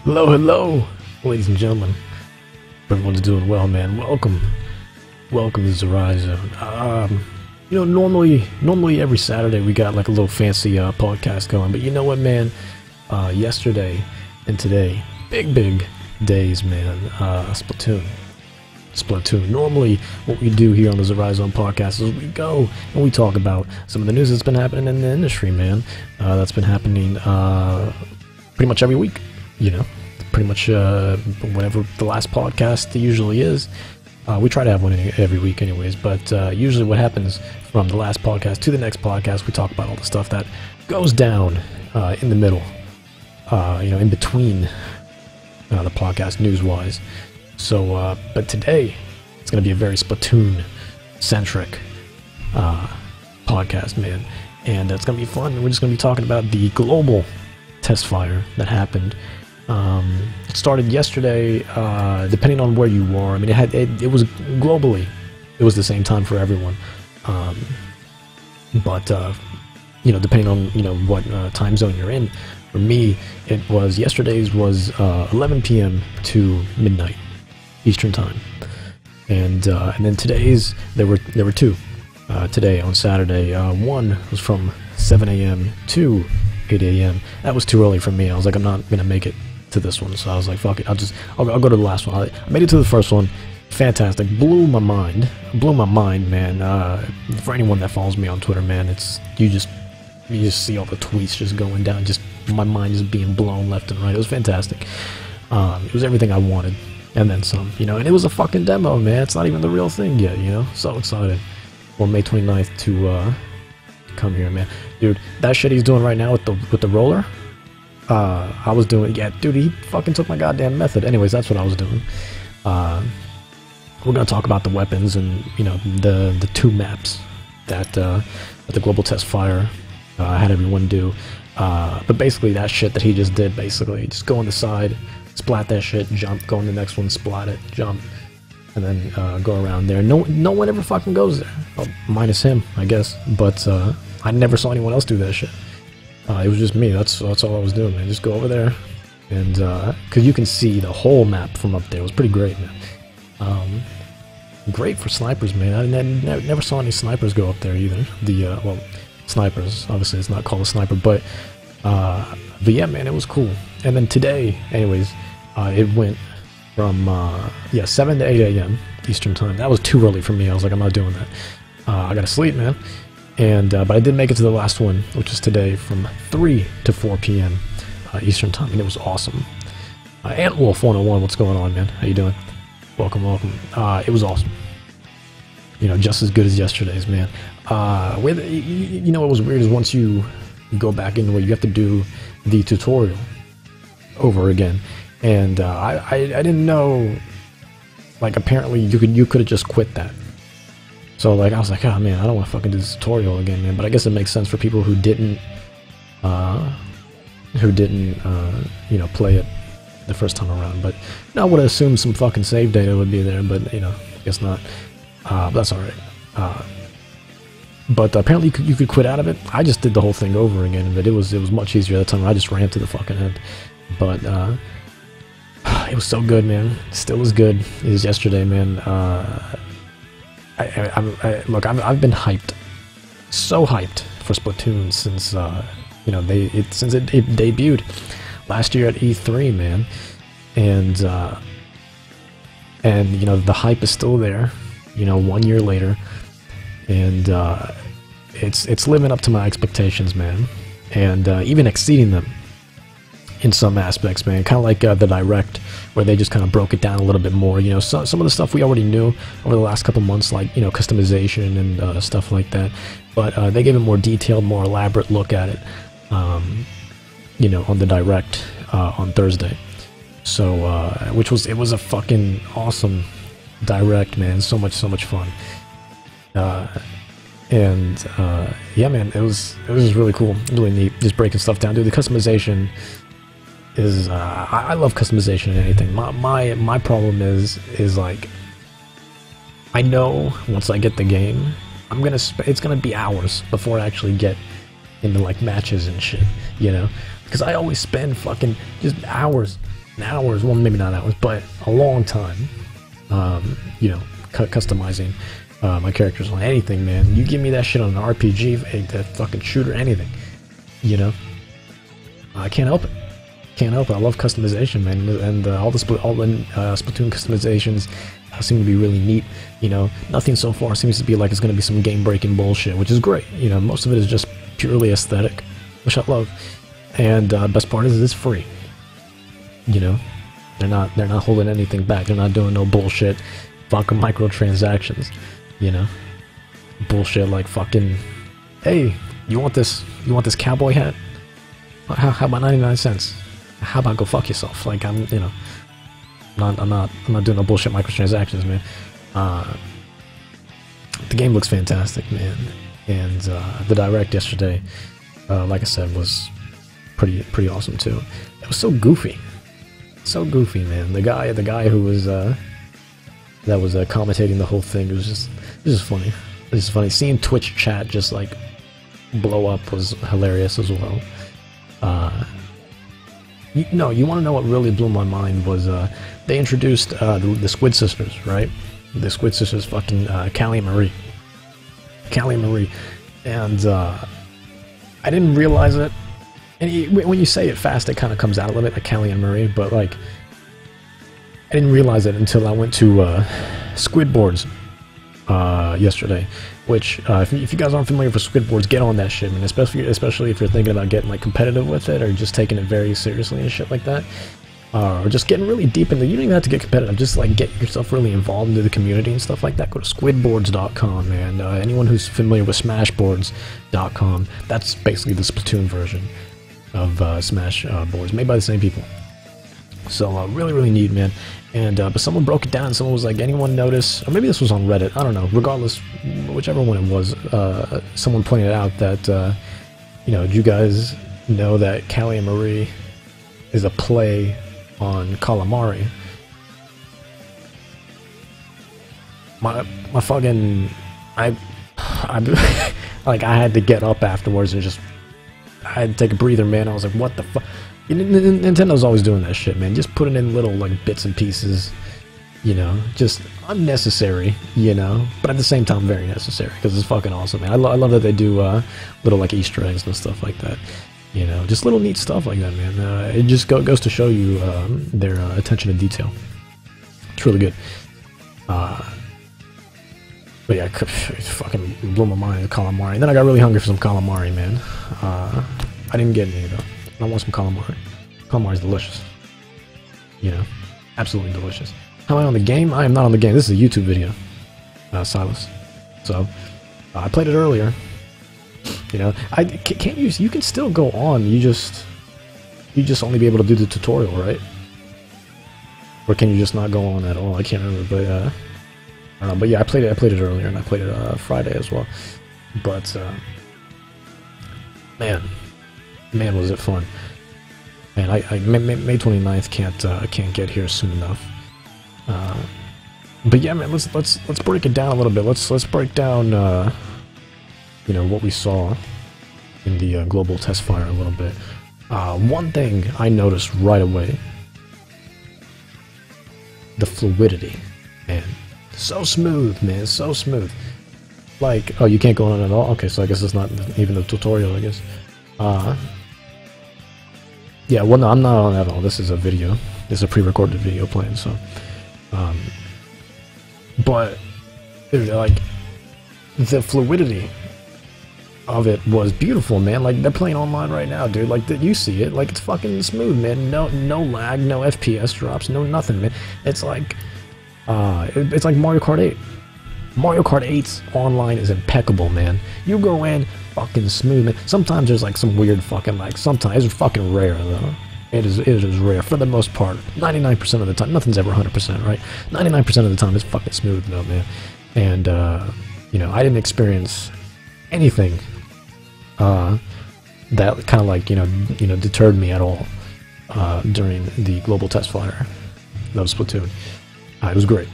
Hello, hello, ladies and gentlemen. Everyone's doing well, man. Welcome to ZoriaZone. Normally every Saturday we got like a little fancy podcast going, but you know what, man? Yesterday and today, big days, man. Splatoon. Normally, what we do here on the ZoriaZone podcast is we go and we talk about some of the news that's been happening in the industry, man. That's been happening pretty much every week. You know, pretty much whenever the last podcast usually is. We try to have one every week anyways, but usually what happens from the last podcast to the next podcast, we talk about all the stuff that goes down in the middle, in between the podcast news-wise. So, but today, it's going to be a very Splatoon-centric podcast, man, and it's going to be fun. We're just going to be talking about the global Testfire that happened. It started yesterday, depending on where you are. I mean, it was globally, it was the same time for everyone. But depending on, what time zone you're in, for me, yesterday's was 11 p.m. to midnight Eastern time. And then today's, there were two, today on Saturday. One was from 7 a.m. to 8 a.m. That was too early for me. I was like, I'm not gonna make it to this one, so I was like, fuck it, I'll go to the last one. I made it to the first one. Fantastic. Blew my mind, man. For anyone that follows me on Twitter, man, you just see all the tweets just going down, just my mind is being blown left and right. It was fantastic. It was everything I wanted, and then some, and it was a fucking demo, man. It's not even the real thing yet, so excited for May 29th to come here, man. Dude, that shit he's doing right now with the roller, I was doing, yeah, dude, he fucking took my goddamn method. Anyways, that's what I was doing. We're gonna talk about the weapons and, the two maps that the global Testfire had everyone do. But basically that shit that he just did, basically, just go on the side, splat that shit, jump, go on the next one, splat it, jump, and then go around there. No one ever fucking goes there. Well, minus him, I guess. But I never saw anyone else do that shit. It was just me. That's all I was doing, man. Just go over there, and because you can see the whole map from up there. It was pretty great, man. Great for snipers, man. I never saw any snipers go up there either. Well, snipers. Obviously, it's not called a sniper, but yeah, man, it was cool. And then today, anyways, it went from 7 to 8 a.m. Eastern time. That was too early for me. I was like, I'm not doing that. I gotta sleep, man. And but I did make it to the last one, which is today from 3 to 4 p.m. Eastern time, and it was awesome. Antwolf 101, what's going on, man? How you doing? Welcome. It was awesome. Just as good as yesterday's, man. What was weird is once you go back into it, you have to do the tutorial over again, and I didn't know. Like, apparently you could have just quit that. So, like, I was like, oh, man, I don't want to fucking do this tutorial again, man. But I guess it makes sense for people who didn't play it the first time around. But I would assume some fucking save data would be there, but, I guess not. But that's alright. But apparently you could quit out of it. I just did the whole thing over again, but it was much easier at the time. I just ran to the fucking end. But, it was so good, man. Still as good as yesterday, man. Look, I've been hyped, so hyped for Splatoon since since it debuted last year at E3, man, and the hype is still there, 1 year later, and it's living up to my expectations, man, and even exceeding them in some aspects, man. Kind of like the Direct, where they just kind of broke it down a little bit more. Some of the stuff we already knew over the last couple months, like, customization and stuff like that. But they gave a more detailed, more elaborate look at it, on the Direct on Thursday. So, it was a fucking awesome Direct, man. So much fun. Yeah, man, it was just really cool, really neat, just breaking stuff down. Dude, the customization is I love customization in anything. My problem is like, I know once I get the game, it's gonna be hours before I actually get into like matches and shit, because I always spend fucking just hours hours, well, maybe not hours, but a long time, you know, customizing my characters on anything, man. You give me that shit on an RPG, that fucking shooter, anything, you know. I can't help it. Can't help it. I love customization, man, and all the Splatoon customizations seem to be really neat. You know, nothing so far seems to be like it's going to be some game-breaking bullshit, which is great. You know, most of it is just purely aesthetic, which I love. And best part is it's free. You know, they're not holding anything back. They're not doing no bullshit, fucking microtransactions. You know, bullshit like fucking, hey, you want this cowboy hat? How about 99 cents? How about go fuck yourself? Like, I'm, you know, I'm not doing no bullshit microtransactions, man. The game looks fantastic, man, and the direct yesterday, like I said, was pretty awesome too. It was so goofy, man. The guy who was commentating the whole thing, it was just funny. It was funny. Seeing Twitch chat just like blow up was hilarious as well. You want to know what really blew my mind was they introduced the Squid Sisters, right? The Squid Sisters, fucking Callie and Marie, and I didn't realize it. And when you say it fast, it kind of comes out a little bit like Callie and Marie, but like I didn't realize it until I went to Squid Boards yesterday. Which, if you guys aren't familiar with Squid Boards, get on that shit, man. Especially if you're thinking about getting like competitive with it, or just taking it very seriously and shit like that, or just getting really deep into. You don't even have to get competitive. Just like get yourself really involved into the community and stuff like that. Go to squidboards.com, man. Anyone who's familiar with smashboards.com, that's basically the Splatoon version of Smash boards, made by the same people. So really neat, man. And but someone broke it down. Someone was like, anyone notice, or maybe this was on Reddit, I don't know, regardless, whichever one it was, someone pointed out that you know, do you guys know that Callie and Marie is a play on Calamari? My fucking, I like, I had to get up afterwards and just, I had to take a breather, man. I was like, what the fuck? Nintendo's always doing that shit, man. Just putting in little like bits and pieces, you know, just unnecessary, you know, but at the same time very necessary, because it's fucking awesome, man. I love that they do little like Easter eggs and stuff like that, you know, just little neat stuff like that, man. It just goes to show you their attention to detail. It's really good. But yeah, it fucking blew my mind with calamari. And then I got really hungry for some calamari, man. I didn't get any though. I want some calamari. Calamari's delicious. You know, absolutely delicious. How am I on the game? I am not on the game. This is a YouTube video, Silas. So, I played it earlier. You know, can't use. You can still go on. You just only be able to do the tutorial, right? Or can you just not go on at all? I can't remember, but I don't know. But yeah, I played it earlier, and I played it Friday as well. But man, was it fun. And May 29th can't get here soon enough. But yeah, man, let's break it down a little bit. Let's break down you know, what we saw in the global Testfire a little bit. One thing I noticed right away: the fluidity, man. So smooth, man. So smooth. Like, oh, you can't go on it at all? Okay, so I guess it's not even a tutorial, I guess. Yeah, well, no, I'm not on at all. This is a video. This is a pre-recorded video playing, so. But, like, the fluidity of it was beautiful, man. Like, they're playing online right now, dude. Like, you see it. Like, it's fucking smooth, man. No lag, no FPS drops, no nothing, man. It's like, it's like Mario Kart 8. Mario Kart 8's online is impeccable, man. You go in, fucking smooth, man. Sometimes there's like some weird fucking like, sometimes it's fucking rare though. It is rare for the most part. 99% of the time, nothing's ever 100%, right? 99% of the time it's fucking smooth though, man. And you know, I didn't experience anything that kind of like, you know, deterred me at all during the global Testfire of Splatoon. It was great.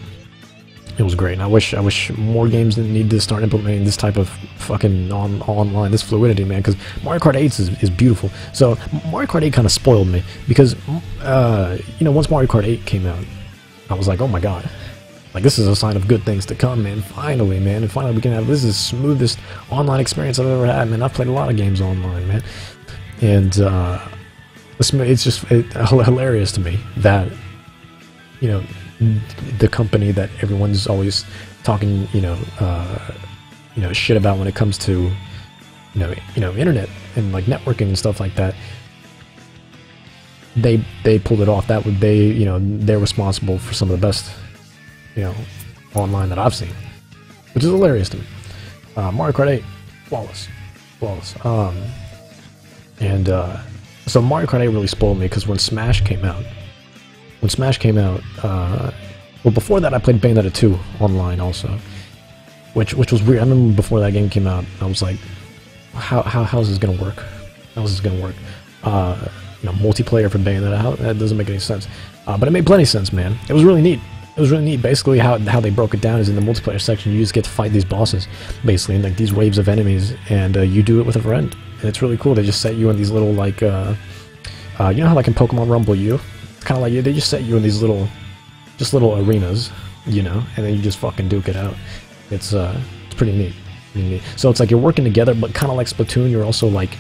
It was great, and I wish more games didn't need to start implementing this type of fucking online, this fluidity, man, because Mario Kart 8 is beautiful. So Mario Kart 8 kind of spoiled me, because, you know, once Mario Kart 8 came out, I was like, oh my god, like, this is a sign of good things to come, man, finally, man, and finally we can have, this is the smoothest online experience I've ever had, man. I've played a lot of games online, man, and, it's just hilarious to me that, you know, the company that everyone's always talking, you know, shit about when it comes to, you know, internet and like networking and stuff like that. They pulled it off. That would you know, they're responsible for some of the best, you know, online that I've seen, which is hilarious to me. Mario Kart 8, flawless. So Mario Kart 8 really spoiled me because when Smash came out. Well, before that I played Bayonetta 2 online also, which was weird. I remember before that game came out, I was like, how's this gonna work? How's this gonna work? You know, multiplayer for Bayonetta, that doesn't make any sense. But it made plenty of sense, man. It was really neat. It was really neat. Basically, how they broke it down is in the multiplayer section, you just get to fight these bosses, basically, and like these waves of enemies, and you do it with a friend, and it's really cool. They just set you in these little like, you know how like in Pokemon Rumble U. Kind of like they just set you in these little arenas, you know, and then you just fucking duke it out. It's pretty neat. So it's like you're working together, but kind of like Splatoon, you're also like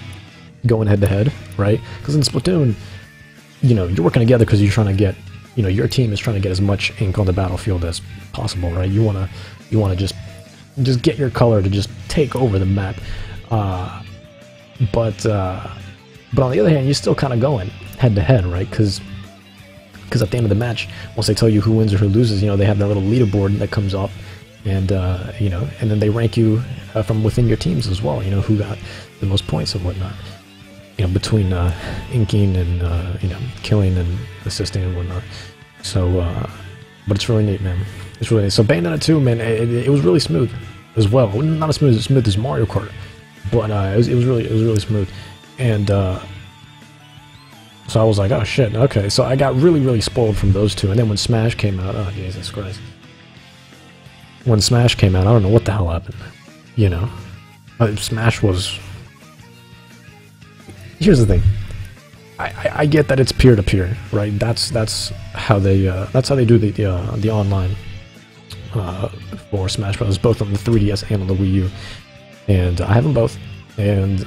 going head to head, right? Because in Splatoon, you know, you're working together because you're trying to get, you know, your team is trying to get as much ink on the battlefield as possible, right? You wanna just get your color to just take over the map, but on the other hand, you're still kind of going head to head, right? Because at the end of the match, once they tell you who wins or who loses, you know, they have that little leaderboard that comes up, and you know, and then they rank you from within your teams as well. You know, who got the most points and whatnot. You know, between inking and you know, killing and assisting and whatnot. So, but it's really neat, man. It's really neat. So Bayonetta 2, man, it was really smooth as well. Not as smooth as Mario Kart, but it was really smooth, and. So I was like, oh shit, okay. So I got really spoiled from those two. And then when Smash came out, oh Jesus Christ. When Smash came out, I don't know what the hell happened. You know? Smash was... Here's the thing. I get that it's peer-to-peer, right? That's how they do the online for Smash Bros. Both on the 3DS and on the Wii U. And I have them both. And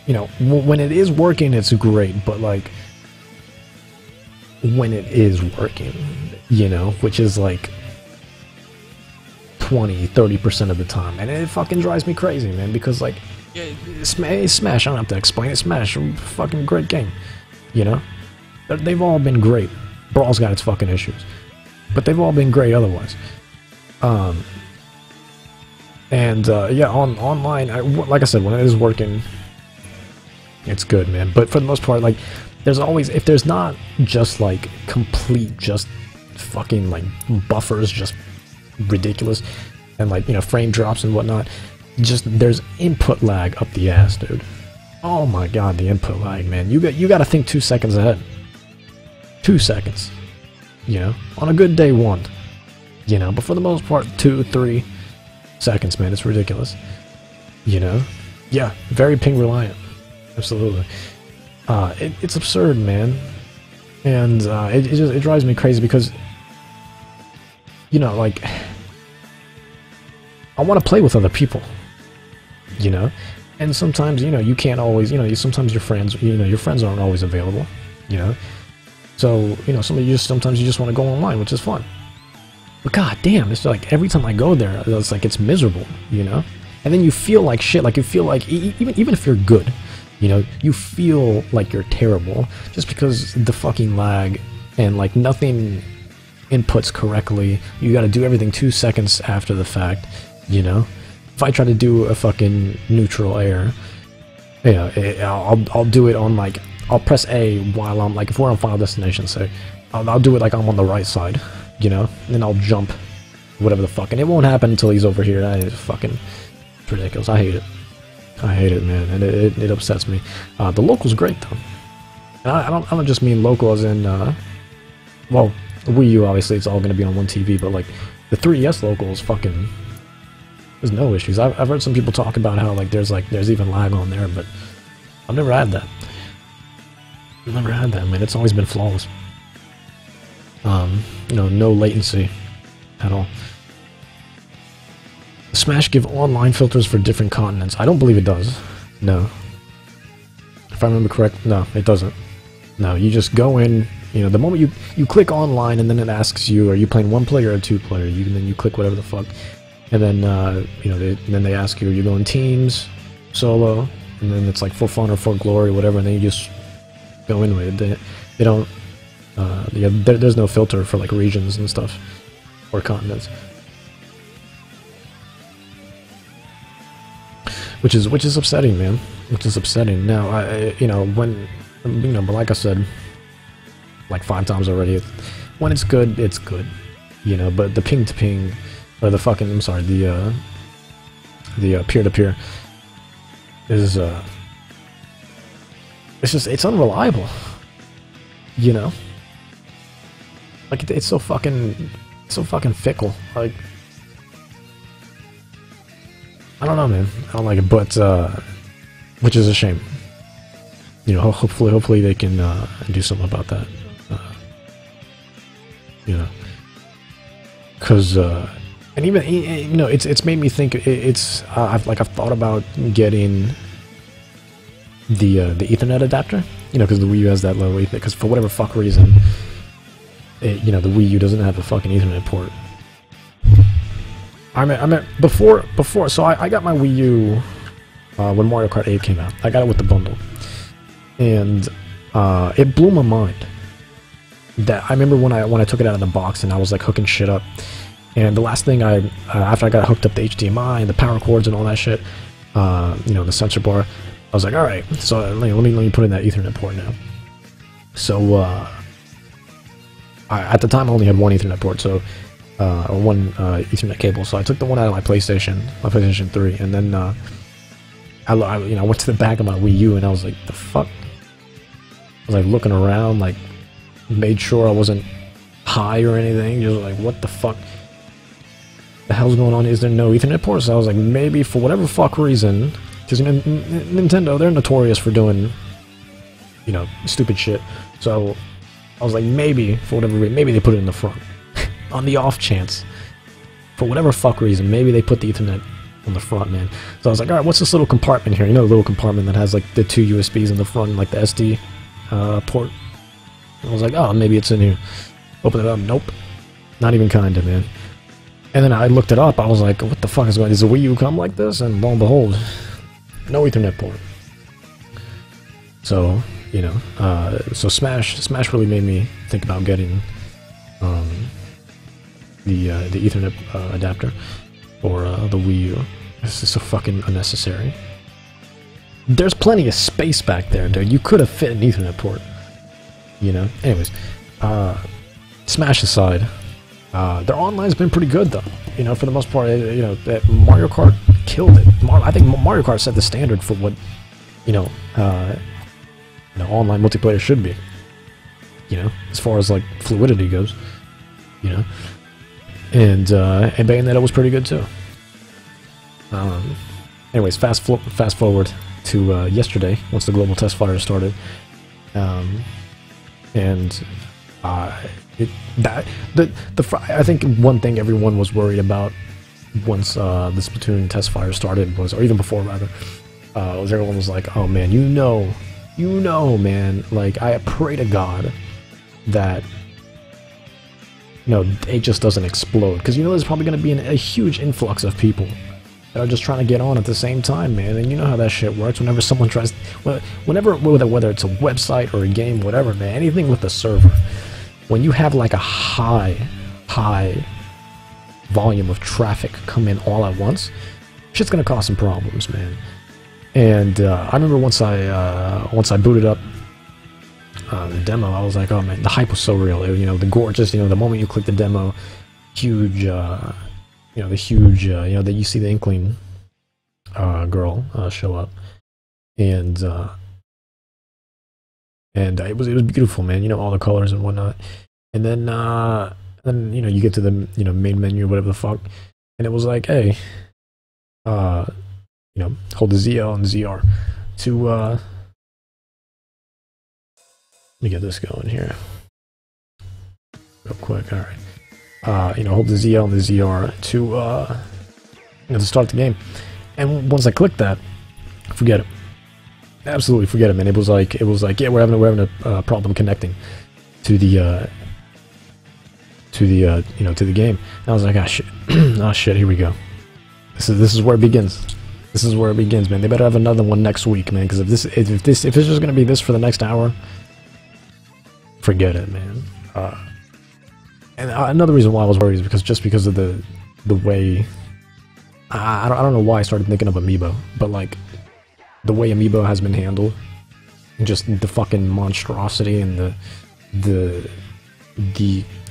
you know, when it is working, it's great, but like, when it is working, you know, which is like 20-30% of the time, and it fucking drives me crazy, man, because like, Smash, I don't have to explain it, Smash, fucking great game, you know, they've all been great. Brawl's got its fucking issues, but they've all been great otherwise. Yeah, online, like I said, when it is working, it's good, man. But for the most part, like, there's always, if there's not just like complete, just fucking like buffers, just ridiculous, and like, you know, frame drops and whatnot, just there's input lag up the ass, dude. Oh my god, the input lag, man. You got to think 2 seconds ahead. 2 seconds, you know, on a good day, 1, you know, but for the most part, 2-3 seconds, man. It's ridiculous, you know. Yeah, very ping reliant. Absolutely. It's absurd, man, and it drives me crazy because, you know, like, I want to play with other people, you know, and sometimes, you know, you can't always, you know, sometimes your friends aren't always available, you know, so, you know, sometimes you just want to go online, which is fun, but god damn, it's like every time I go there, it's like it's miserable, you know, and then you feel like shit, like you feel like even if you're good. You know, you feel like you're terrible just because the fucking lag and like nothing inputs correctly. You gotta do everything 2 seconds after the fact, you know? If I try to do a fucking neutral air, you know, I'll do it on like, I'll press A while I'm like, if we're on Final Destination, say, I'll do it like I'm on the right side, you know? And then I'll jump, whatever the fuck, and it won't happen until he's over here. That is fucking ridiculous. I hate it. I hate it, man, and it upsets me. The local's great, though. And I don't just mean local as in, well, Wii U, obviously, it's all going to be on one TV, but, like, The 3DS local is fucking... There's no issues. I've heard some people talk about how there's even lag on there, but I've never had that. I've never had that, man. It's always been flawless. You know, no latency at all. Does Smash give online filters for different continents? I don't believe it does. No. If I remember correct, no, it doesn't. No, you just go in, you know, the moment you click online, and then it asks you, are you playing one player or two player? Then you click whatever the fuck, and then you know, then they ask you, are you going teams, solo, and then it's like for fun or for glory or whatever, and then you just go into it. They don't. Yeah, there's no filter for like regions and stuff or continents, which is upsetting, man. Which is upsetting. Now, you know, when, you know, but like I said, like 5 times already, when it's good, it's good, you know. But the ping to ping, or the fucking, I'm sorry, the peer to peer is it's unreliable, you know. Like it's so fucking fickle. Like, I don't know, man. I don't like it, but which is a shame. You know, hopefully they can do something about that. You know, because and even, you know, it's made me think. I've thought about getting the Ethernet adapter. You know, because the Wii U has that low Ethernet. Because for whatever fuck reason, you know, the Wii U doesn't have a fucking Ethernet port. I mean, before. So I got my Wii U when Mario Kart 8 came out. I got it with the bundle, and it blew my mind. That I remember when I took it out of the box and I was like hooking shit up, and the last thing after I got hooked up to HDMI and the power cords and all that shit, you know, the sensor bar, I was like, all right, so let me put in that Ethernet port now. So at the time I only had one Ethernet port, so or one Ethernet cable. So I took the one out of my PlayStation 3, and then I you know, went to the back of my Wii U and I was like, the fuck? I was like looking around, like made sure I wasn't high or anything. Just like, what the fuck? The hell's going on? Is there no Ethernet port? So I was like, maybe for whatever fuck reason, because you know, Nintendo, they're notorious for doing, you know, stupid shit. So I was like, maybe for whatever reason, maybe they put it in the front. On the off chance, for whatever fuck reason, maybe they put the Ethernet on the front, man. So I was like, alright, what's this little compartment here? You know, the little compartment that has like the 2 USBs in the front and like the SD port. I was like, oh, maybe it's in here. Open it up. Nope. Not even kinda, man. And then I looked it up. I was like, what the fuck is going on? Does the Wii U come like this? And lo and behold, no Ethernet port. So, you know, so Smash really made me think about getting the Ethernet adapter for the Wii U. This is so fucking unnecessary. There's plenty of space back there, dude. You could have fit an Ethernet port. You know? Anyways, Smash aside, their online's been pretty good, though. You know, for the most part, you know, Mario Kart killed it. I think Mario Kart set the standard for what, you know, online multiplayer should be. You know, as far as, like, fluidity goes. You know? And Bayonetta was pretty good, too. Anyways, fast forward to yesterday, once the global Testfire started. I think one thing everyone was worried about once the Splatoon Testfire started was, or even before rather, was everyone was like, oh man, you know, man, like I pray to God that, you know, it just doesn't explode, because you know there's probably going to be a huge influx of people that are just trying to get on at the same time, man. And you know how that shit works. Whenever someone tries, whether it's a website or a game, whatever, man, anything with a server, when you have like a high volume of traffic come in all at once, shit's gonna cause some problems, man. And I remember once I booted up the demo, I was like, oh man, the hype was so real. You know, the gorgeous, you know, the moment you click the demo, huge, you know, the huge, you know, that you see the Inkling girl show up, and it was beautiful, man. You know, all the colors and whatnot. And then Then, you know, you get to the, you know, main menu, whatever the fuck, and it was like, hey, you know, hold the ZL and ZR to, let me get this going here. Real quick, alright. You know, hold the ZL and the ZR to, you know, to start the game. And once I clicked that, forget it. Absolutely forget it, man. It was like, yeah, we're having a problem connecting to the, you know, to the game. And I was like, ah, shit. Oh, shit, here we go. This is where it begins. This is where it begins, man. They better have another one next week, man, because if it's just gonna be this for the next hour, forget it, man. And another reason why I was worried is because of the way I don't know why I started thinking of Amiibo, but like the way Amiibo has been handled, just the fucking monstrosity and the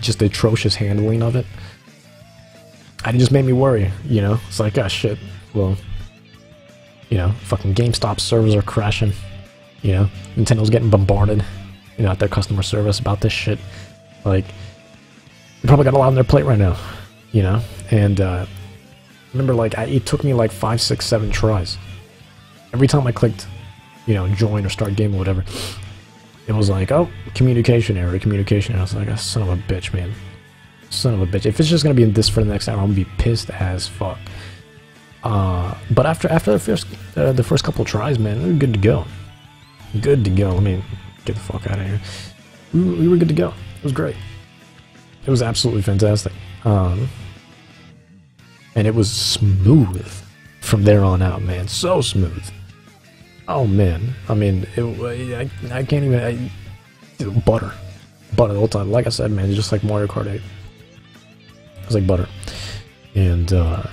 just the atrocious handling of it. It just made me worry, you know? It's like, ah, shit, well, you know, fucking GameStop servers are crashing, you know? Nintendo's getting bombarded, you know, at their customer service about this shit. Like, they probably got a lot on their plate right now, you know? And, remember, like, it took me like 5, 6, 7 tries. Every time I clicked, you know, join or start game or whatever, it was like, oh, communication error, communication error. I was like, oh, son of a bitch, man. Son of a bitch. If it's just gonna be in this for the next hour, I'm gonna be pissed as fuck. But after the first couple tries, man, we were good to go. Good to go. Let me get the fuck out of here. We were good to go. It was great. It was absolutely fantastic. And it was smooth from there on out, man. So smooth. Oh man. I mean, I can't even. Butter the whole time. Like I said, man, it's just like Mario Kart 8. It was like butter. And yeah,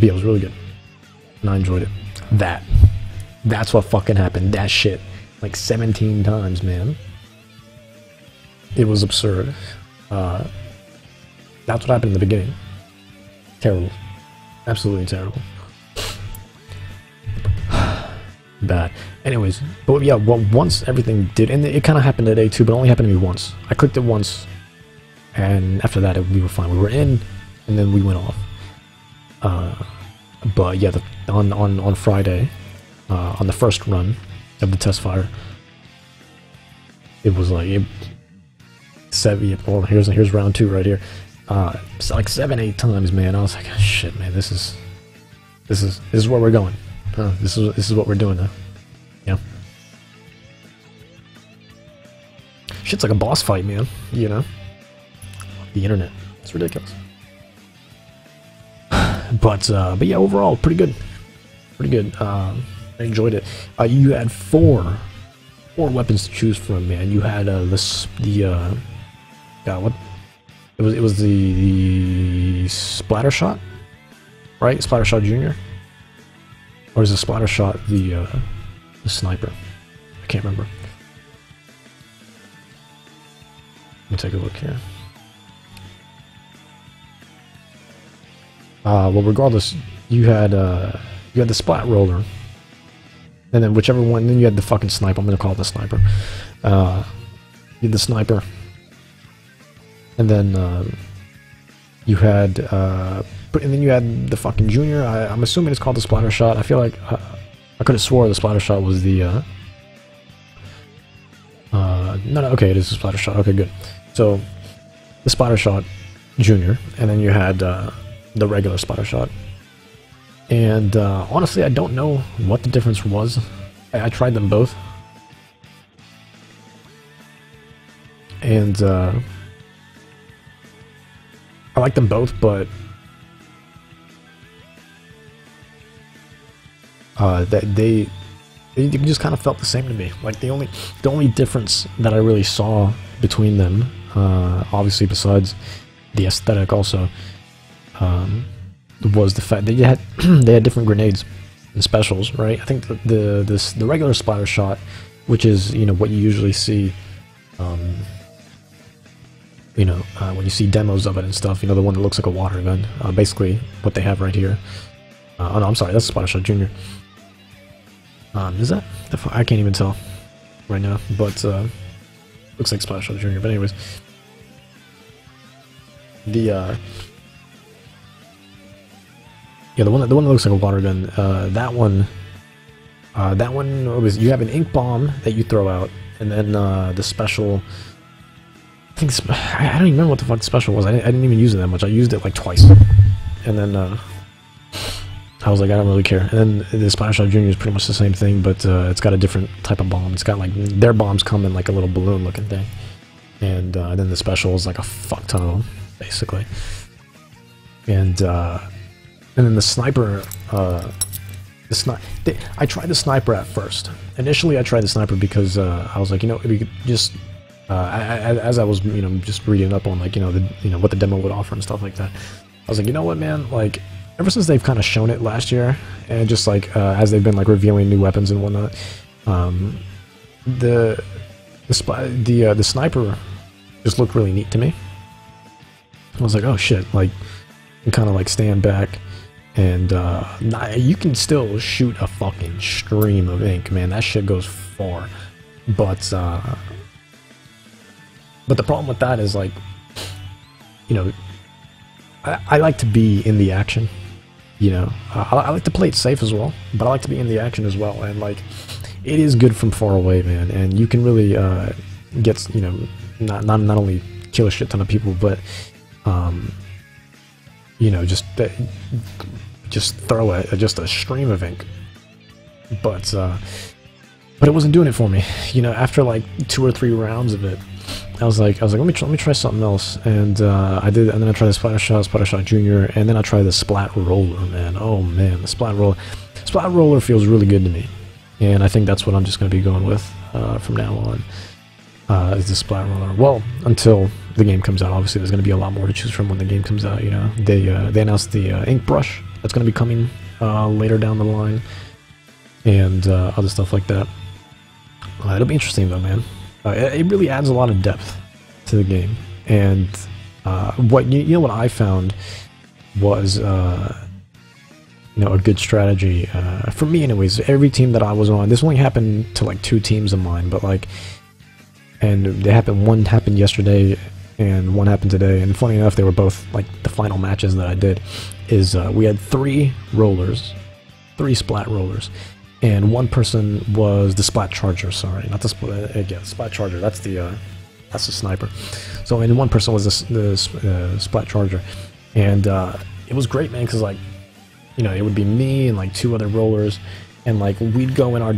it was really good. And I enjoyed it. That's what fucking happened. That shit. Like 17 times, man. It was absurd. That's what happened in the beginning. Terrible. Absolutely terrible. Bad. Anyways, but yeah, well, once everything did, and it kind of happened today too, but it only happened to me once. I clicked it once, and after that, we were fine. We were in, and then we went off. But yeah, on Friday, on the first run of the Testfire, it was like well, here's round 2 right here. It's like 7, 8 times, man. I was like, oh, shit, man, this is where we're going. This is what we're doing now. Yeah. Shit's like a boss fight, man. You know? The internet. It's ridiculous. But yeah, overall, pretty good. Pretty good. I enjoyed it. You had four weapons to choose from, man. You had what? It was the Splatter Shot, right? Splatter Shot Junior, or is the Splatter Shot the sniper? I can't remember. Let me take a look here. Well, regardless, you had the Splat Roller, and then whichever one. Then you had the fucking sniper. I'm gonna call it the sniper. You had the sniper. And then you had, and then you had the fucking Junior. I'm assuming it's called the Splatter Shot. I feel like I could have swore the Splatter Shot was the. No, okay, it is the Splatter Shot. Okay, good. So the Splatter Shot Junior, and then you had the regular Splatter Shot. And honestly, I don't know what the difference was. I tried them both, and I like them both, but they just kind of felt the same to me. Like the only difference that I really saw between them, obviously besides the aesthetic, also was the fact that they had different grenades and specials, right? I think the regular Splatter Shot, which is, you know, what you usually see. You know, when you see demos of it and stuff, you know, the one that looks like a water gun, basically what they have right here. Oh no, I'm sorry, that's Splatter Shot Junior. Is that? I can't even tell right now, but looks like Splatter Shot Junior. But anyways, The yeah, the one that looks like a water gun. That one was, you have an ink bomb that you throw out, and then the special. I think I don't even remember what the fuck the special was. I didn't even use it that much. I used it like twice, and then I was like, I don't really care. And then the Splatter Shot Junior is pretty much the same thing, but it's got a different type of bomb. It's got like, their bombs come in like a little balloon looking thing, and then the special is like a fuck ton of them, basically. And then the sniper, I tried the sniper at first. Initially, I tried the sniper because I was like, you know, we could just. As I was, you know, just reading up on like, you know, what the demo would offer and stuff like that, I was like, you know what, man, like, ever since they've kind of shown it last year, and just like as they've been like revealing new weapons and whatnot, the sniper just looked really neat to me. I was like, oh shit, like, you can kind of like stand back, and you can still shoot a fucking stream of ink, man. That shit goes far, but the problem with that is, like, you know, I like to be in the action, you know. I like to play it safe as well, but I like to be in the action as well. And, like, it is good from far away, man. And you can really get, you know, not only kill a shit ton of people, but, you know, just throw just a stream of ink. But it wasn't doing it for me. You know, after, like, 2 or 3 rounds of it, I was like, let me try something else, and I did, and then I tried the Splatter Shot Junior, and then I tried the Splat Roller, man. Oh man, the Splat Roller feels really good to me, and I think that's what I'm just going to be going with from now on. Is the Splat Roller. Well, until the game comes out. Obviously, there's going to be a lot more to choose from when the game comes out. You know, they announced the ink brush that's going to be coming later down the line, and other stuff like that. It'll be interesting though, man. It really adds a lot of depth to the game, and what you know what I found was you know, a good strategy for me, anyways. Every team that I was on, this only happened to like 2 teams of mine, but like, and one happened yesterday and one happened today, and funny enough, they were both like the final matches that I did. Is we had 3 Splat Rollers. And one person was the Splat Charger, sorry, not the Splat, yeah, Splat Charger, that's the sniper. So, and one person was the Splat Charger. And it was great, man, because, like, you know, it would be me and, like, 2 other rollers, and, like, we'd go in our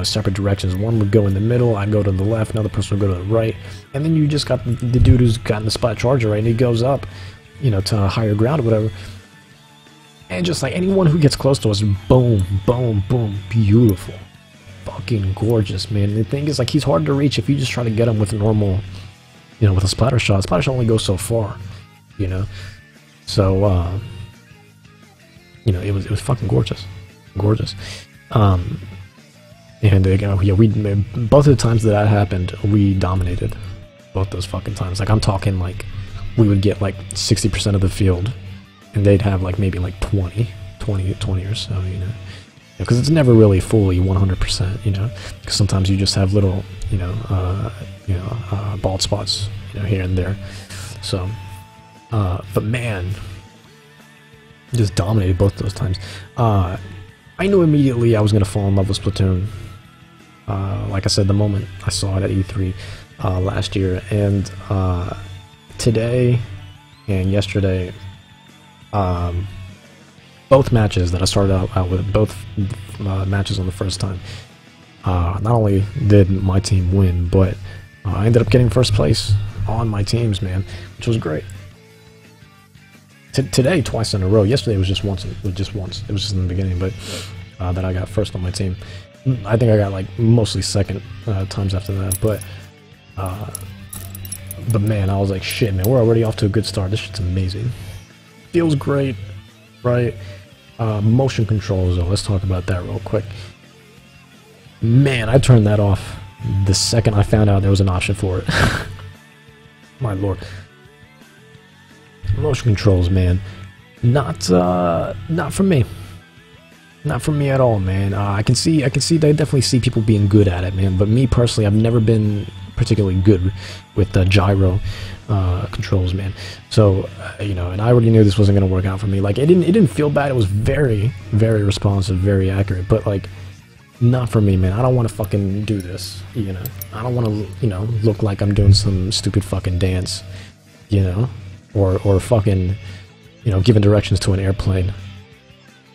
separate directions. One would go in the middle, I'd go to the left, another person would go to the right, and then you just got the dude who's gotten the Splat Charger, right, and he goes up, you know, to higher ground or whatever. And just like anyone who gets close to us, boom, boom, boom, beautiful. Fucking gorgeous, man. The thing is, like, he's hard to reach if you just try to get him with a normal, you know, with a splatter shot. Splatter shot only goes so far, you know? So, you know, it was fucking gorgeous. Gorgeous. And, you know, yeah, both of the times that happened, we dominated. Both those fucking times. Like, I'm talking, like, we would get, like, 60% of the field, and they'd have like maybe like 20 or so, you know, because it's never really fully 100%, you know, because sometimes you just have little, you know, bald spots, you know, here and there. So, but man, just dominated both those times. I knew immediately I was gonna fall in love with Splatoon. Like I said, the moment I saw it at E3 last year, and today and yesterday. Both matches that I started out with, both matches on the first time, not only did my team win, but I ended up getting first place on my teams, man, which was great. Today, twice in a row. Yesterday was just once. It was just in the beginning, but that I got first on my team. I think I got like mostly second times after that, but man, I was like, shit, man, we're already off to a good start. This shit's amazing. Feels great, right? Motion controls, though. Let's talk about that real quick. Man, I turned that off the second I found out there was an option for it. My lord. Motion controls, man. Not for me. Not for me at all, man. I can see they definitely see people being good at it, man. But me personally, I've never been particularly good with the gyro controls, man. So you know, and I already knew this wasn't gonna work out for me. Like, it didn't feel bad. It was very, very responsive, very accurate, but like, not for me, man. I don't want to fucking do this, you know. I don't want to, you know, look like I'm doing some stupid fucking dance, you know, or fucking, you know, giving directions to an airplane,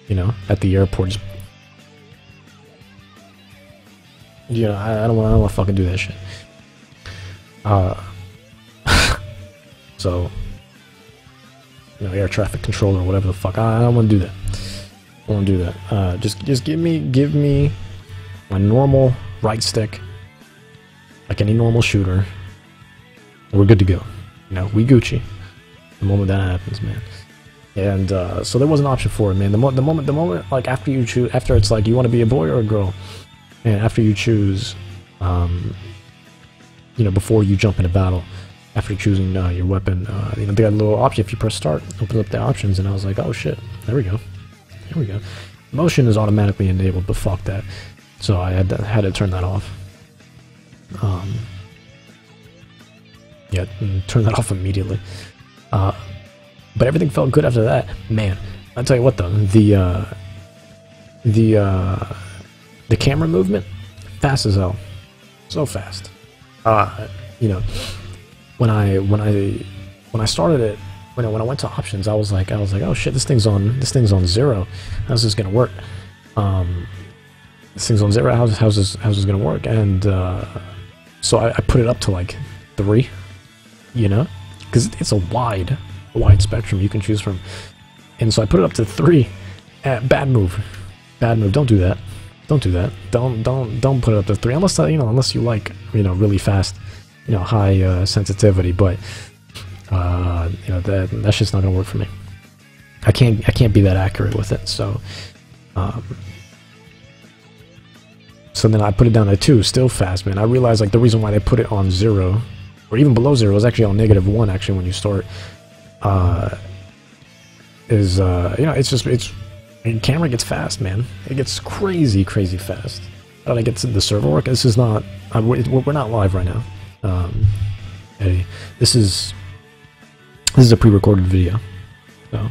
you know, at the airport. Just, you know, I don't want to fucking do that shit. So, you know, air traffic controller or whatever the fuck. I don't want to do that. I don't want to do that. Just give me my normal right stick, like any normal shooter. We're good to go. You know, we Gucci. The moment that happens, man. And so there was an option for it, man. The moment, like after you choose, after it's like you want to be a boy or a girl, and after you choose, you know, before you jump into battle, after choosing your weapon, you know, they got a little option. If you press start, opens up the options, and I was like, oh shit, there we go, there we go. Motion is automatically enabled, but fuck that. So I had to turn that off. Yeah, turn that off immediately. But everything felt good after that. Man, I'll tell you what though, the camera movement, fast as hell, so fast. You know, when I started it, when I went to options, I was like, oh shit, this thing's on 0. How's this gonna work? This thing's on 0. How's this gonna work? And so I put it up to like 3, you know, because it's a wide spectrum you can choose from. And so I put it up to 3. Bad move. Don't do that. Don't do that. Don't put it up to 3 unless you know, unless you like, you know, really fast, you know, high sensitivity. But you know, that's just not gonna work for me. I can't be that accurate with it. So so then I put it down to 2, still fast, man. I realized like the reason why they put it on 0 or even below 0 is actually on -1 actually when you start. You know, the camera gets fast, man. It gets crazy fast. How did I get to the server work? This is not, we're not live right now. Hey, this is a pre-recorded video. So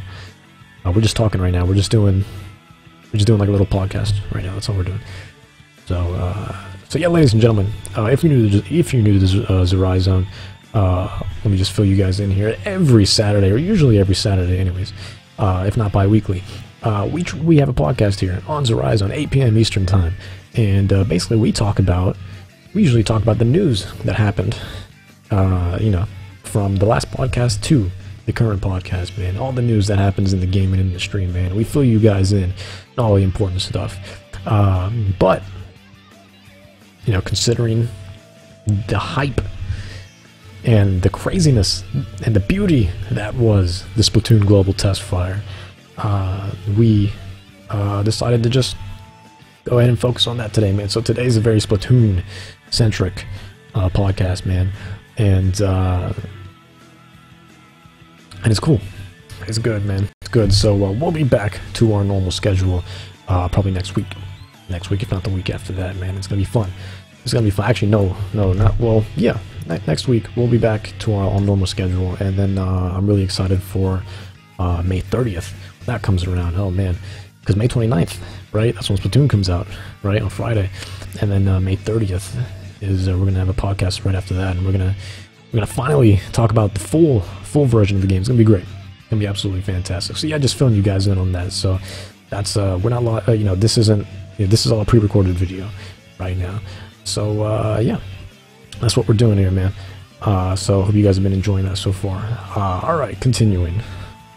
we're just talking right now. We're just doing like a little podcast right now. That's all we're doing. So yeah, ladies and gentlemen, if you're new to ZoriaZone, let me just fill you guys in here. Every Saturday, or usually every Saturday, anyways, if not bi-weekly, we have a podcast here on ZoriaZone, 8 p.m. Eastern time, and basically we usually talk about the news that happened, you know, from the last podcast to the current podcast, man. All the news that happens in the gaming industry, man. We fill you guys in on all the important stuff. But you know, considering the hype and the craziness and the beauty that was the Splatoon global test fire, we decided to just go ahead and focus on that today, man. So today's a very Splatoon centric podcast, man, and it's cool. It's good, man. It's good. So we'll be back to our normal schedule probably next week. Next week, if not the week after that, man. It's gonna be fun. It's gonna be fun. Actually, no, not well. Yeah, next week we'll be back to our normal schedule, and then I'm really excited for May 30th. That comes around. Oh man, because May 29th, right? That's when Splatoon comes out, right, on Friday, and then May 30th is we're gonna have a podcast right after that, and we're gonna finally talk about the full version of the game. It's gonna be great. It's gonna be absolutely fantastic. So yeah, just filling you guys in on that. So that's we're not you know, this isn't. This is all a pre-recorded video right now. So yeah, that's what we're doing here, man. So hope you guys have been enjoying that so far. All right, continuing.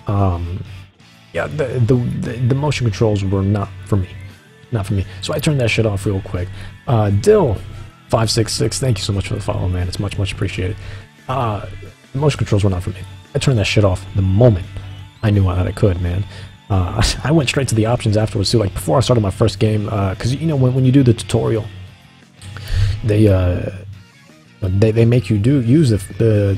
Yeah, the motion controls were not for me. So I turned that shit off real quick. Dill566, thank you so much for the follow, man. It's much appreciated. The motion controls were not for me. I turned that shit off the moment I knew that I could, man. I went straight to the options afterwards too, like before I started my first game, because you know when you do the tutorial, they make you use the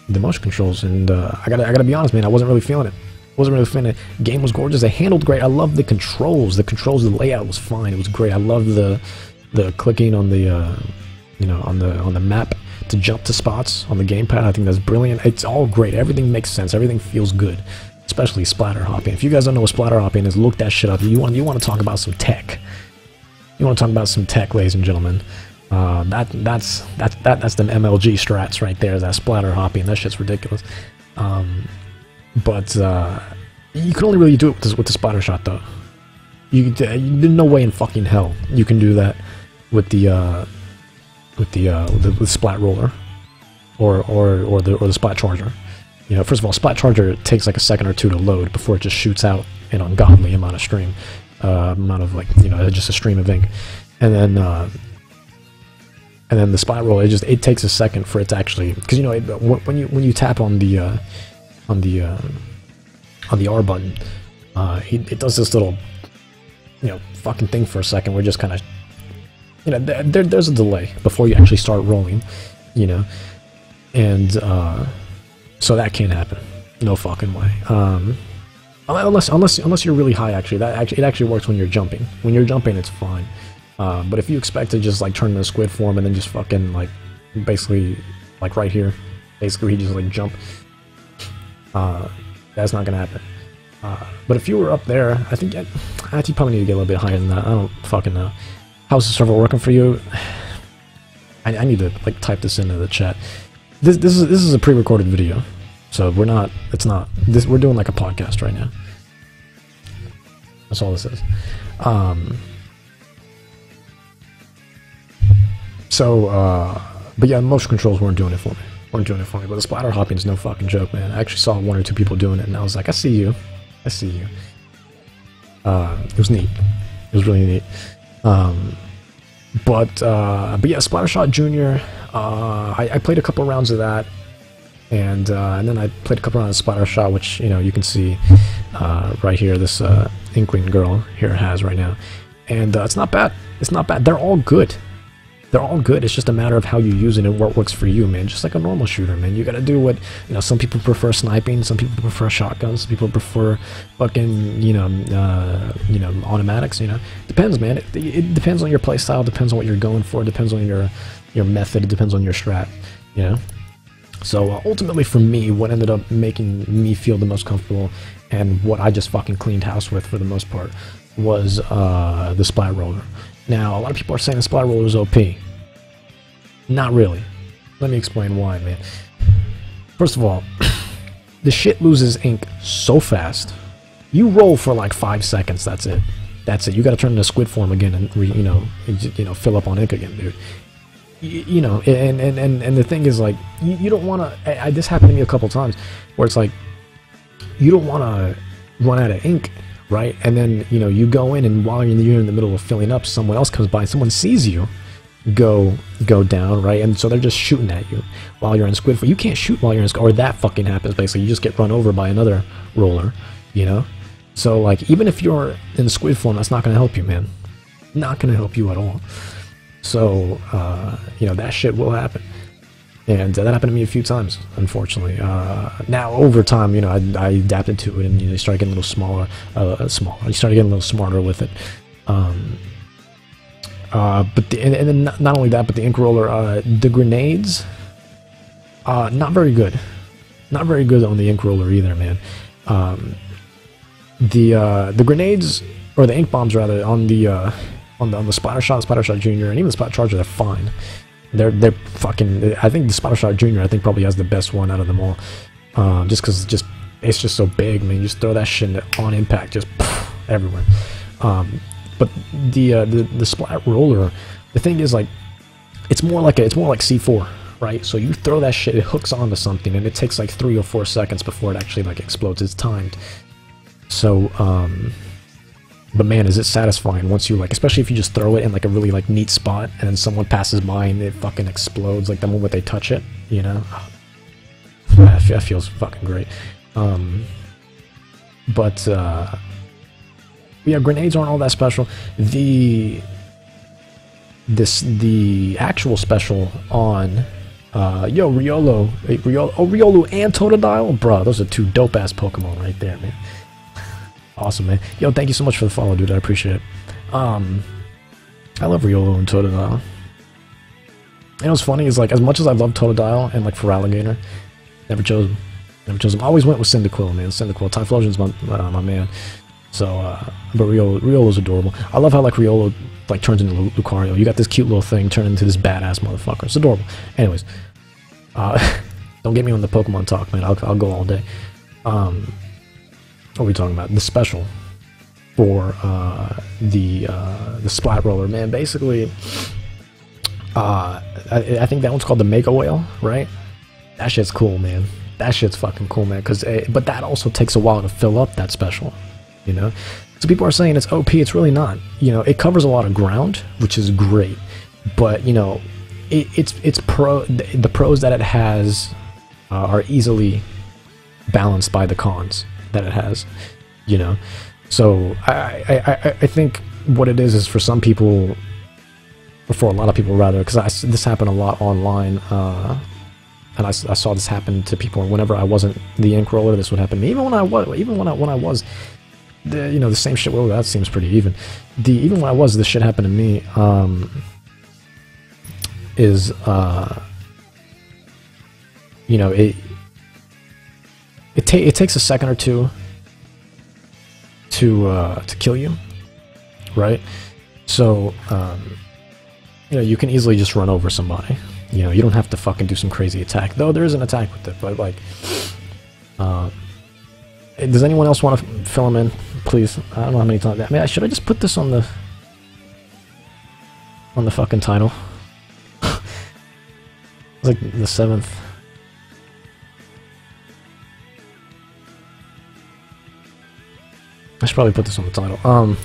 motion controls, and I gotta be honest, man, I wasn't really feeling it. Game was gorgeous. They handled great. I love the controls. The layout was fine. It was great. I love the clicking on the you know, on the map to jump to spots on the gamepad. I think that's brilliant. It's all great. Everything makes sense. Everything feels good, especially splatter hopping. If you guys don't know what splatter hopping is, look that shit up. You want to talk about some tech. You want to talk about some tech, ladies and gentlemen. That's them MLG strats right there. That splatter hopping. That shit's ridiculous. But you can only really do it with the splatter shot, though. There's no way in fucking hell you can do that with the splat roller or the splat charger. You know, first of all, splat charger takes like a second or two to load before it just shoots out an ungodly amount of like, you know, just a stream of ink, and then the splat roller, it takes a second for it to actually, because you know when you tap on the R button, it does this little, you know, fucking thing for a second. We're just kind of, you know, there's a delay before you actually start rolling, you know, and so that can't happen, no fucking way. Unless you're really high, actually, it actually works when you're jumping. When you're jumping, it's fine. But if you expect to just like turn into squid form and then just fucking like, basically, like right here, basically he just like jump, that's not gonna happen. But if you were up there, I think you probably need to get a little bit higher than that. I don't fucking know. How's the server working for you? I need to like type this into the chat. This is a pre-recorded video, so we're doing like a podcast right now. That's all this is. But yeah, motion controls weren't doing it for me. But the splatter hopping is no fucking joke, man. I actually saw 1 or 2 people doing it, and I was like, I see you. It was neat. It was really neat. But yeah, Splattershot Junior. I played a couple rounds of that, and then I played a couple rounds of Splattershot, which, you know, you can see right here. This Inkling girl here has right now, and it's not bad. It's not bad. They're all good. They're all good. It's just a matter of how you use it and what works for you, man. Just like a normal shooter, man. You gotta do what, you know, some people prefer sniping, some people prefer shotguns, some people prefer fucking, you know, automatics, you know. Depends, man. It depends on your playstyle, depends on what you're going for, depends on your method, it depends on your strat, you know. So ultimately for me, what ended up making me feel the most comfortable and what I just fucking cleaned house with for the most part was the splat roller. Now, a lot of people are saying the splat roller is OP. Not really. Let me explain why, man. First of all, the shit loses ink so fast. You roll for like 5 seconds, that's it. That's it. You gotta turn into squid form again and, fill up on ink again, dude. You know, and the thing is, like, you don't want to... This happened to me a couple times, where it's like, you don't want to run out of ink, right? And then, you know, you go in, and while you're in the middle of filling up, someone else comes by, and someone sees you go down, right? And so they're just shooting at you while you're in squid form. You can't shoot while you're in squid, or that fucking happens, basically. You just get run over by another roller, you know? So, like, even if you're in squid form, that's not going to help you, man. Not going to help you at all. So, you know, that shit will happen. And that happened to me a few times, unfortunately. Now, over time, you know, I adapted to it, and you started getting a little smaller. You started getting a little smarter with it. But then not only that, but the ink roller, the grenades, not very good. Not very good on the ink roller either, man. The grenades, or the ink bombs rather, on the Splattershot Junior, and even the Splat Charger, they're fine. They're fucking... I think the Splattershot Junior, I think, probably has the best one out of them all. Just because it's just so big, man. You just throw that shit on impact, just everywhere. But the Splat Roller, the thing is, like, it's more like C4, right? So you throw that shit, it hooks onto something, and it takes like 3 or 4 seconds before it actually like explodes. It's timed. So but man, is it satisfying once you, like, especially if you just throw it in like a really like neat spot, and then someone passes by and it fucking explodes like the moment they touch it, you know? That feels fucking great. But yeah, grenades aren't all that special. The actual special on Riolu and Totodile, bro, those are 2 dope ass Pokemon right there, man. Awesome, man. Yo, thank you so much for the follow, dude. I appreciate it. I love Riolu and Totodile. You know what's funny is like as much as I love Totodile and like for Alligator, never chose him. Never chose him. I always went with Cyndaquil, man. Cyndaquil. Typhlosion's my man. So, but Riolo's adorable. I love how like Riolo like turns into Lucario. You got this cute little thing turn into this badass motherfucker. It's adorable. Anyways, don't get me on the Pokemon talk, man. I'll go all day. What are we talking about? The special for the Splat Roller, man. Basically, I think that one's called the Mega Whale, right? That shit's cool, man. That shit's fucking cool, man. But that also takes a while to fill up that special, you know. So people are saying it's OP. It's really not. You know, it covers a lot of ground, which is great. But you know, the pros that it has are easily balanced by the cons that it has, you know. So I think what it is for some people, or for a lot of people rather, because this happened a lot online, and I saw this happen to people whenever I wasn't the ink roller. This would happen to me, even when I was, you know, the same shit. Well, that seems pretty even. Even when I was, this shit happened to me. You know, it takes a second or two to kill you, right? So you know, you can easily just run over somebody. You know, you don't have to fucking do some crazy attack, though there is an attack with it. But like, does anyone else want to fill him in, please? I don't know how many times. I mean, should I just put this on the fucking title? It's like the 7th. I should probably put this on the title.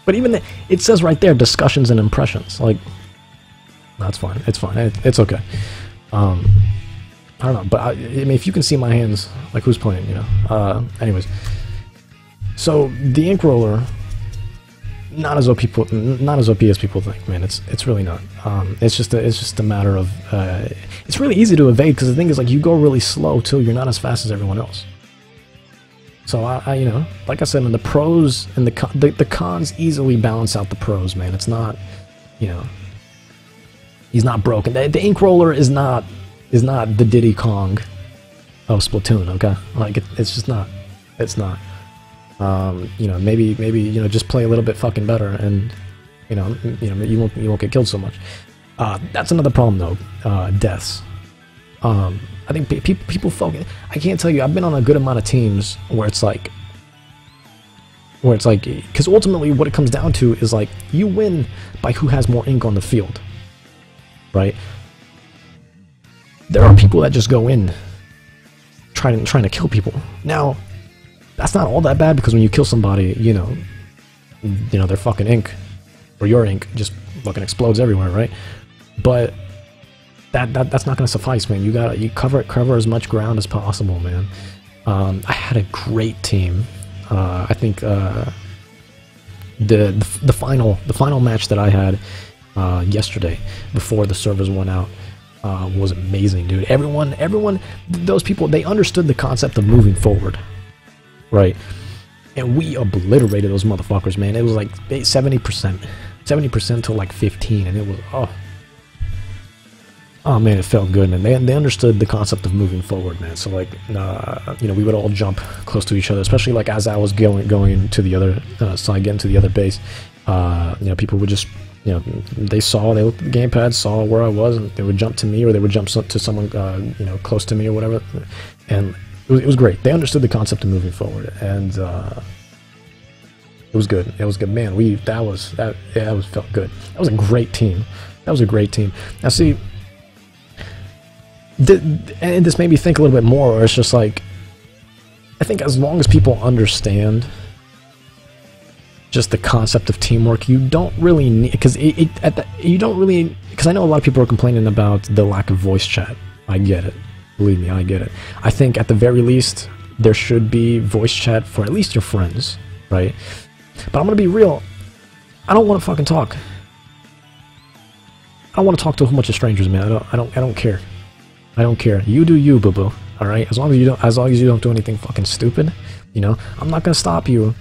But even it says right there, discussions and impressions. Like, that's fine. It's fine. It's okay. I don't know, but I mean, if you can see my hands, like who's playing, you know. Anyways, so the ink roller, not as OP as people think, man. It's really not. It's just a matter of it's really easy to evade because the thing is like you go really slow too. You're not as fast as everyone else. So I you know, like I said, in the pros and the cons easily balance out the pros, man. It's not, you know, he's not broken. The ink roller is not the Diddy Kong of Splatoon, okay? Like it's just not. It's not. You know, maybe you know, just play a little bit fucking better, and you know you won't get killed so much. That's another problem though. Deaths. I think people focus. I can't tell you. I've been on a good amount of teams where it's like, because ultimately what it comes down to is like you win by who has more ink on the field, right? There are people that just go in trying to kill people. Now, that's not all that bad because when you kill somebody, you know their fucking ink or your ink just fucking explodes everywhere, right? But that's not gonna suffice, man. You cover as much ground as possible, man. I had a great team. I think the final match that I had yesterday before the servers went out was amazing, dude. Everyone, those people, they understood the concept of moving forward, right? And we obliterated those motherfuckers, man. It was like 70% to like 15, and it was oh man, it felt good, man. They understood the concept of moving forward, man. So like, you know, we would all jump close to each other, especially like as I was going to the other side, getting to the other base. You know, people would just, you know, they looked at the gamepad, saw where I was, and they would jump to me, or they would jump to someone, you know, close to me or whatever. And it was great. They understood the concept of moving forward, and it was good. It was good, man. That felt good. That was a great team. That was a great team. Now see. And this made me think a little bit more, or it's just like, I think as long as people understand just the concept of teamwork, you don't really need, because because I know a lot of people are complaining about the lack of voice chat. I get it. Believe me, I get it. I think at the very least, there should be voice chat for at least your friends, right? But I'm gonna be real, I don't want to fucking talk. I don't want to talk to a whole bunch of strangers, man. I don't care. I don't care. You do you, boo-boo. All right. As long as you don't do anything fucking stupid, you know. I'm not gonna stop you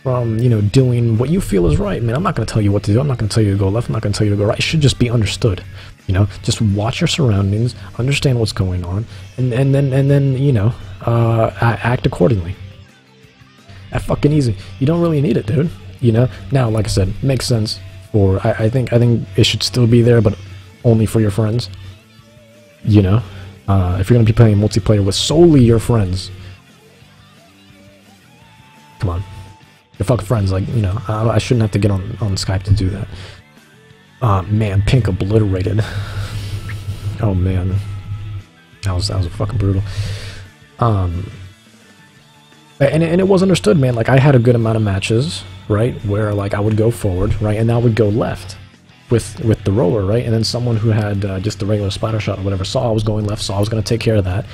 from, you know, doing what you feel is right, man. I'm not going to tell you what to do. I'm not going to tell you to go left. I'm not going to tell you to go right. It should just be understood. You know, just watch your surroundings, understand what's going on, and then you know, act accordingly. That fucking easy. You don't really need it, dude. You know. Now, like I said, makes sense for. I think it should still be there, but only for your friends. You know, if you're gonna be playing multiplayer with solely your friends, come on, your fucking friends. Like, you know, I shouldn't have to get on Skype to do that. Man, pink obliterated. Oh man, that was fucking brutal. And it was understood, man. Like, I had a good amount of matches, right, where like I would go forward, right, and I would go left with the roller, right, and then someone who had just the regular splatter shot or whatever saw I was going left, saw I was gonna take care of that,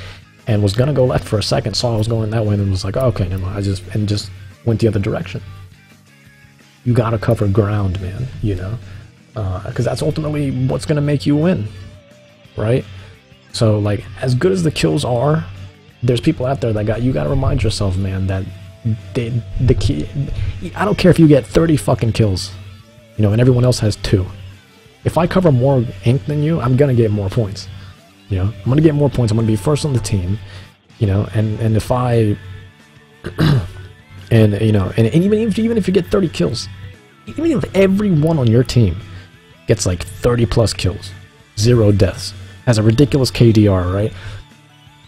and was gonna go left for a second, saw I was going that way, and then was like, oh, okay, never mind. I just went the other direction. You gotta cover ground, man. You know, because that's ultimately what's gonna make you win, right? So like, as good as the kills are, there's people out there that you gotta remind yourself, man, that the key. I don't care if you get 30 fucking kills, you know, and everyone else has 2. If I cover more ink than you, I'm gonna get more points. You know, I'm gonna get more points. I'm gonna be first on the team. You know, and if I and you know, and even if you get 30 kills, even if everyone on your team gets like 30 plus kills, 0 deaths, has a ridiculous KDR, right?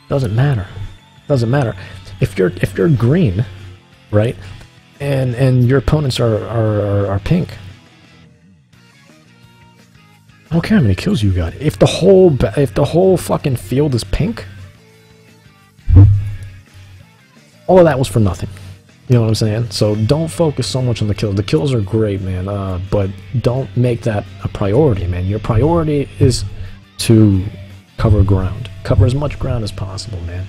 Doesn't matter. Doesn't matter. If you're green, right, and your opponents are pink, I don't care how many kills you got. If the whole fucking field is pink, all of that was for nothing. You know what I'm saying? So don't focus so much on the kills. The kills are great, man, but don't make that a priority, man. Your priority is to cover ground. Cover as much ground as possible, man.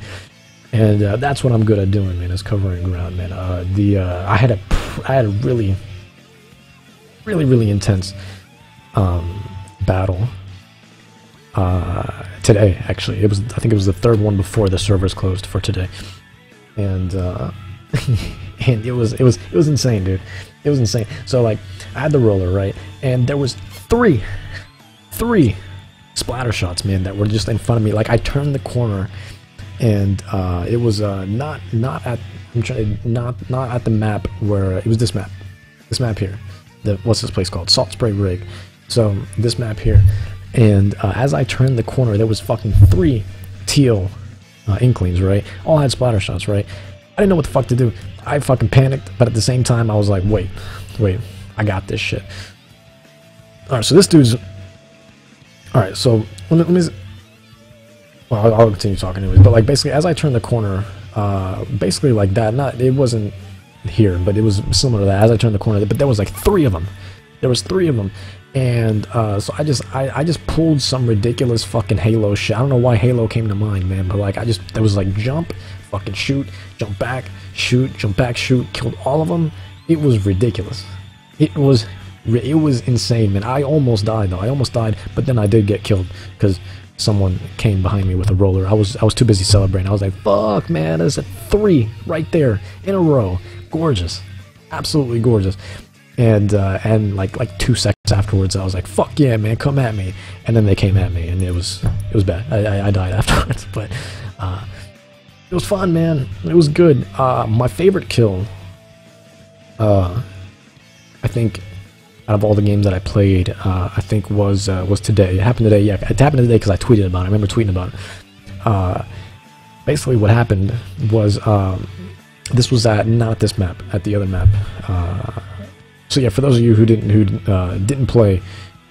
And that's what I'm good at doing, man, is covering ground, man. I had a really intense battle today. Actually, I think it was the 3rd one before the servers closed for today, and and it was insane, dude. It was insane. So like, I had the roller, right, and there was three splatter shots, man, that were just in front of me. Like, I turned the corner, and it was not at the map where it was this map here. What's this place called? Salt Spray Rig. So this map here, and as I turned the corner, there was fucking 3 teal inklings, right? All had splatter shots, right? I didn't know what the fuck to do. I fucking panicked, but at the same time, I was like, wait, I got this shit. All right, so this dude's. All right, so let me. Well, I'll continue talking anyways. But like, basically, as I turned the corner, basically like that. It wasn't here, but it was similar to that. As I turned the corner, but there was like 3 of them. There was 3 of them, and so I just pulled some ridiculous fucking Halo shit. I don't know why Halo came to mind, man, but like there was like jump, fucking shoot, jump back, shoot, jump back, shoot, killed all of them. It was ridiculous. It was insane, man. I almost died though. I almost died, but then I did get killed because someone came behind me with a roller. I was too busy celebrating. I was like, fuck, man, there's a 3 right there in a row. Gorgeous, absolutely gorgeous. And like 2 seconds afterwards, I was like, fuck yeah, man, come at me. And then they came at me, and it was bad. I died afterwards, but it was fun, man. It was good. My favorite kill, I think, out of all the games that I played, I think was today. It happened today. Yeah, it happened today because I tweeted about it. I remember tweeting about it. Basically, what happened was this was not this map, at the other map. So yeah, for those of you who didn't play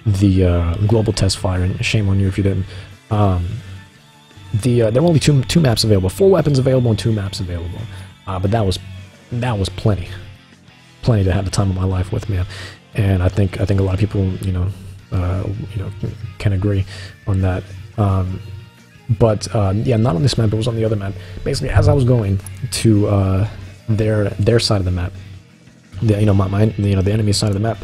the global Testfire, and shame on you if you didn't. There were only two maps available, 4 weapons available and 2 maps available. But that was plenty to have the time of my life with, man. And I think a lot of people, can agree on that. Yeah, not on this map, it was on the other map. Basically, as I was going to their side of the map, the enemy side of the map,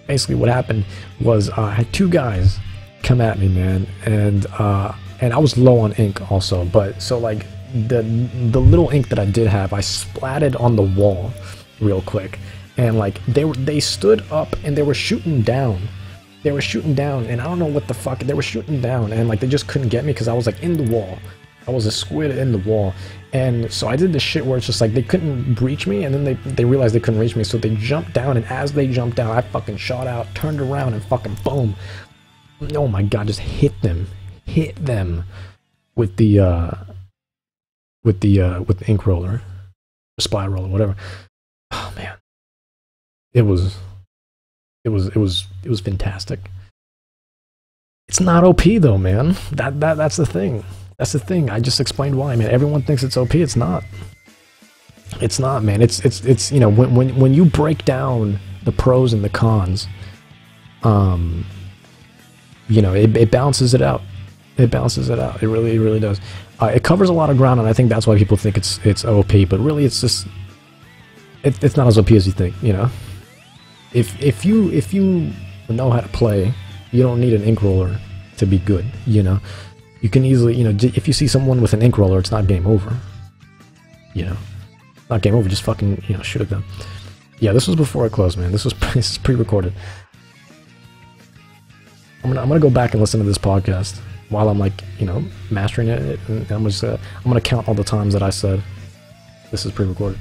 basically what happened was I had 2 guys come at me, man, and I was low on ink also, but so like the little ink that I did have, I splatted on the wall real quick, and like they stood up and they were shooting down. They were shooting down, and I don't know what the fuck, they were shooting down, and like they just couldn't get me because I was like in the wall. I was a squid in the wall, and so I did this shit where it's just like they couldn't breach me, and then they realized they couldn't reach me, so they jumped down, and as they jumped down, I fucking shot out, turned around, and fucking boom. Oh my god, just hit them with the ink roller, or spy roller, whatever. Oh man, it was fantastic. It's not OP though, man. That's the thing. That's the thing. I just explained why, man. Everyone thinks it's OP. It's not. It's not, man. It's you know, when you break down the pros and the cons, you know, it balances it out. It balances it out. It really does. It covers a lot of ground, and I think that's why people think it's OP. But really, it's just it's not as OP as you think. You know, if you know how to play, you don't need an ink roller to be good. You know, you can easily, you know, if you see someone with an ink roller, it's not game over. You know, not game over. Just fucking, you know, shoot at them. Yeah, this was before I closed, man. This is pre-recorded. I'm gonna go back and listen to this podcast while I'm like, you know, mastering it, and I'm gonna count all the times that I said this is pre-recorded.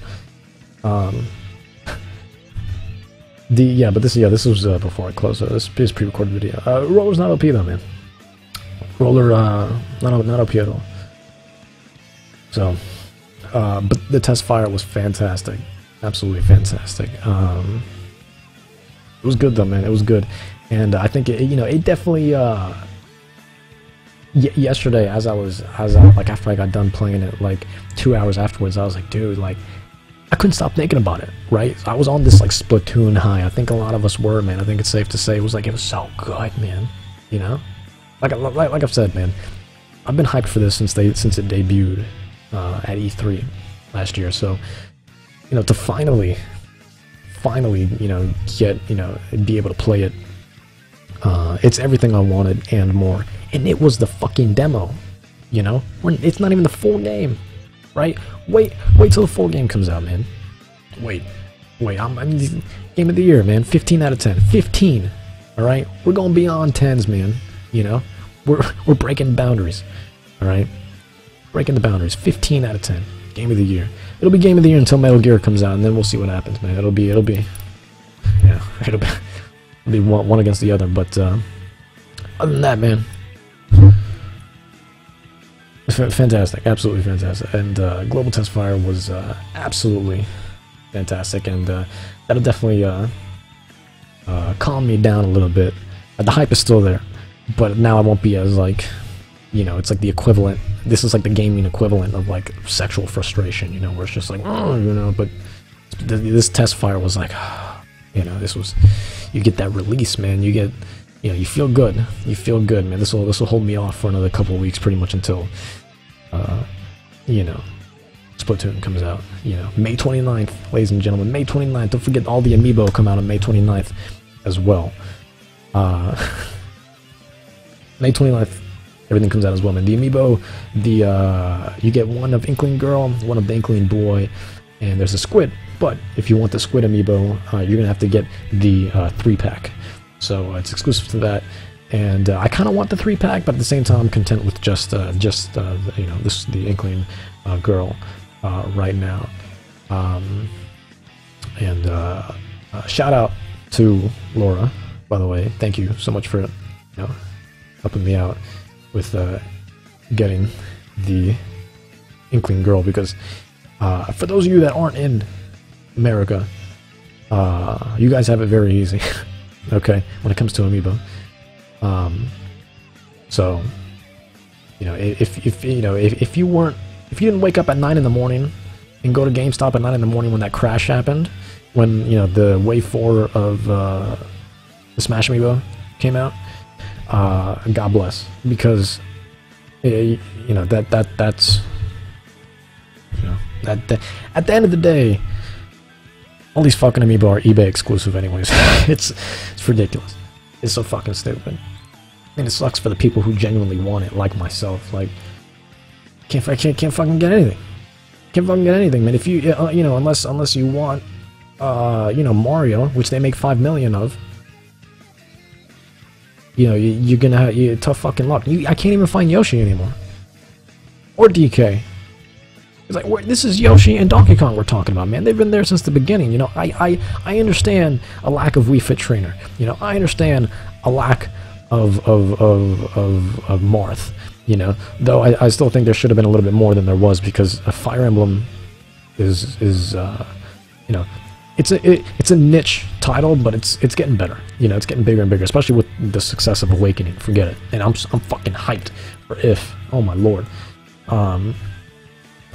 This was before I closed. This is pre-recorded video. Roller's not OP though, man. Roller, not OP at all. So, but the Testfire was fantastic, absolutely fantastic. It was good though, man. It was good, and I think it, you know, it definitely. Yesterday, as I like after I got done playing it, like 2 hours afterwards, I was like, dude, like I couldn't stop thinking about it. Right? I was on this like Splatoon high. I think a lot of us were, man. I think it's safe to say it was so good, man. You know, like I've said, man, I've been hyped for this since it debuted at E3 last year. So, you know, to finally, you know, be able to play it, it's everything I wanted and more. And it was the fucking demo, you know? It's not even the full game, right? Wait till the full game comes out, man. Wait, I'm game of the year, man. 15 out of 10. 15, all right? We're going beyond 10s, man, you know? We're breaking boundaries, all right? Breaking the boundaries. 15 out of 10. Game of the year. It'll be game of the year until Metal Gear comes out, and then we'll see what happens, man. It'll be one against the other, but other than that, man, fantastic, absolutely fantastic. And Global Testfire was absolutely fantastic, and that'll definitely calm me down a little bit. The hype is still there, but now I won't be as like, you know, it's like the equivalent. This is like the gaming equivalent of like sexual frustration, you know, where it's just like, oh, you know. But this Testfire was like, you know, this was, you get that release, man. You get, you know, you feel good. You feel good, man. This will hold me off for another couple of weeks, pretty much until, you know, Splatoon comes out. You know, May 29th, ladies and gentlemen, May 29th. Don't forget all the amiibo come out on May 29th as well. May 29th, everything comes out as well, man. The amiibo, you get one of Inkling Girl, one of the Inkling Boy, and there's a squid. But if you want the squid amiibo, you're gonna have to get the 3-pack. So it's exclusive to that, and I kind of want the 3-pack, but at the same time, I'm content with just you know, the Inkling Girl right now. And shout out to Laura, by the way. Thank you so much for, you know, helping me out with getting the Inkling Girl, because for those of you that aren't in America, you guys have it very easy. Okay, when it comes to amiibo. So, you know, if you didn't wake up at 9 in the morning and go to GameStop at 9 in the morning when that crash happened, when, you know, the Wave 4 of the Smash amiibo came out, God bless, because you know, that's, you know, that at the end of the day, all these fucking amiibo are eBay exclusive anyways. It's ridiculous. It's so fucking stupid. And it sucks for the people who genuinely want it, like myself. Like, can't fucking get anything. Can't fucking get anything, man. If you, you know, unless you want you know, Mario, which they make 5 million of, you know, you're gonna have tough fucking luck. I can't even find Yoshi anymore. Or DK. It's like, this is Yoshi and Donkey Kong we're talking about, man. They've been there since the beginning, you know. I understand a lack of Wii Fit Trainer. You know, I understand a lack of Marth, you know. Though I still think there should have been a little bit more than there was, because a Fire Emblem is you know, it's a niche title, but it's getting better. You know, it's getting bigger and bigger, especially with the success of Awakening. Forget it. And I'm fucking hyped for If. Oh my lord.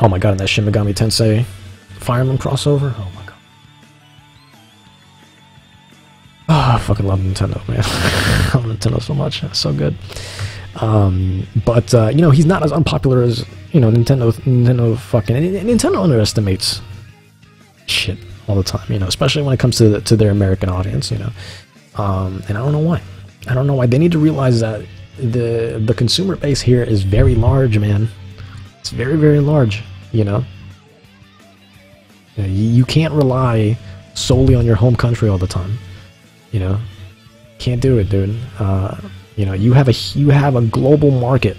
Oh my god, and that Shin Megami Tensei Fire Emblem crossover. Oh my god. Oh, I fucking love Nintendo, man. I love Nintendo so much. It's so good. But you know, he's not as unpopular as, you know, Nintendo fucking, and Nintendo underestimates shit all the time, you know, especially when it comes to their American audience, you know. And I don't know why. I don't know why. They need to realize that the consumer base here is very large, man. It's very, very large, you know. You can't rely solely on your home country all the time, you know. Can't do it, dude. You know, you have a global market,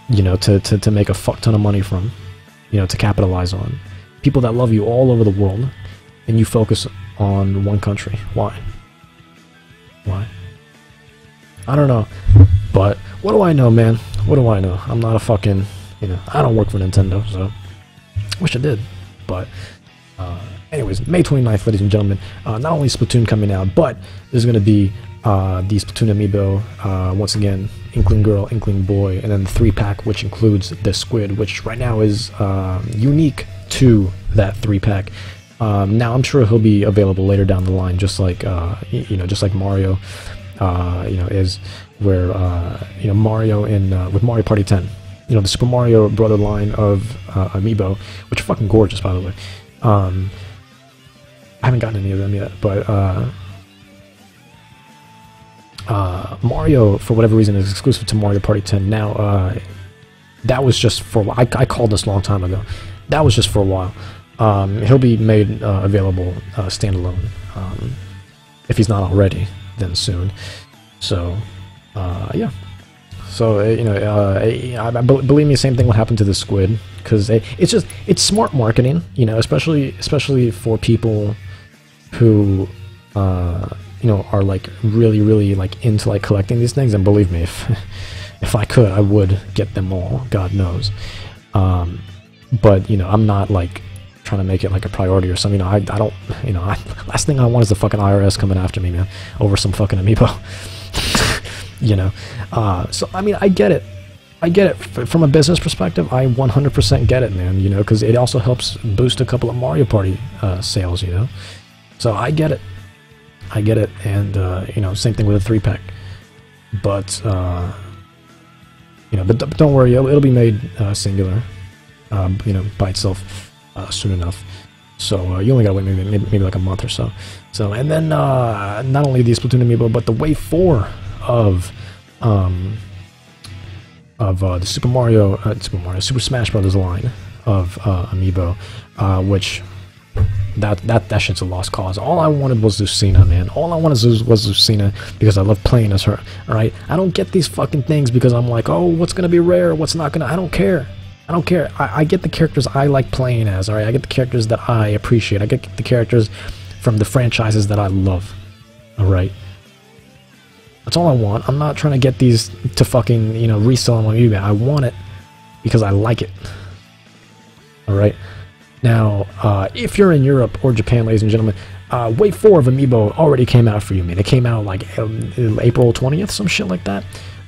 you know, to make a fuck ton of money from, you know, to capitalize on. People that love you all over the world, and you focus on one country. Why? Why? I don't know. But what do I know, man? What do I know? I'm not a fucking, you know, I don't work for Nintendo, so wish I did. But anyways, May 29th, ladies and gentlemen, not only is Splatoon coming out, but there's going to be the Splatoon amiibo, once again, Inkling Girl, Inkling Boy, and then the 3-pack, which includes the Squid, which right now is unique to that 3-pack. Now I'm sure he'll be available later down the line, just like you know, just like Mario, you know, is where you know, Mario in with Mario Party 10, you know, the Super Mario Brother line of amiibo, which are fucking gorgeous, by the way. I haven't gotten any of them yet, but Mario, for whatever reason, is exclusive to Mario Party 10 now. That was just for I called this a long time ago. That was just for a while. He'll be made available standalone, if he's not already, then soon. So yeah. So you know, believe me, same thing will happen to the Squid, because it's smart marketing, you know, especially for people who you know, are like really like into like collecting these things. And believe me, if I could, I would get them all, God knows. But you know, I'm not like trying to make it like a priority or something. You know, I don't, you know, last thing I want is the fucking IRS coming after me, man, over some fucking amiibo. You know, so I mean, I get it. From a business perspective. I 100% get it, man. You know, because it also helps boost a couple of Mario Party sales. You know, so I get it. And you know, same thing with a 3-pack. But you know, but don't worry, it'll be made singular. You know, by itself soon enough. So you only gotta wait maybe like a month or so. So, and then not only the Splatoon amiibo, but the Wave 4 of the Super Smash Brothers line of amiibo, which that shit's a lost cause. All I wanted was Lucina, man. All I wanted was Lucina, because I love playing as her. All right, I don't get these fucking things because I'm like, oh, what's gonna be rare, what's not gonna. I don't care. I get the characters I like playing as. All right, I get the characters that I appreciate. I get the characters from the franchises that I love. All right. That's all I want. I'm not trying to get these to fucking, you know, resell them on eBay. I want it because I like it. Alright? Now, if you're in Europe or Japan, ladies and gentlemen, Wave 4 of Amiibo already came out for you, man. It came out like April 20th, some shit like that.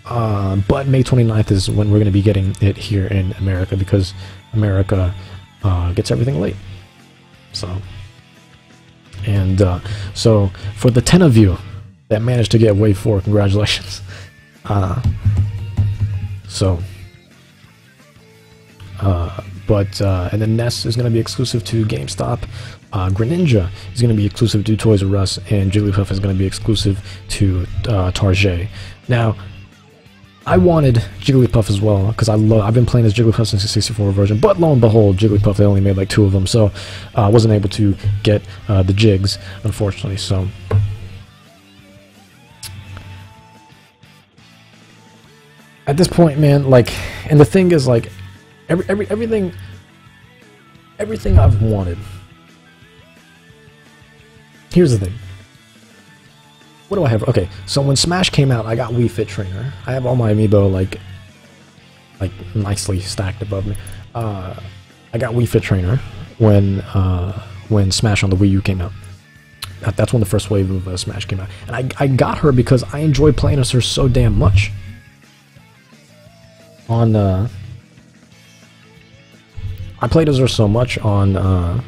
But May 29th is when we're going to be getting it here in America, because America gets everything late. So, and so for the 10 of you that managed to get Wave 4, congratulations. And then NES is going to be exclusive to GameStop. Greninja is going to be exclusive to Toys R Us, and Jigglypuff is going to be exclusive to Target. Now, I wanted Jigglypuff as well, because I've been playing as Jigglypuff since the 64 version, but lo and behold, Jigglypuff, they only made like 2 of them, so I wasn't able to get the Jigs, unfortunately, so... At this point, man, like, and the thing is, like, everything I've wanted. Here's the thing. What do I have? Okay, so when Smash came out, I got Wii Fit Trainer. I have all my amiibo like nicely stacked above me. I got Wii Fit Trainer when Smash on the Wii U came out. That's when the first wave of Smash came out, and I got her because I enjoy playing as her so damn much. I played as her so much on the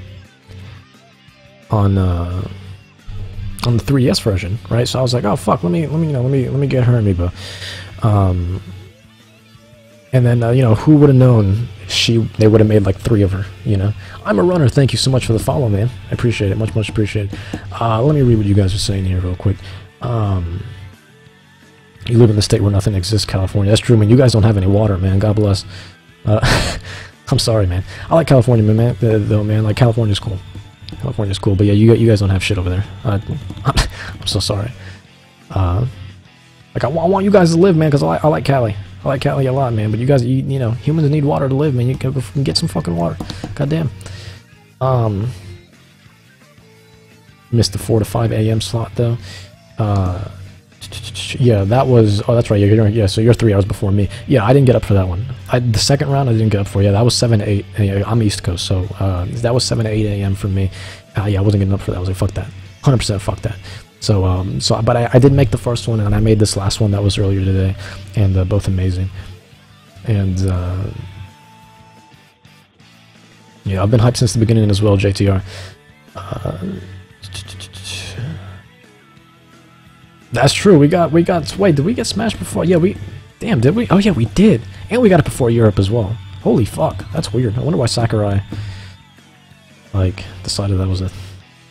3DS version, right? So I was like, oh fuck, let me get her amiibo. And then who would have known they would have made like 3 of her, you know? I'm a runner. Thank you so much for the follow, man. I appreciate it, much appreciated. Let me read what you guys are saying here real quick. You live in the state where nothing exists, California. That's true, man. You guys don't have any water, man. God bless. I'm sorry, man. I like California, man. Though, man, like California's cool. California's cool, but yeah, you guys don't have shit over there. I'm so sorry. Like I want you guys to live, man, because I like Cali. I like Cali a lot, man. But you guys, you know, humans need water to live, man. You can get some fucking water. Goddamn. Missed the 4 to 5 a.m. slot though. Yeah, that was. Oh, that's right. Yeah, so you're 3 hours before me. Yeah, I didn't get up for that one. The second round I didn't get up for. Yeah, that was 7 to 8. I'm East Coast, so that was 7 to 8 a.m. for me. Yeah, I wasn't getting up for that. I was like, fuck that, 100% fuck that. So, but I did make the first one, and I made this last one that was earlier today, and both amazing. And yeah, I've been hyped since the beginning as well, JTR. That's true. We got. Wait, did we get Smash before? Yeah, damn, did we? Oh yeah, we did. And we got it before Europe as well. Holy fuck, that's weird. I wonder why Sakurai like decided that was a.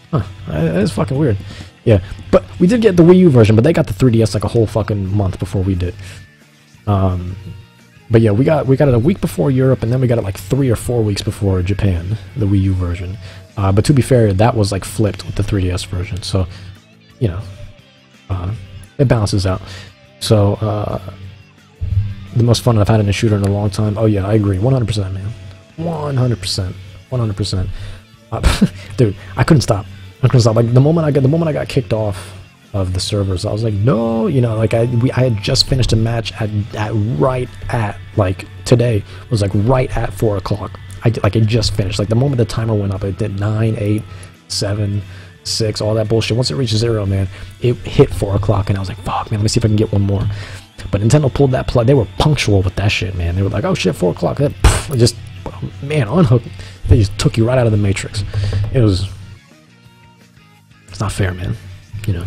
Huh, that is fucking weird. Yeah, but we did get the Wii U version, but they got the 3DS like a whole fucking month before we did. But yeah, we got it a week before Europe, and then we got it like 3 or 4 weeks before Japan, the Wii U version. But to be fair, that was like flipped with the 3DS version, so you know. It balances out. So, the most fun I've had in a shooter in a long time. Oh yeah, I agree. 100%, man. 100%. 100%. Dude, I couldn't stop. Like the moment I got kicked off of the servers, I was like, no, you know, like I had just finished a match at right at like today was like right at 4 o'clock. I just finished. Like the moment the timer went up, it did 9, 8, 7. 6, all that bullshit. Once it reached 0, man, it hit 4 o'clock, and I was like, fuck, man, let me see if I can get one more. But Nintendo pulled that plug. They were punctual with that shit, man. They were like, oh shit, 4 o'clock. Then, just, man, unhooked. They just took you right out of the Matrix. It's not fair, man. You know.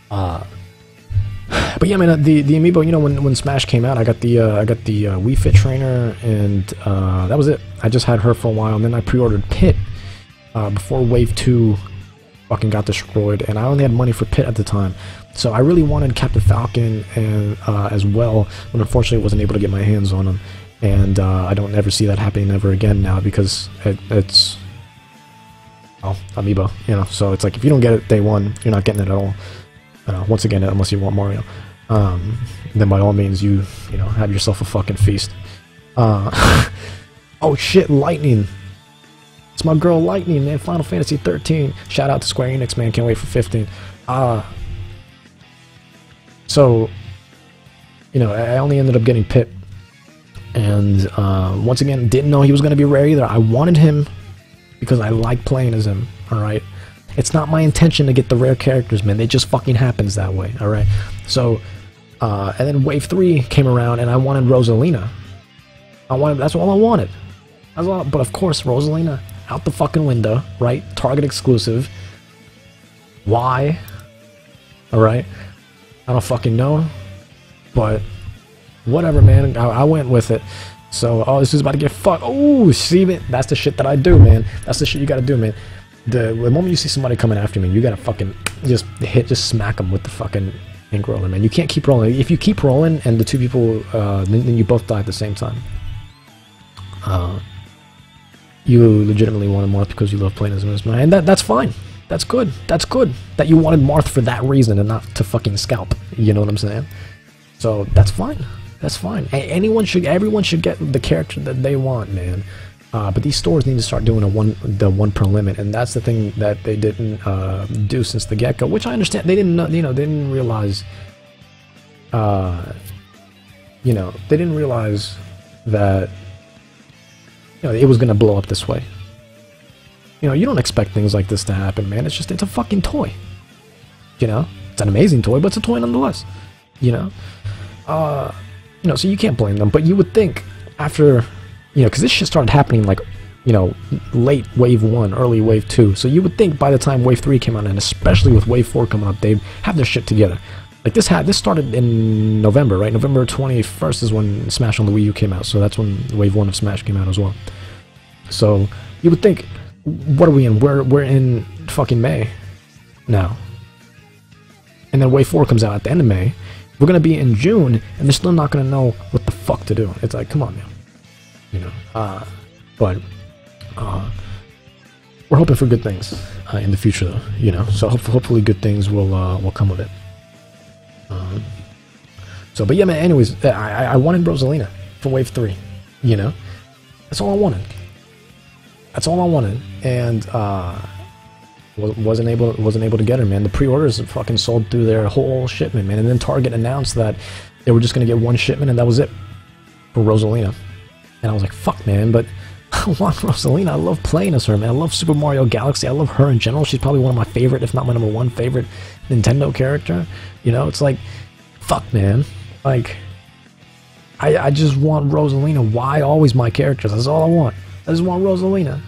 But yeah, man, the amiibo, you know, when Smash came out, I got the Wii Fit Trainer, and that was it. I just had her for a while, and then I pre-ordered Pit. Before Wave 2 fucking got destroyed, and I only had money for Pit at the time, so I really wanted Captain Falcon and as well, but unfortunately wasn't able to get my hands on him, and I don't ever see that happening ever again now because it's well, amiibo, you know. So it's like if you don't get it day one, you're not getting it at all. Once again, unless you want Mario, then by all means you know have yourself a fucking feast. Oh shit, Lightning. It's my girl Lightning, man. Final Fantasy 13. Shout out to Square Enix, man. Can't wait for 15. So, you know, I only ended up getting Pit. And once again, didn't know he was going to be rare either. I wanted him because I like playing as him, alright? It's not my intention to get the rare characters, man. It just fucking happens that way, alright? So, and then Wave 3 came around, and I wanted Rosalina. That's all I wanted. But of course, Rosalina, out the fucking window, right? Target exclusive. Why? Alright? I don't fucking know. But, whatever, man. I went with it. So, oh, this is about to get fucked. Oh, see, man? That's the shit that I do, man. That's the shit you gotta do, man. The moment you see somebody coming after me, you gotta fucking just smack them with the fucking Ink rolling, man. You can't keep rolling. If you keep rolling and the two people, then you both die at the same time. You legitimately wanted Marth because you love playing as Misma, and that's fine. That's good. That's good. That you wanted Marth for that reason and not to fucking scalp. You know what I'm saying? So that's fine. That's fine. Everyone should get the character that they want, man. But these stores need to start doing the one per limit, and that's the thing that they didn't do since the get-go. Which I understand. They didn't, they didn't realize. They didn't realize that it was gonna blow up this way. You don't expect things like this to happen, man. It's a fucking toy. It's an amazing toy, but it's a toy nonetheless. So you can't blame them. But you would think after, because this shit started happening like, late Wave 1, early Wave 2. So you would think by the time Wave 3 came out, and especially with Wave 4 coming up, they'd have their shit together. Like this started in November, right? November 21st is when Smash on the Wii U came out. So that's when Wave 1 of Smash came out as well. So you would think, what are we in? We're in fucking May now. And then Wave 4 comes out at the end of May. We're gonna be in June, and they're still not gonna know what the fuck to do. It's like, come on, man. But we're hoping for good things in the future, though. So hopefully good things will come of it. But yeah, man. Anyways, I wanted Rosalina for Wave 3. That's all I wanted. That's all I wanted, and wasn't able to get her, man. The pre-orders fucking sold through their whole shipment, man. And then Target announced that they were just gonna get one shipment, and that was it for Rosalina. And I was like, fuck, man. But I want Rosalina. I love playing as her, man. I love Super Mario Galaxy. I love her in general. She's probably one of my favorite, if not my #1 favorite Nintendo character. It's like, fuck, man. Like, I just want Rosalina. Why always my characters? That's all I want. I just want Rosalina.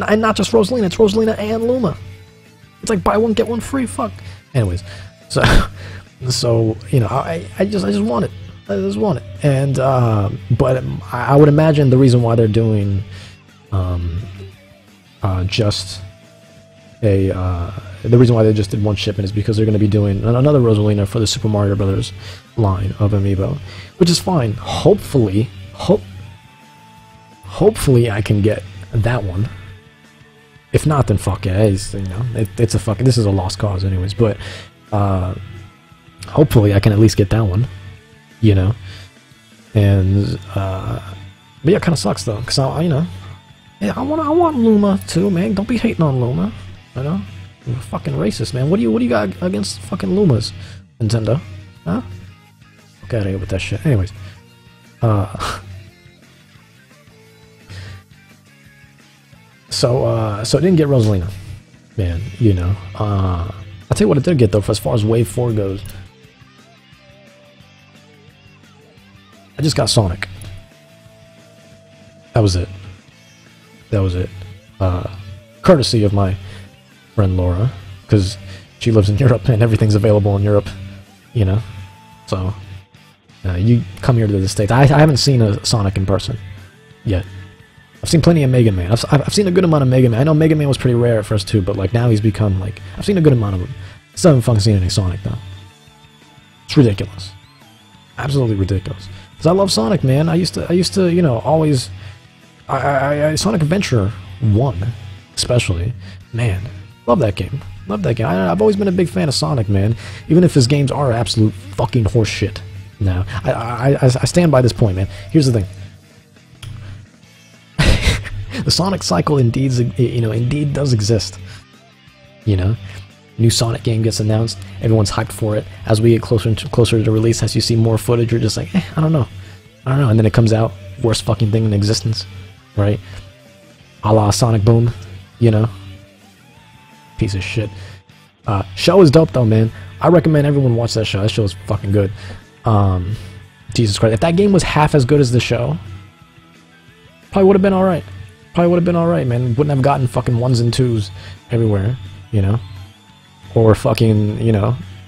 And not just Rosalina, it's Rosalina and Luma. It's like buy one, get one free, fuck. Anyways, so I just want it. I just want it. And, but I would imagine the reason why they're doing, the reason why they just did one shipment is because they're going to be doing another Rosalina for the Super Mario Brothers line of Amiibo, which is fine. Hopefully I can get that one. If not, then fuck yeah, it's a fucking, this is a lost cause anyways, but hopefully I can at least get that one, and but yeah, it kind of sucks though, because yeah, I want Luma too, man. Don't be hating on Luma, You're fucking racist, man. What do you got against fucking Lumas, Nintendo? Huh? Fuck out of here with that shit. Anyways, so I didn't get Rosalina, man. I'll tell you what I did get though. For as far as Wave 4 goes, I just got Sonic. That was it. That was it. Courtesy of my friend Laura, because she lives in Europe and everything's available in Europe, So you come here to the States. I haven't seen a Sonic in person yet. I've seen plenty of Mega Man. I've seen a good amount of Mega Man. I know Mega Man was pretty rare at first too, but like now he's become like, I've seen a good amount of him. Still haven't fucking seen any Sonic though. It's ridiculous. Absolutely ridiculous. Because I love Sonic, man. I used to, always, Sonic Adventure 1, especially, man, love that game. Love that game. I've always been a big fan of Sonic, man. Even if his games are absolute fucking horse shit. Now, I stand by this point, man. Here's the thing. The Sonic cycle indeed does exist. New Sonic game gets announced, everyone's hyped for it. As we get closer to the release, as you see more footage, you're just like, I don't know. And then it comes out, worst fucking thing in existence, right? A la Sonic Boom, piece of shit. Show is dope though, man. I recommend everyone watch that show. That show is fucking good. Jesus Christ, if that game was half as good as the show, probably would have been alright. Probably would have been alright, man. Wouldn't have gotten fucking 1s and 2s everywhere, Or fucking,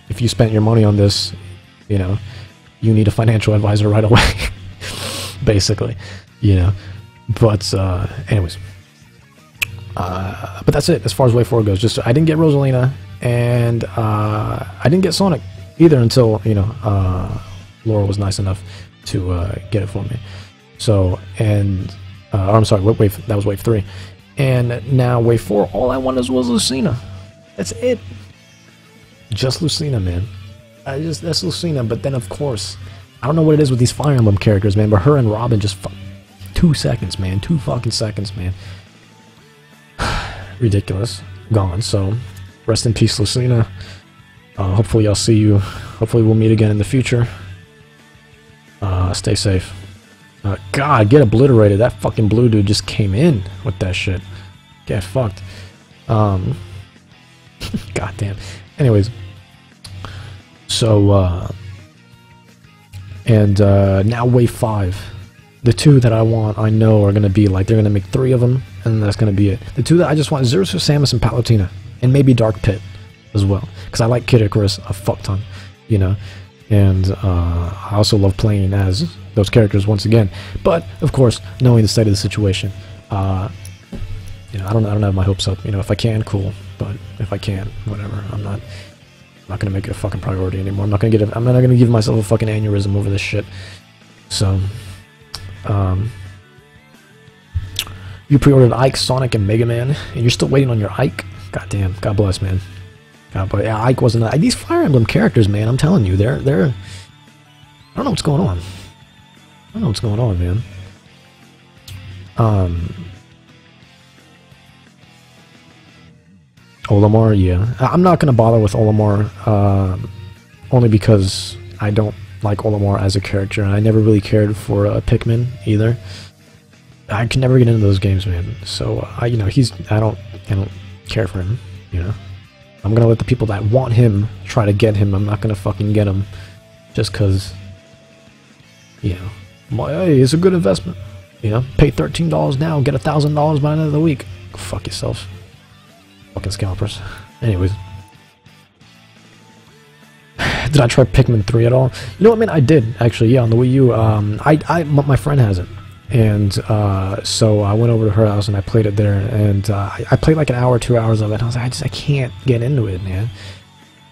if you spent your money on this, you need a financial advisor right away. Basically, But, anyways. But that's it as far as Wave 4 goes. Just, I didn't get Rosalina, and I didn't get Sonic either until, you know, Laura was nice enough to get it for me. So, and I'm sorry, wave that was wave 3, and now wave 4. All I wanted was Lucina. That's it. Just Lucina, man. That's Lucina. But then, of course, I don't know what it is with these Fire Emblem characters, man. But her and Robin just 2 seconds, man. 2 fucking seconds, man. Ridiculous. Gone. So, rest in peace, Lucina. Hopefully, I'll see you. Hopefully, we'll meet again in the future. Stay safe. God, get obliterated. That fucking blue dude just came in with that shit. Get fucked. God damn. Anyways. So, now wave 5. The 2 that I want, I know, are going to be like, they're going to make 3 of them, and that's going to be it. The 2 that I just want, Zero Suit Samus and Palutena. And maybe Dark Pit as well. Because I like Kid Icarus a fuck ton, you know. And I also love playing as those characters once again. But of course, knowing the state of the situation, you know, I don't have my hopes up. You know, if I can, cool. But if I can't, whatever. I'm not gonna make it a fucking priority anymore. I'm not gonna give myself a fucking aneurysm over this shit. So, you pre-ordered Ike, Sonic, and Mega Man, and you're still waiting on your Ike. God damn. God bless, man. But yeah, Ike wasn't. These Fire Emblem characters, man. I'm telling you, they're. I don't know what's going on. I don't know what's going on, man. Olimar, yeah. I'm not gonna bother with Olimar, only because I don't like Olimar as a character, and I never really cared for Pikmin either. I can never get into those games, man. So you know, I don't care for him, you know. I'm gonna let the people that want him try to get him. I'm not gonna fucking get him just cause, you know, hey, it's a good investment. You know, pay $13 now, get $1,000 by the end of the week. Go fuck yourself, fucking scalpers. Anyways, did I try Pikmin 3 at all? You know what, man? I did actually. Yeah, on the Wii U. My friend has it. And so I went over to her house and I played it there, and I played like an hour, 2 hours of it. And I was like, I can't get into it, man.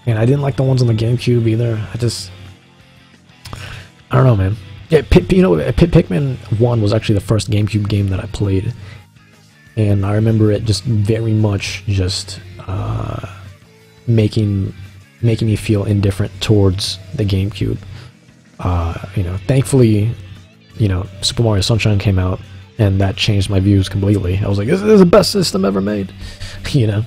And I didn't like the ones on the GameCube either. I don't know, man. Yeah, you know, Pikmin 1 was actually the first GameCube game that I played, and I remember it just very much just making me feel indifferent towards the GameCube. You know, thankfully, you know, Super Mario Sunshine came out, and that changed my views completely. I was like, this is the best system ever made, you know.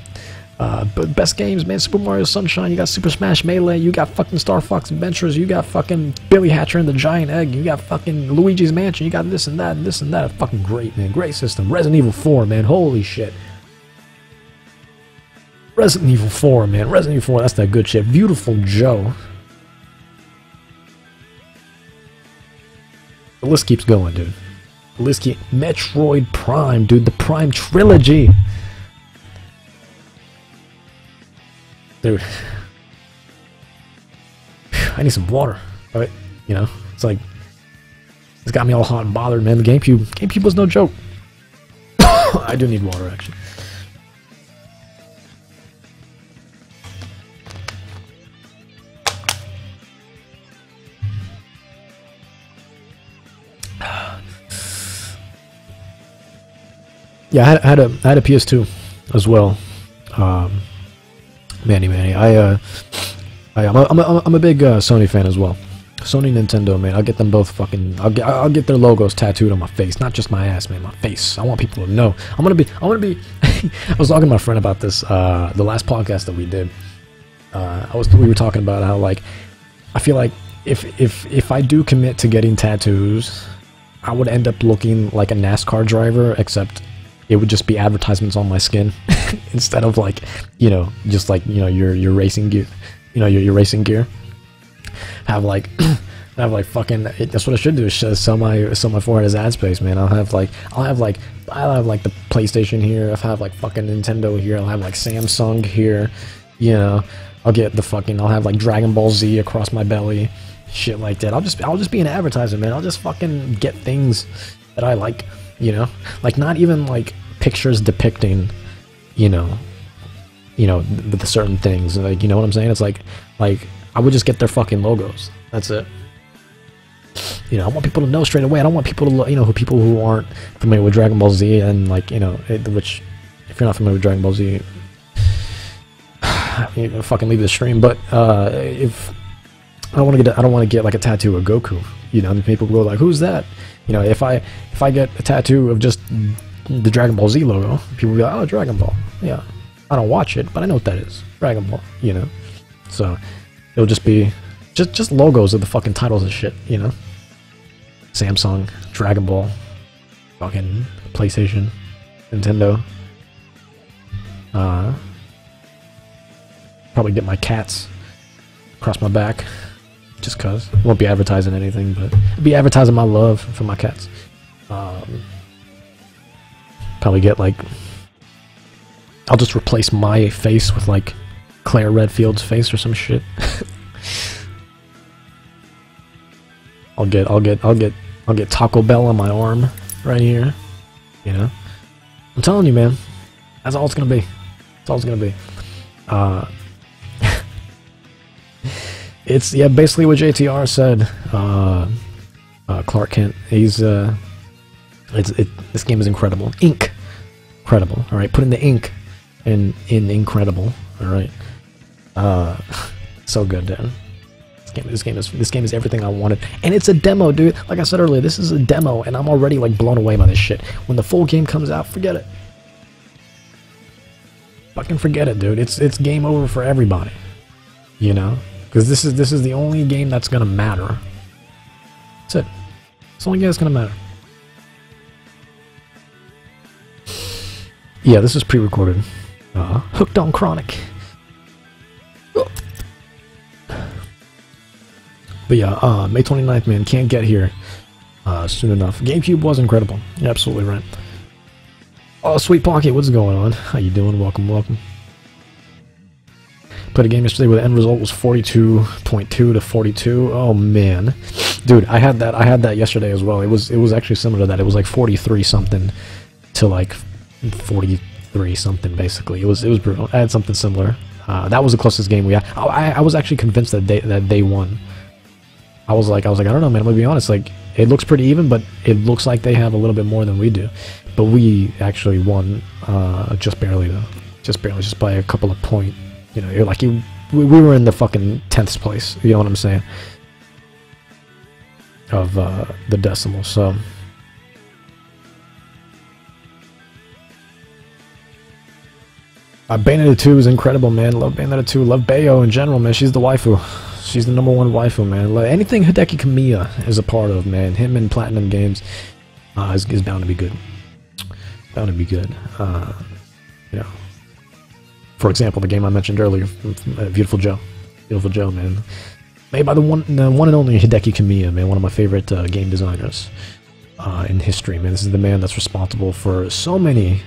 But best games, man, Super Mario Sunshine, you got Super Smash Melee, you got fucking Star Fox Adventures, you got fucking Billy Hatcher and the Giant Egg, you got fucking Luigi's Mansion, you got this and that and this and that. Fucking great, man, great system. Resident Evil 4, man, holy shit. Resident Evil 4, man, Resident Evil 4, that's that good shit. Beautiful Joe. The list keeps going, dude. The list keeps... Metroid Prime, dude. The Prime Trilogy. Dude. I need some water. Right? You know? It's like... It's got me all hot and bothered, man. The GameCube was no joke. I do need water, actually. Yeah, I had a PS2 as well. Manny. I'm a big Sony fan as well. Sony, Nintendo, man. I'll get them both fucking. I'll get their logos tattooed on my face, not just my ass, man. My face. I want people to know. I'm gonna be. I was talking to my friend about this. The last podcast that we did. We were talking about how, like, I feel like if I do commit to getting tattoos, I would end up looking like a NASCAR driver, except it would just be advertisements on my skin instead of, like, you know, just like, you know, your racing gear, you know, your racing gear. Have like fucking. That's what I should do. Is sell my forehead as ad space, man. I'll have like the PlayStation here. I'll have like fucking Nintendo here. I'll have like Samsung here. You know, I'll have like Dragon Ball Z across my belly, shit like that. I'll just be an advertiser, man. I'll just fucking get things that I like. You know, like, not even like pictures depicting, you know, the certain things. Like, you know what I'm saying? It's like I would just get their fucking logos. That's it. You know, I want people to know straight away. I don't want people to, you know, people who aren't familiar with Dragon Ball Z and like, you know, which if you're not familiar with Dragon Ball Z, you know, fucking leave the stream. But if I don't want to get like a tattoo of Goku. You know, and people go like, "Who's that?" You know, if I get a tattoo of just the Dragon Ball Z logo, people will be like, "Oh, Dragon Ball." Yeah, I don't watch it, but I know what that is. Dragon Ball. You know, so it'll just be just logos of the fucking titles and shit. You know, Samsung, Dragon Ball, fucking PlayStation, Nintendo. Probably get my cats across my back. Just cause. Won't be advertising anything, but I'll be advertising my love for my cats. Probably get like, I'll just replace my face with like Claire Redfield's face or some shit. I'll get Taco Bell on my arm right here. You know, I'm telling you, man. That's all it's gonna be. That's all it's gonna be. It's, yeah, basically what JTR said. Clark Kent. He's this game is incredible. Incredible. All right, put in the ink in incredible. All right. So good, Dan. This game is everything I wanted, and it's a demo, dude. Like I said earlier, this is a demo, and I'm already like blown away by this shit. When the full game comes out, forget it. Fucking forget it, dude. It's game over for everybody. You know. Because this is the only game that's gonna matter. That's it. It's the only game that's gonna matter. Yeah, this is pre-recorded. Hooked on Chronic. But yeah, May 29th, man, can't get here soon enough. GameCube was incredible. You're absolutely right. Oh, Sweet Pocket, what's going on? How you doing? Welcome, welcome. Played a game yesterday where the end result was 42.2 to 42. Oh man, dude, I had that yesterday as well. It was actually similar to that. It was like 43 something to like 43 something basically. It was brutal. I had something similar. That was the closest game we had. I was actually convinced that they won. I was like I don't know, man. I'm gonna be honest. Like, it looks pretty even, but it looks like they have a little bit more than we do. But we actually won, just barely though. Just barely, just by a couple of points. You know, you're like, we were in the fucking 10th place, you know what I'm saying? Of the decimal, so. Bayonetta 2 is incredible, man. Love Bayonetta 2. Love Bayo in general, man. She's the waifu. She's the #1 waifu, man. Anything Hideki Kamiya is a part of, man. Him in Platinum Games is bound to be good. Bound to be good. You know. For example, the game I mentioned earlier, Beautiful Joe. Beautiful Joe, man. Made by the one and only Hideki Kamiya, man. One of my favorite game designers in history, man. This is the man that's responsible for so many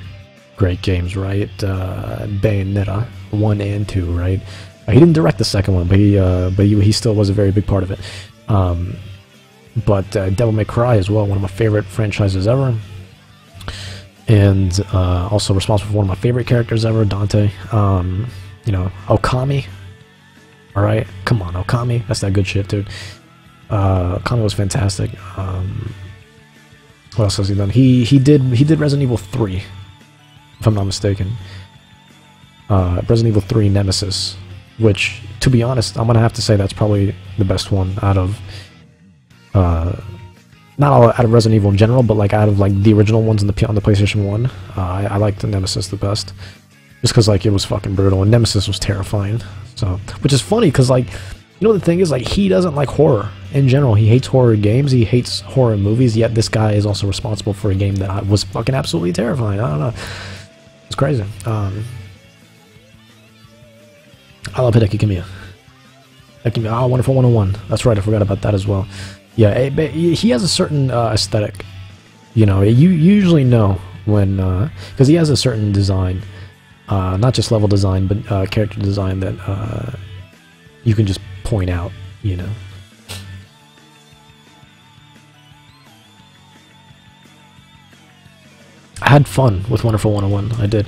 great games, right? Bayonetta 1 and 2, right? He didn't direct the second one, but he still was a very big part of it. But Devil May Cry as well, one of my favorite franchises ever. And also responsible for one of my favorite characters ever, Dante. You know, Okami. Alright, come on, Okami. That's that good shit, dude. Okami was fantastic. What else has he done? He did Resident Evil 3, if I'm not mistaken. Resident Evil 3 Nemesis, which, to be honest, I'm gonna have to say that's probably the best one out of not all out of Resident Evil in general, but like out of like the original ones on the PlayStation 1. I liked the Nemesis the best, just because like it was fucking brutal, and Nemesis was terrifying. So, which is funny because like, you know, the thing is, like, he doesn't like horror in general. He hates horror games. He hates horror movies. Yet this guy is also responsible for a game that was fucking absolutely terrifying. I don't know. It's crazy. I love Hideki Kamiya. Oh, Wonderful 101. That's right. I forgot about that as well. Yeah, he has a certain aesthetic. You know, you usually know when, because he has a certain design, not just level design, but character design that you can just point out, you know. I had fun with Wonderful 101. I did.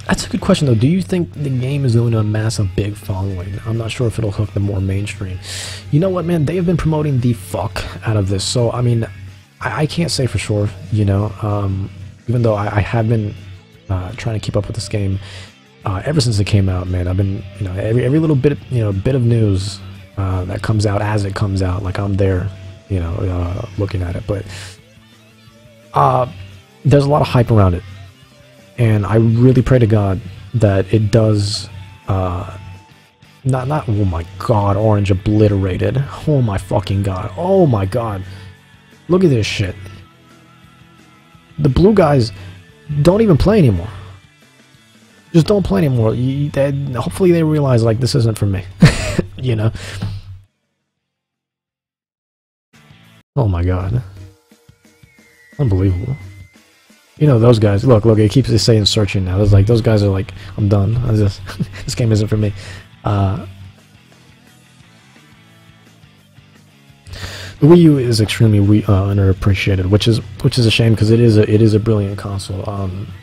That's a good question, though. Do you think the game is going to amass a big following? I'm not sure if it'll hook the more mainstream. You know what, man? They have been promoting the fuck out of this. So, I mean, I can't say for sure, you know. Even though I have been trying to keep up with this game ever since it came out, man. I've been, you know, every little bit, bit of news that comes out as it comes out. Like, I'm there, you know, looking at it. But there's a lot of hype around it. And I really pray to God that it does, not, oh my god, orange obliterated. Oh my fucking god. Oh my god. Look at this shit. The blue guys don't even play anymore. Just don't play anymore. Hopefully they realize, like, this isn't for me. You know? Oh my god. Unbelievable. You know, those guys, look, it keeps saying searching now. It's like, those guys are like, I'm done. This game isn't for me. The Wii U is extremely underappreciated, which is a shame, because it is a brilliant console.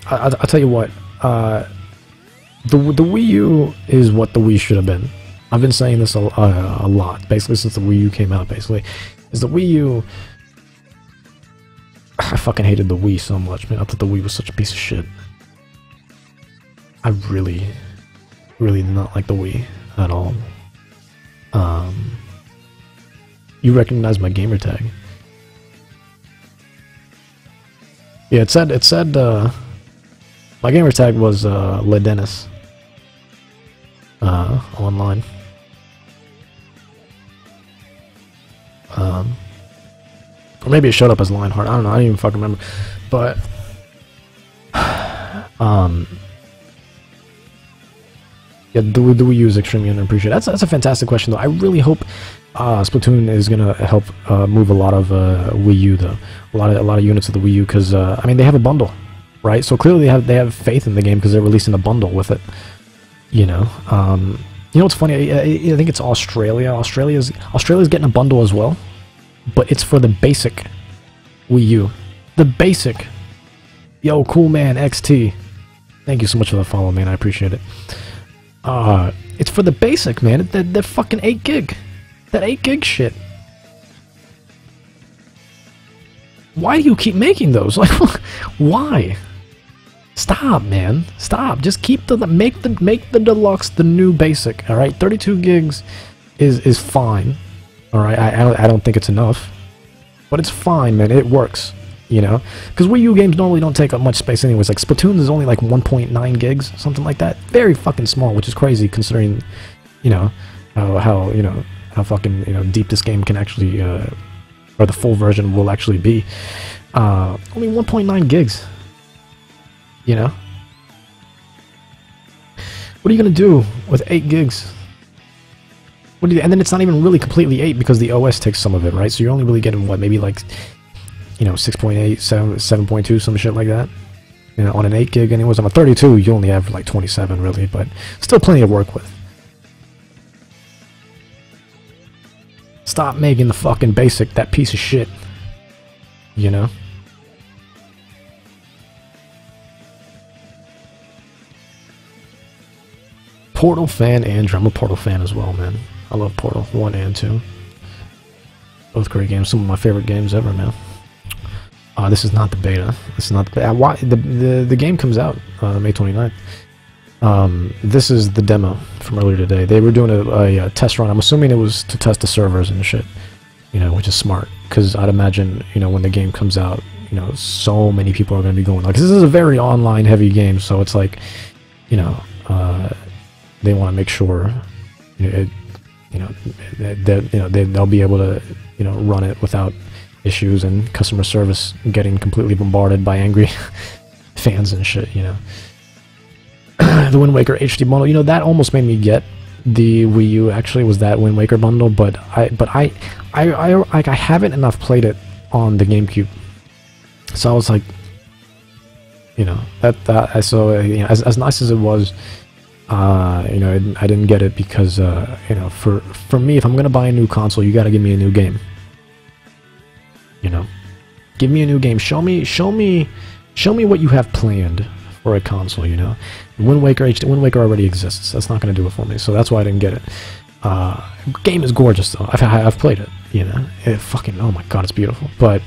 I'll tell you what, the Wii U is what the Wii should have been. I've been saying this a lot, basically since the Wii U came out. Basically, is the Wii U. I fucking hated the Wii so much, man. I thought the Wii was such a piece of shit. I really did not like the Wii at all. You recognize my gamer tag? Yeah, it said my gamer tag was Le Dennis online. Or maybe it showed up as Lionheart. I don't know. I don't even fucking remember. But yeah, the Wii U is extremely underappreciated. That's a fantastic question, though. I really hope Splatoon is gonna help move a lot of Wii U, though. A lot of units of the Wii U, because I mean, they have a bundle, right? So clearly they have faith in the game, because they're releasing a bundle with it. You know. You know what's funny? I think it's Australia. Australia's getting a bundle as well. But it's for the basic Wii U. The basic. Yo, cool man, XT. Thank you so much for the follow, man. I appreciate it. It's for the basic, man. That fucking 8 gig. That 8 gig shit. Why do you keep making those? Like, why? Stop, man. Stop. Just keep make the deluxe the new basic. All right, 32 gigs is fine. All right, I don't think it's enough, but it's fine, man. It works, you know, because Wii U games normally don't take up much space anyways. Like Splatoon is only like 1.9 gigs, something like that. Very fucking small, which is crazy considering, you know, how fucking, you know, deep this game can actually, or the full version will actually be. Only 1.9 gigs. You know, what are you gonna do with 8 gigs? And then it's not even really completely 8, because the OS takes some of it, right? So you're only really getting, what, maybe like, you know, 6.8, 7.2, some shit like that. You know, on an 8 gig, anyways. On a 32, you only have like 27, really, but still plenty to work with. Stop making the fucking basic that piece of shit. You know? Portal fan, Andrew. I'm a Portal fan as well, man. I love Portal 1 and 2. Both great games. Some of my favorite games ever, man. This is not the beta. This is not the beta. The game comes out May 29th. This is the demo from earlier today. They were doing a test run. I'm assuming it was to test the servers and shit. You know, which is smart. Because I'd imagine, you know, when the game comes out, you know, so many people are going to be going. Like, this is a very online-heavy game, so it's like, you know, they want to make sure, they'll be able to, you know, run it without issues and customer service getting completely bombarded by angry fans and shit. You know, the Wind Waker HD bundle. You know, that almost made me get the Wii U. Actually, was that Wind Waker bundle, but I haven't and I've played it on the GameCube, so I was like, you know, so you know, as nice as it was. You know, I didn't get it because, you know, for me, if I'm gonna buy a new console, you gotta give me a new game. You know, give me a new game. Show me what you have planned for a console, you know. Wind Waker already exists. That's not going to do it for me, so that's why I didn't get it. Game is gorgeous though. I've played it, you know. It fucking, oh my god, it's beautiful. But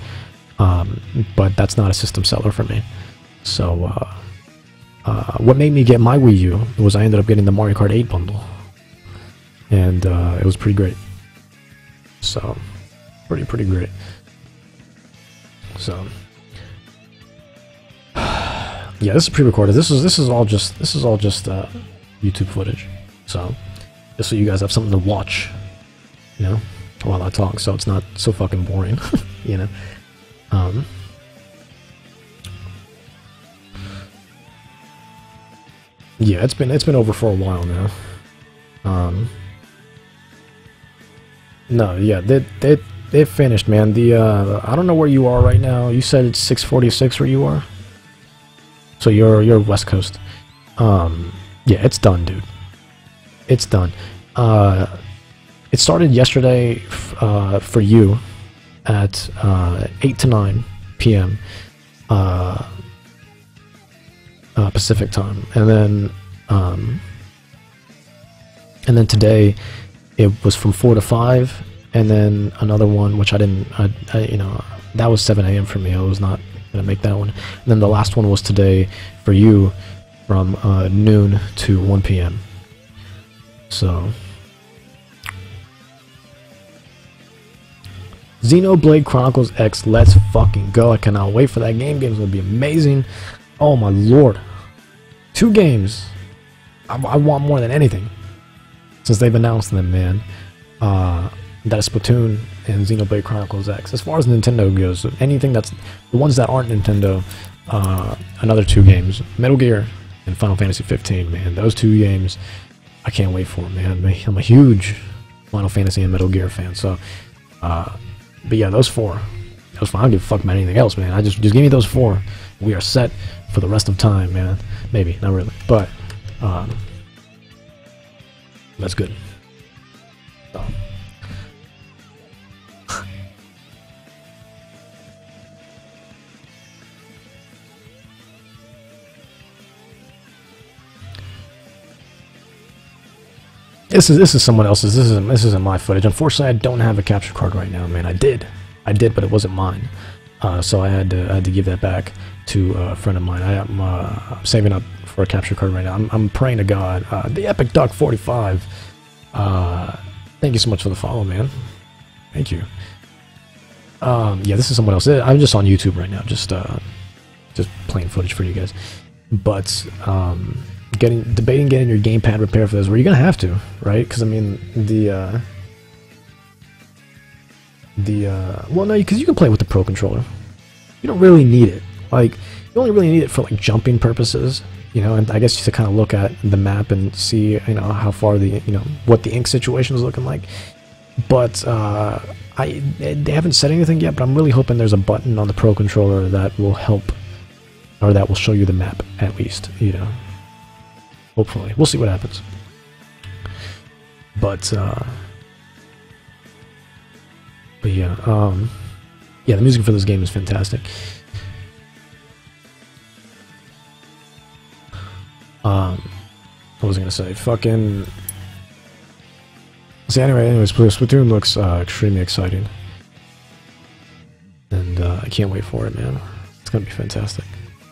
that's not a system seller for me. So what made me get my Wii U was I ended up getting the Mario Kart 8 bundle, and it was pretty great. So pretty great. So yeah, this is pre-recorded. This is all just YouTube footage. So just so you guys have something to watch, you know, while I talk, so it's not so fucking boring, you know. Yeah, it's been over for a while now. No, yeah, they finished, man. I don't know where you are right now. You said it's 6:46 where you are. So you're West Coast. Yeah, it's done, dude. It's done. It started yesterday for you at 8 to 9 p.m. Pacific time, and then today it was from 4 to 5, and then another one which I you know, that was 7 a.m. for me. I was not gonna make that one. And then the last one was today for you from noon to 1 p.m. So Xenoblade Chronicles X, let's fucking go. I cannot wait for that game. Game's gonna be amazing. Oh my lord. 2 games. I want more than anything since they've announced them, man. That is Splatoon and Xenoblade Chronicles X. As far as Nintendo goes, anything that's the ones that aren't Nintendo, another 2 games, Metal Gear and Final Fantasy 15, man. Those 2 games, I can't wait for them, man. I'm a huge Final Fantasy and Metal Gear fan, so but yeah, those 4. I don't give a fuck about anything else, man. Just give me those 4. We are set for the rest of time, man. Maybe, not really, but that's good. So. This is someone else's. This isn't my footage. Unfortunately, I don't have a capture card right now, man. I did, but it wasn't mine. So I had to give that back to a friend of mine. I'm saving up for a capture card right now. I'm praying to God. The Epic Duck 45. Thank you so much for the follow, man. Thank you. Yeah, this is someone else. I'm just on YouTube right now, just playing footage for you guys. But debating getting your gamepad repaired for this, where you're gonna have to, right? Because I mean well, no, because you can play with the Pro Controller. You don't really need it. Like, you only really need it for like jumping purposes, you know. And I guess to kind of look at the map and see, you know, how far what the ink situation is looking like. But they haven't said anything yet. But I'm really hoping there's a button on the Pro Controller that will help, or that will show you the map at least, you know. Hopefully, we'll see what happens. But yeah, yeah, the music for this game is fantastic. What was I gonna say? Fucking. See, anyways, Splatoon looks extremely exciting, and I can't wait for it, man. It's gonna be fantastic.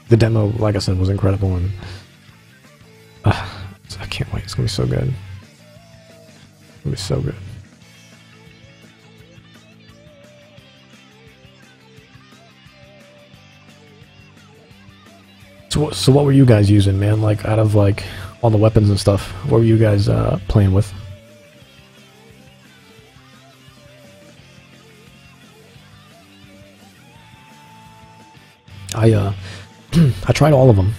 The demo, like I said, was incredible, and I can't wait. It's gonna be so good. It's gonna be so good. So what were you guys using, man? Like, out of like all the weapons and stuff, what were you guys playing with? I tried all of them,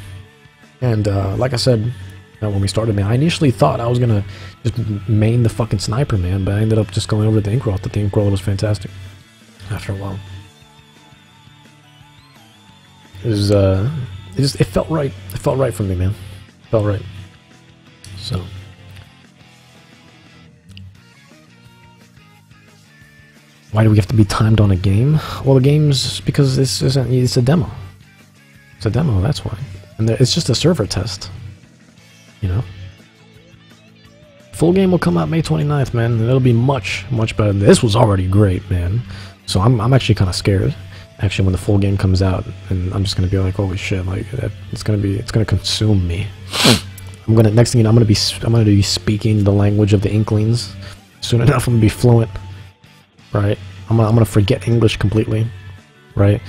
and like I said when we started, man, I initially thought I was gonna just main the fucking sniper, man, but I ended up just going over to the ink roll. I thought the ink roll was fantastic after a while. It was it felt right. It felt right for me, man. It felt right. So. Why do we have to be timed on a game? Well, the game's because it's a demo. It's a demo, that's why. And it's just a server test, you know. Full game will come out May 29th, man, and it'll be much, much better. This was already great, man. So I'm actually kind of scared, actually, when the full game comes out, and I'm just gonna be like, holy shit, like it's gonna consume me. Next thing you know, I'm gonna be speaking the language of the Inklings. Soon enough, I'm gonna be fluent, right? I'm gonna forget English completely, right?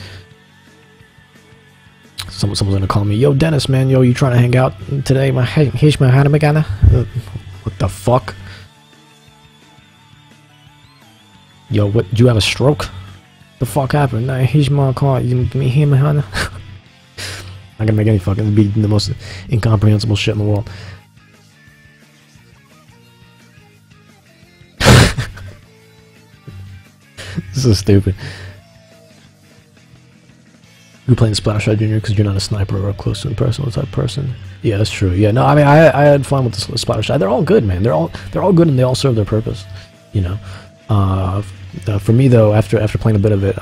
Someone's gonna call me, yo, Dennis, man, yo, you trying to hang out today? Here's my hand, what the fuck? Yo, what? Do you have a stroke? The fuck happened? Here's my car. You give me here, my hand. Not gonna make any fucking. It'd be the most incomprehensible shit in the world. This is stupid. You playing Splattershot Junior because you're not a sniper or a close to personal type person. Yeah, that's true. Yeah, no, I mean, I had fun with the Splattershot. They're all good, man. They're all good, and they all serve their purpose. You know. For me though, after playing a bit of it,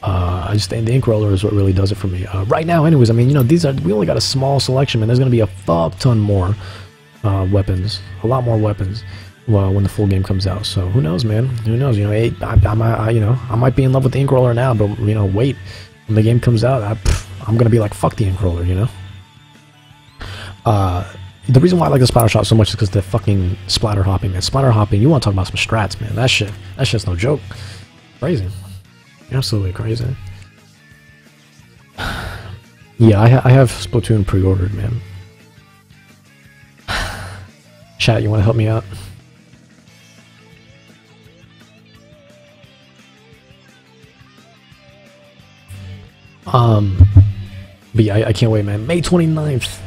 I just think the ink roller is what really does it for me. Right now, anyways, I mean, you know, we only got a small selection, man. There's gonna be a fuck ton more weapons, a lot more weapons. Well, when the full game comes out, so who knows, man? Who knows? You know, I might be in love with the ink roller now, but you know, wait, when the game comes out, I'm gonna be like, fuck the ink roller, you know. The reason why I like the splatter shot so much is because the fucking splatter hopping, man. Splatter hopping, you want to talk about some strats, man? That shit's no joke. Crazy, absolutely crazy. Yeah, I have Splatoon pre-ordered, man. Chat, you want to help me out? But yeah, I can't wait, man. May 29th,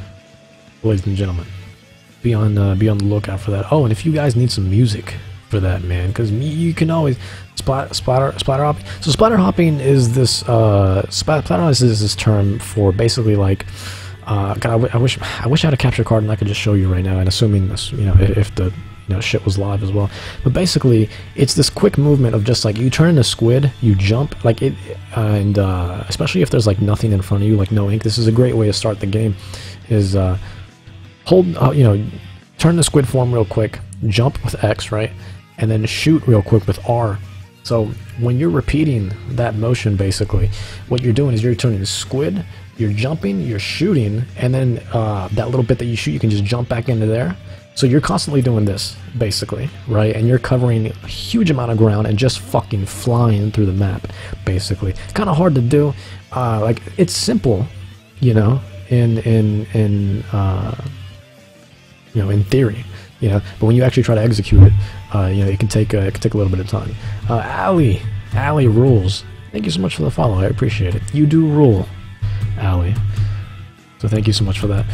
ladies and gentlemen. Be on the lookout for that. Oh, and if you guys need some music for that, man, because you can always splatter hopping. So splatter hopping is this is this term for basically like God, I wish I had a capture card and I could just show you right now. And assuming this, you know, if the shit was live as well. But basically, it's this quick movement of just like you turn the squid, you jump like it, and especially if there's like nothing in front of you, like no ink. This is a great way to start the game. Is hold, turn the squid form real quick, jump with X, right, and then shoot real quick with R. So when you're repeating that motion, basically, what you're doing is you're turning the squid, you're jumping, you're shooting, and then that little bit that you shoot, you can just jump back into there. So you're constantly doing this, basically, right? And you're covering a huge amount of ground and just fucking flying through the map, basically. Kind of hard to do. Like, it's simple, you know, in theory, you know. But when you actually try to execute it, it can take a little bit of time. Allie rules. Thank you so much for the follow. I appreciate it. You do rule, Allie. So thank you so much for that.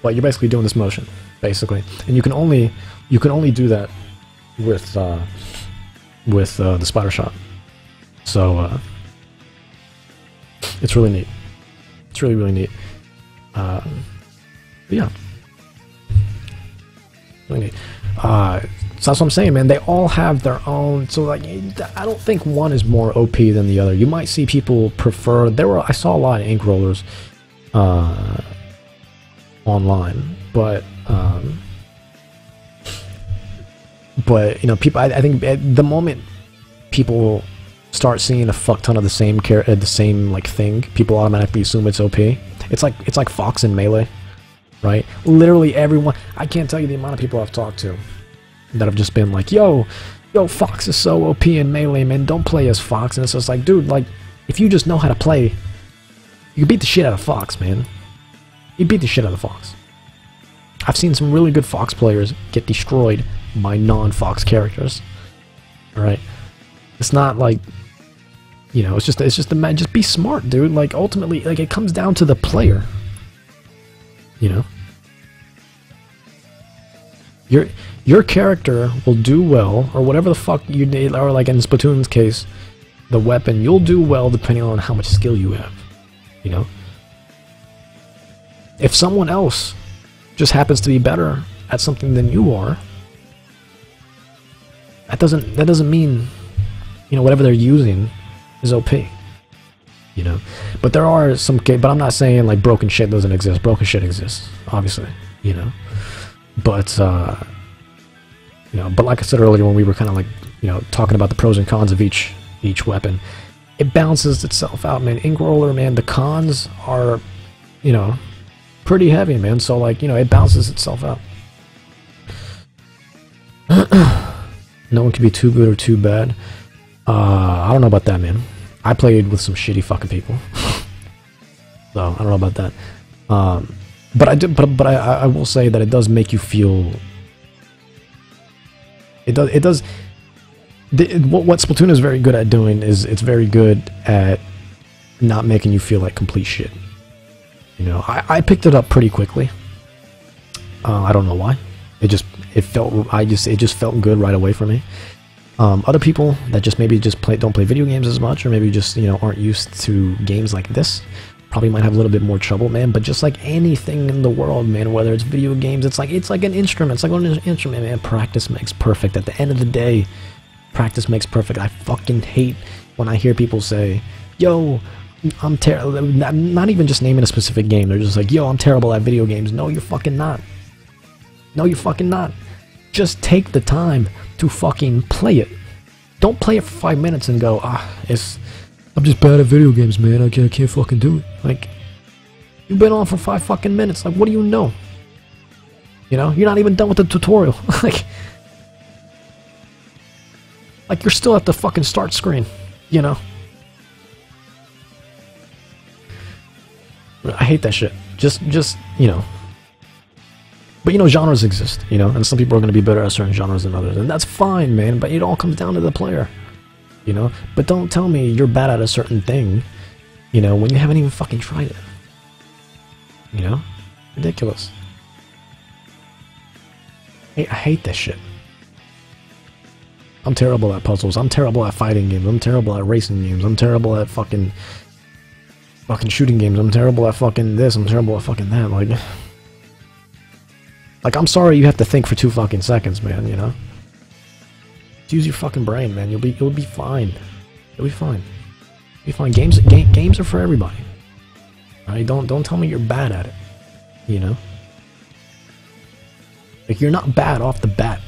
But you're basically doing this motion, basically, and you can only do that with the splatter shot. So it's really neat. It's really neat. But yeah, really neat. So that's what I'm saying, man. They all have their own. So like, I don't think one is more OP than the other. You might see people prefer. I saw a lot of ink rollers online, but you know, people. I think at the moment people start seeing a fuck ton of the same like thing, people automatically assume it's OP. It's like Fox in Melee, right? Literally everyone. I can't tell you the amount of people I've talked to that have just been like, yo, Fox is so OP in Melee, man. Don't play as Fox. And it's just like, dude, like, if you just know how to play, you can beat the shit out of Fox, man. You beat the shit out of Fox. I've seen some really good Fox players get destroyed by non-Fox characters. All right, it's not like, you know, it's just just be smart, dude. Like, ultimately, like, it comes down to the player. You know, your character will do well, or whatever the fuck you need, or like in Splatoon's case, the weapon, you'll do well depending on how much skill you have. You know. If someone else just happens to be better at something than you are, that doesn't mean, you know, whatever they're using is OP. you know. But there are some, but I'm not saying like broken shit doesn't exist. Broken shit exists, obviously, you know. But you know, but like I said earlier, when we were kind of like, you know, talking about the pros and cons of each weapon, it balances itself out, man. Ink roller, man, the cons are, you know, pretty heavy, man. So like, you know, it balances itself out. No one can be too good or too bad. I don't know about that, man. I played with some shitty fucking people, so I don't know about that. But I do. But I will say that it does make you feel. It does. What Splatoon is very good at doing is it's very good at not making you feel like complete shit. You know, I picked it up pretty quickly. I don't know why. It just felt good right away for me. Other people that just maybe just don't play video games as much, or maybe just, you know, aren't used to games like this, probably might have a little bit more trouble, man. But just like anything in the world, man, whether it's video games, it's like an instrument. It's like an instrument, man. Practice makes perfect. At the end of the day, practice makes perfect. I fucking hate when I hear people say, "Yo, I'm terrible." Not even just naming a specific game. They're just like, "Yo, I'm terrible at video games." No, you're fucking not. No, you're fucking not. Just take the time to fucking play it. Don't play it for 5 minutes and go, I'm just bad at video games, man. I can't fucking do it. Like, you've been on for 5 fucking minutes. Like, what do you know? You know, you're not even done with the tutorial. like you're still at the fucking start screen, you know? I hate that shit. Just, you know. But, you know, genres exist, you know, and some people are going to be better at certain genres than others, and that's fine, man, but it all comes down to the player, you know? But don't tell me you're bad at a certain thing, you know, when you haven't even fucking tried it. You know? Ridiculous. I hate this shit. I'm terrible at puzzles. I'm terrible at fighting games. I'm terrible at racing games. I'm terrible at fucking shooting games. I'm terrible at fucking this. I'm terrible at fucking that. Like, I'm sorry you have to think for 2 fucking seconds, man, you know? Just use your fucking brain, man. You'll be fine. You'll be fine. You'll be fine. Games are for everybody. Alright? Don't tell me you're bad at it. You know? Like, you're not bad off the bat.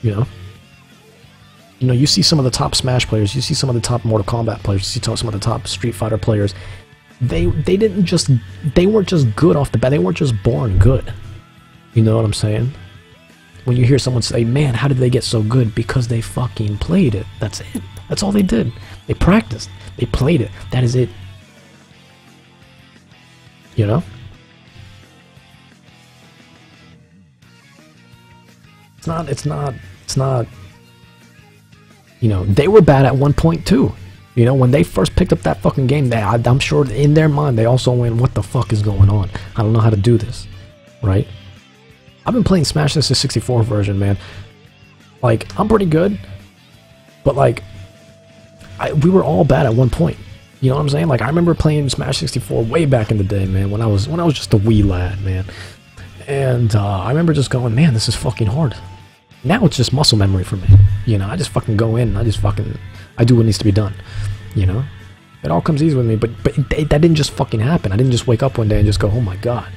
You know? You know, you see some of the top Smash players, you see some of the top Mortal Kombat players, you see some of the top Street Fighter players. They weren't just good off the bat. They weren't just born good. You know what I'm saying? When you hear someone say, "Man, how did they get so good?" Because they fucking played it. That's it. That's all they did. They practiced. They played it. That is it. You know? It's not. You know, they were bad at one point too. You know, when they first picked up that fucking game, I'm sure in their mind they also went, "What the fuck is going on? I don't know how to do this." Right? I've been playing Smash since the 64 version, man. Like, I'm pretty good, but like, we were all bad at one point. You know what I'm saying? Like, I remember playing Smash 64 way back in the day, man, when I was just a wee lad, man. And I remember just going, "Man, this is fucking hard." Now it's just muscle memory for me. You know, I just fucking go in and I do what needs to be done. You know? It all comes easy with me, but that didn't just fucking happen. I didn't just wake up one day and just go, "Oh my god."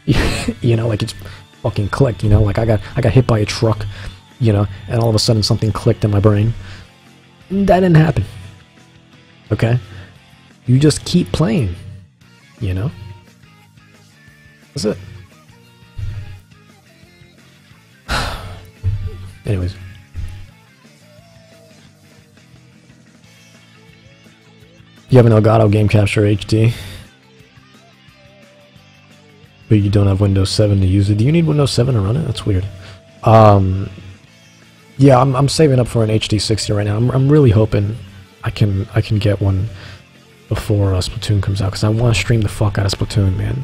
You know, like, it's fucking clicked, you know? Like, I got hit by a truck, you know, and all of a sudden something clicked in my brain. That didn't happen. Okay? You just keep playing, you know? That's it. Anyways. You have an Elgato Game Capture HD, but you don't have Windows 7 to use it. Do you need Windows 7 to run it? That's weird. Yeah, I'm saving up for an HD60 right now. I'm really hoping I can get one before Splatoon comes out, because I want to stream the fuck out of Splatoon, man.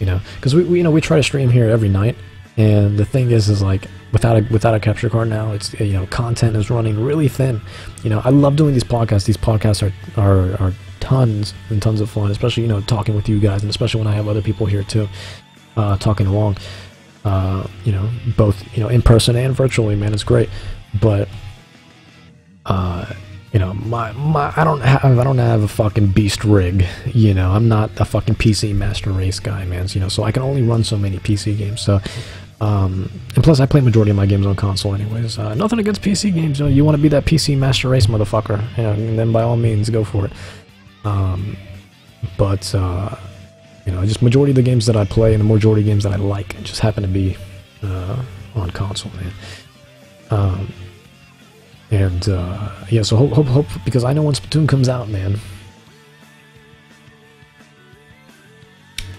You know, because we try to stream here every night, and the thing is like, without a capture card now, it's, you know, content is running really thin. You know, I love doing these podcasts. These podcasts are tons and tons of fun, especially, you know, talking with you guys, and especially when I have other people here too, talking along. You know, both, you know, in person and virtually, man, it's great. But you know, I don't have a fucking beast rig, you know. I'm not a fucking PC master race guy, man. You know, so I can only run so many PC games. So, and plus I play majority of my games on console, anyways. Nothing against PC games. You know, you want to be that PC master race motherfucker, you know, and then by all means go for it. But you know, just majority of the games that I play and the majority of games that I like just happen to be on console, man. And yeah, so hope because I know when Splatoon comes out, man.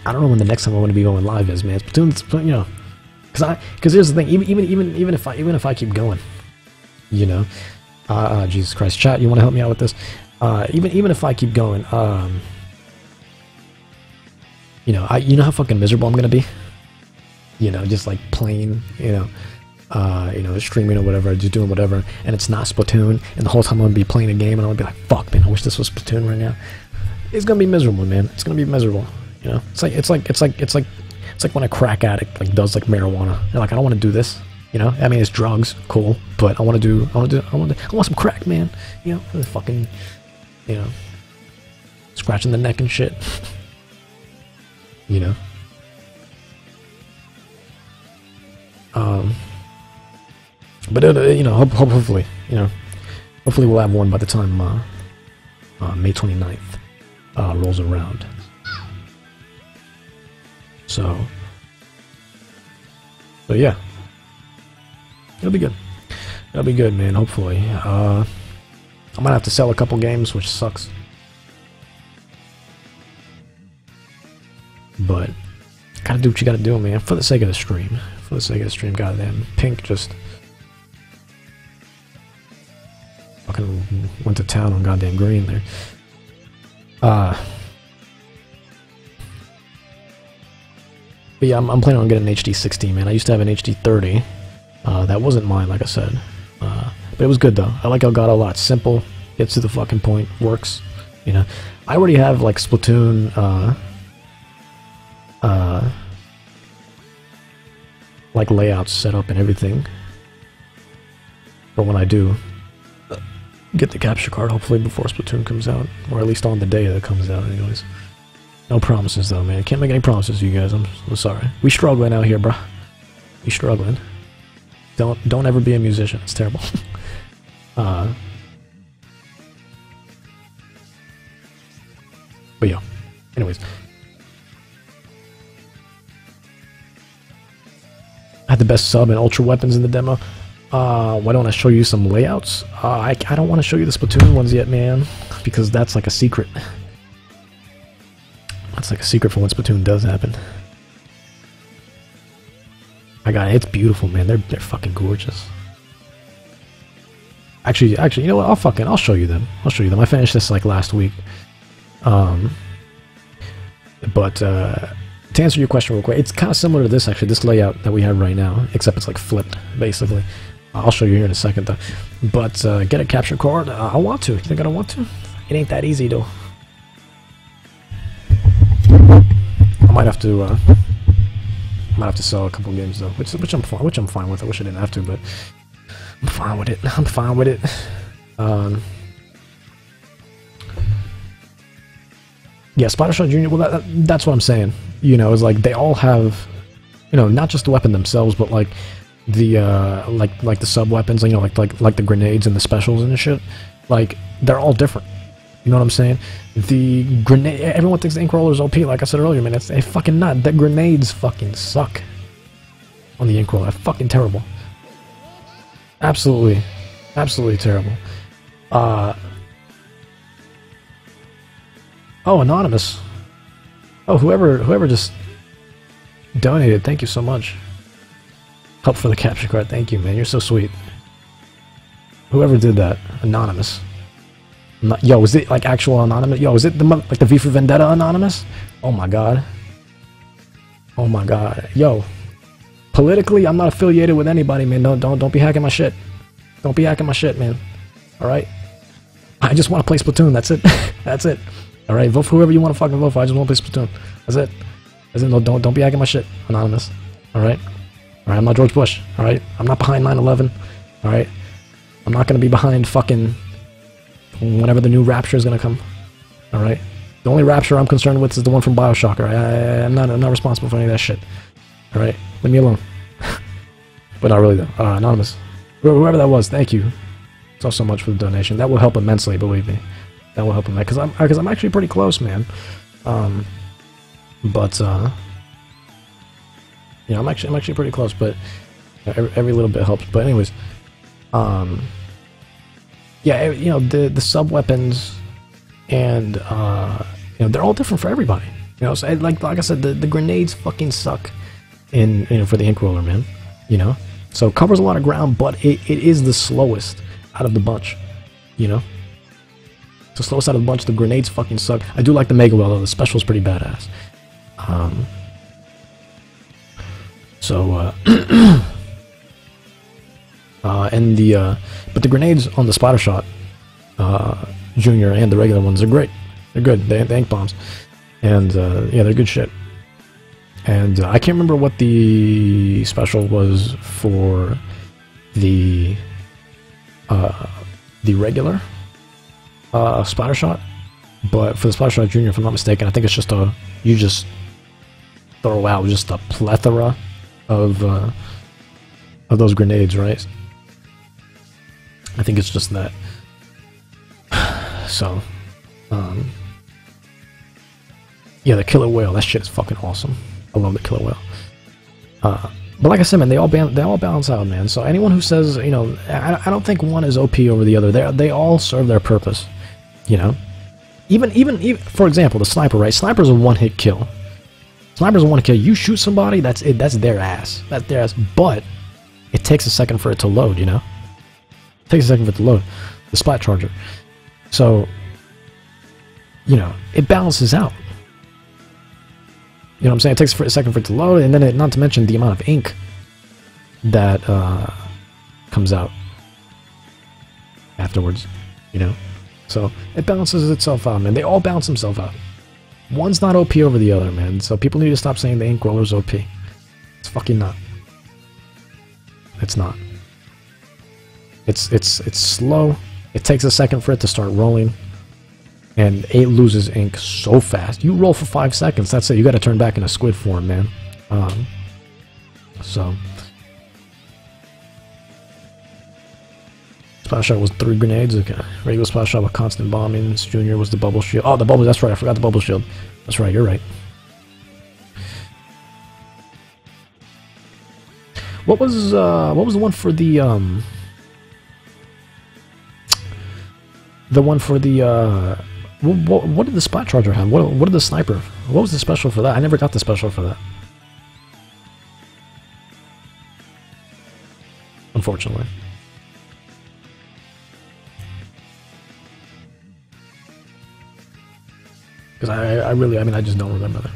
I don't know when the next time I want to be going live is, man. Splatoon, you know, because here's the thing, even if I keep going, you know, Jesus Christ, chat, you want to help me out with this? Even if I keep going, you know, you know how fucking miserable I'm gonna be, you know, just like playing, you know, streaming or whatever, just doing whatever, and it's not Splatoon, and the whole time I'm gonna be playing a game, and I'm gonna be like, fuck, man, I wish this was Splatoon right now. It's gonna be miserable, man. It's gonna be miserable. You know, it's like when a crack addict like does like marijuana. They're like, I don't want to do this. You know, I mean, it's drugs, cool, but I want some crack, man. You know, fucking, you know, scratching the neck and shit. You know. But you know, hopefully, you know, hopefully we'll have one by the time May 29th rolls around. So yeah, it'll be good. It'll be good, man. Hopefully, I might have to sell a couple games, which sucks. But gotta do what you gotta do, man, for the sake of the stream. For the sake of the stream, goddamn Pink just fucking went to town on goddamn Green there. But yeah, I'm planning on getting an HD 16, man. I used to have an HD 30. That wasn't mine, like I said. But it was good though. I like how God a lot. Simple, gets to the fucking point, works. You know, I already have like Splatoon. Like layouts set up and everything for when I do get the capture card, hopefully before Splatoon comes out, or at least on the day that it comes out, anyways. No promises though, man. Can't make any promises, you guys. I'm sorry. We struggling out here, bruh. We struggling. Don't ever be a musician. It's terrible. But yeah. Anyways. I had the best sub and ultra weapons in the demo. Why don't I show you some layouts? I don't want to show you the Splatoon ones yet, man, because that's like a secret. That's like a secret for when Splatoon does happen. I got it. It's beautiful, man. They're fucking gorgeous. Actually, you know what? I'll show you them. I'll show you them. I finished this like last week. But to answer your question real quick, it's kind of similar to this, actually, this layout that we have right now, except it's like flipped, basically. I'll show you here in a second, though. But get a capture card. I want to. You think I don't want to? It ain't that easy, though. I might have to sell a couple games, though, which I'm fine with. I wish I didn't have to, but I'm fine with it. I'm fine with it. Yeah, Spider Shot Jr. Well, that's what I'm saying. You know, it's like they all have, you know, not just the weapon themselves, but like the like the sub weapons. You know, like the grenades and the specials and the shit. Like they're all different. You know what I'm saying? The grenade. Everyone thinks the ink roller is OP. Like I said earlier, man, it's fucking not. The grenades fucking suck on the ink roller. They're fucking terrible. Absolutely terrible. Oh, anonymous. Oh, whoever just donated, thank you so much. Help for the capture card, thank you, man. You're so sweet. Whoever did that, anonymous. Yo, is it like actual anonymous? Yo, is it like the V for Vendetta anonymous? Oh my god. Oh my god. Yo, politically, I'm not affiliated with anybody, man. Don't be hacking my shit. Don't be hacking my shit, man. All right. I just want to play Splatoon. That's it. That's it. All right. Vote for whoever you want to fucking vote for. I just want to play Splatoon. That's it. That's it. No, don't be hacking my shit, anonymous. All right. All right. I'm not George Bush. All right. I'm not behind 9/11. All right. I'm not gonna be behind fucking whenever the new Rapture is gonna come. All right. The only Rapture I'm concerned with is the one from BioShock. All right? I'm not responsible for any of that shit. All right. Leave me alone. But not really though. Anonymous, whoever that was, thank you so much for the donation. That will help immensely. Believe me, that will help immensely. Because I'm actually pretty close, man. But you know, I'm actually pretty close. But every little bit helps. But anyways, yeah, you know, the sub weapons and you know, they're all different for everybody. You know, so like I said, the grenades fucking suck in, you know, for the ink roller, man. You know, so it covers a lot of ground, but it is the slowest out of the bunch. You know, it's the slowest out of the bunch. The grenades fucking suck. I do like the Mega Well though. The special's pretty badass. And but the grenades on the Splatter Shot Junior and the regular ones are great. They're good. They ink bombs, and yeah, they're good shit. And I can't remember what the special was for the regular Splatter Shot, but for the Splatter Shot Junior, if I'm not mistaken, I think it's just you just throw out just a plethora of those grenades, right? I think it's just that. So, yeah, the Killer Whale, that shit is fucking awesome. I love the Killer Whale. But like I said, man, they all balance out, man. So anyone who says, you know, I don't think one is OP over the other. They all serve their purpose, you know. Even for example, the sniper, right? Sniper's a one-hit kill. Sniper's a one-hit kill. You shoot somebody, that's it. That's their ass. That's their ass. But it takes a second for it to load, you know. It takes a second for it to load. The splat charger. So, you know, it balances out. You know what I'm saying? It takes a second for it to load, and then not to mention the amount of ink that comes out afterwards, you know? So, it balances itself out, man. They all balance themselves out. One's not OP over the other, man. So people need to stop saying the ink roller's OP. It's fucking not. It's not. It's slow. It takes a second for it to start rolling. And it loses ink so fast. You roll for 5 seconds, that's it. You gotta turn back into squid form, man. So Splash Shot was 3 grenades, okay. Regular Splash Shot with constant bombing. Junior was the bubble shield. Oh, the bubble, that's right, I forgot the bubble shield. That's right, you're right. What was the one for the one for the what did the spot charger have? What did the sniper? What was the special for that? I never got the special for that. Unfortunately. Because I really, I mean, I just don't remember that.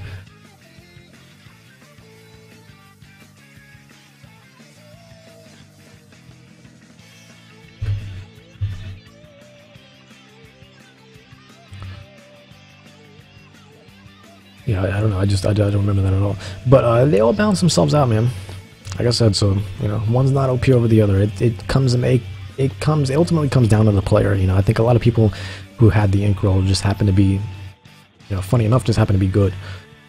Yeah, I don't know. I don't remember that at all. But they all balance themselves out, man. Like I said, so you know, one's not OP over the other. It ultimately comes down to the player. You know, I think a lot of people who had the ink roll just happen to be, you know, funny enough, just happen to be good,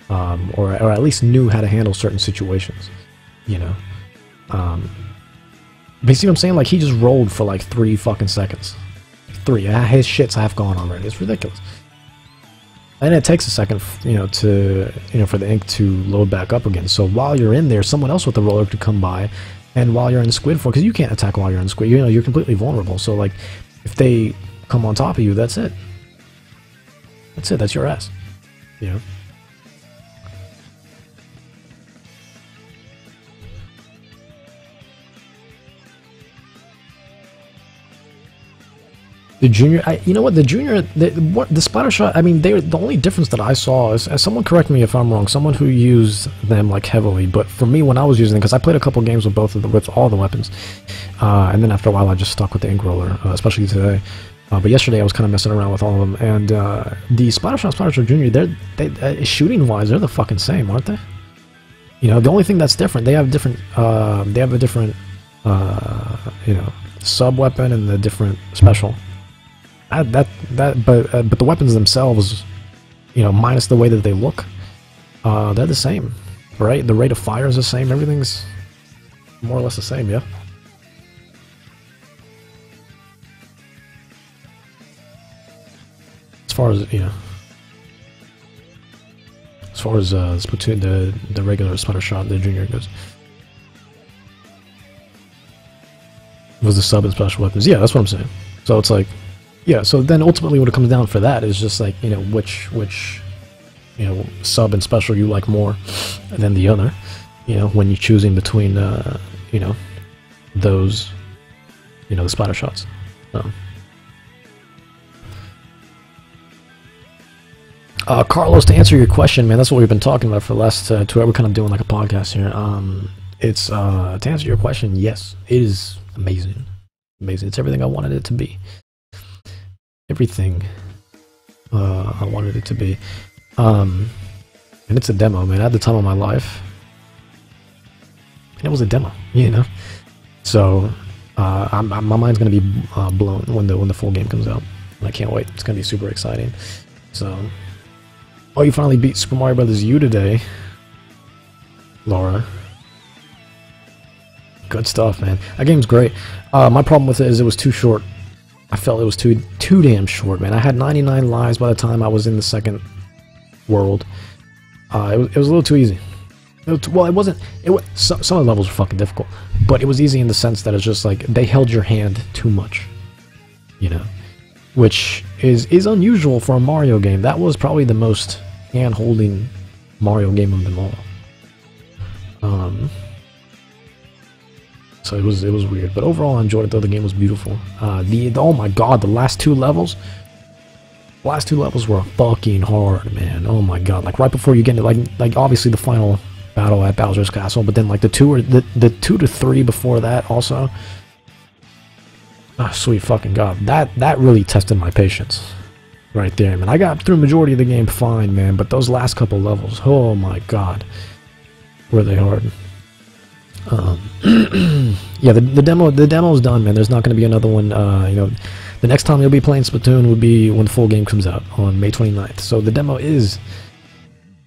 or at least knew how to handle certain situations. You know, but you see what I'm saying? Like he just rolled for like 3 fucking seconds. 3. His shit's half gone already. It's ridiculous. And it takes a second, you know, for the ink to load back up again. So while you're in there, someone else with the roller could come by, and while you're in squid form, because you can't attack while you're in squid, you know, you're completely vulnerable. So like, if they come on top of you, that's it. That's it. That's your ass. You know. The junior, you know what? The junior, the Splatter Shot. I mean, the only difference that I saw is, someone correct me if I'm wrong. Someone who used them like heavily, but for me, when I was using them, because I played a couple games with with all the weapons, and then after a while, I just stuck with the ink roller, especially today. But yesterday, I was kind of messing around with all of them, and the Splatter Shot Junior, they shooting wise, they're the fucking same, aren't they? You know, the only thing that's different, they have different, a different, you know, sub weapon and the different special. But the weapons themselves, you know, minus the way that they look, they're the same, right? The rate of fire is the same. Everything's more or less the same, yeah. As far as, you know, as far as Splatoon, the regular Spider Shot, the Junior goes, was the sub and special weapons. Yeah, that's what I'm saying. So it's like, yeah. So then ultimately, what it comes down for that is just like, you know, which you know, sub and special you like more than the other. You know, when you're choosing between you know, those, you know, the Spider Shots. Carlos, to answer your question, man, that's what we've been talking about for the last 2 hours. We're kind of doing like a podcast here. It's to answer your question, yes, it is amazing. Amazing. It's everything I wanted it to be. Everything I wanted it to be. And it's a demo, man. At the time of my life, and it was a demo, you know. So my mind's gonna be blown when the full game comes out. And I can't wait. It's gonna be super exciting. So, oh, you finally beat Super Mario Brothers U today, Laura. Good stuff, man. That game's great. My problem with it is it was too short. I felt it was too damn short, man. I had 99 lives by the time I was in the second world. It was a little too easy. Well, it wasn't. Some of the levels were fucking difficult, but it was easy in the sense that it's just like they held your hand too much, you know, which is unusual for a Mario game. That was probably the most hand-holding Mario game of them all. So it was weird, but overall I enjoyed it though. The game was beautiful. Oh my god, the last two levels were fucking hard, man. Oh my god, like right before you get into like obviously the final battle at Bowser's Castle, but then like the 2 to 3 before that also. Oh, sweet fucking god, that really tested my patience right there, man. I got through majority of the game fine, man, but those last couple levels, oh my god, were they hard. Yeah, the demo's done, man. There's not going to be another one. You know, the next time you'll be playing Splatoon would be when the full game comes out on May 29th. So the demo is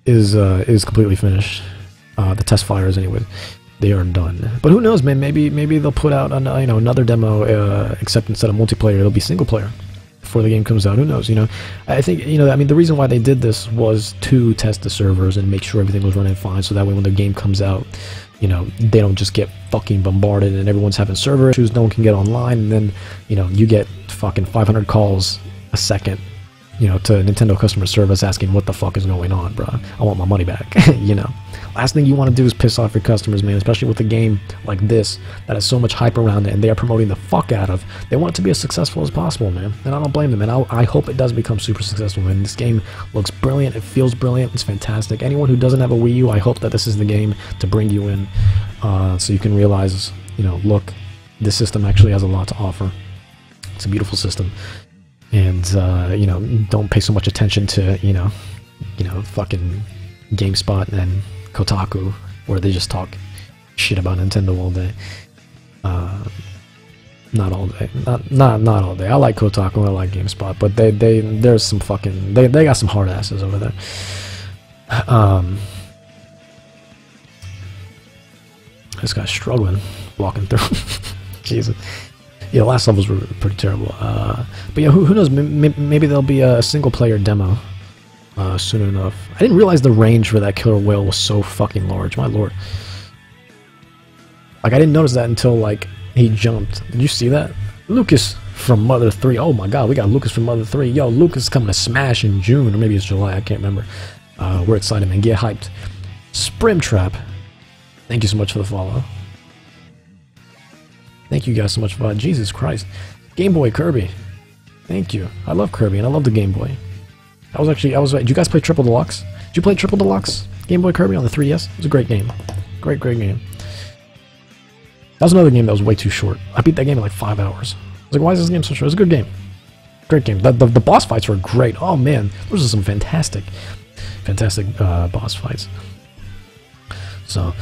completely finished. The test fires, anyway, they are done. But who knows, man? Maybe they'll put out another demo, except instead of multiplayer, it'll be single player before the game comes out. Who knows? You know, I think, you know, I mean, the reason why they did this was to test the servers and make sure everything was running fine, so that way when the game comes out, you know, they don't just get fucking bombarded and everyone's having server issues, no one can get online, and then, you know, you get fucking 500 calls a second, you know, to Nintendo customer service asking what the fuck is going on, bro. I want my money back, you know. Last thing you want to do is piss off your customers, man, especially with a game like this that has so much hype around it and they are promoting the fuck out of. They want it to be as successful as possible, man, and I don't blame them, and I hope it does become super successful, man. This game looks brilliant, it feels brilliant, it's fantastic. Anyone who doesn't have a Wii U, I hope that this is the game to bring you in, so you can realize, you know, look, this system actually has a lot to offer. It's a beautiful system, and you know, don't pay so much attention to, you know, fucking GameSpot and Kotaku, where they just talk shit about Nintendo all day. Not all day. Not all day. I like Kotaku, I like GameSpot, but there's some fucking they got some hard asses over there. This guy's struggling walking through. Jesus. Yeah, the last levels were pretty terrible. But yeah, who knows? Maybe there'll be a single player demo soon enough. I didn't realize the range for that killer whale was so fucking large. My lord. Like, I didn't notice that until, like, he jumped. Did you see that? Lucas from Mother 3. Oh my god, we got Lucas from Mother 3. Yo, Lucas is coming to Smash in June, or maybe it's July, I can't remember. We're excited, man. Get hyped. Sprimtrap. Thank you so much for the follow. Thank you guys so much for that. Jesus Christ. Game Boy Kirby. Thank you. I love Kirby, and I love the Game Boy. Did you guys play Triple Deluxe? Did you play Triple Deluxe Game Boy Kirby on the 3DS? It was a great game. Great game. That was another game that was way too short. I beat that game in like 5 hours. I was like, why is this game so short? It was a good game. Great game. The boss fights were great. Oh man, those are some fantastic boss fights. So,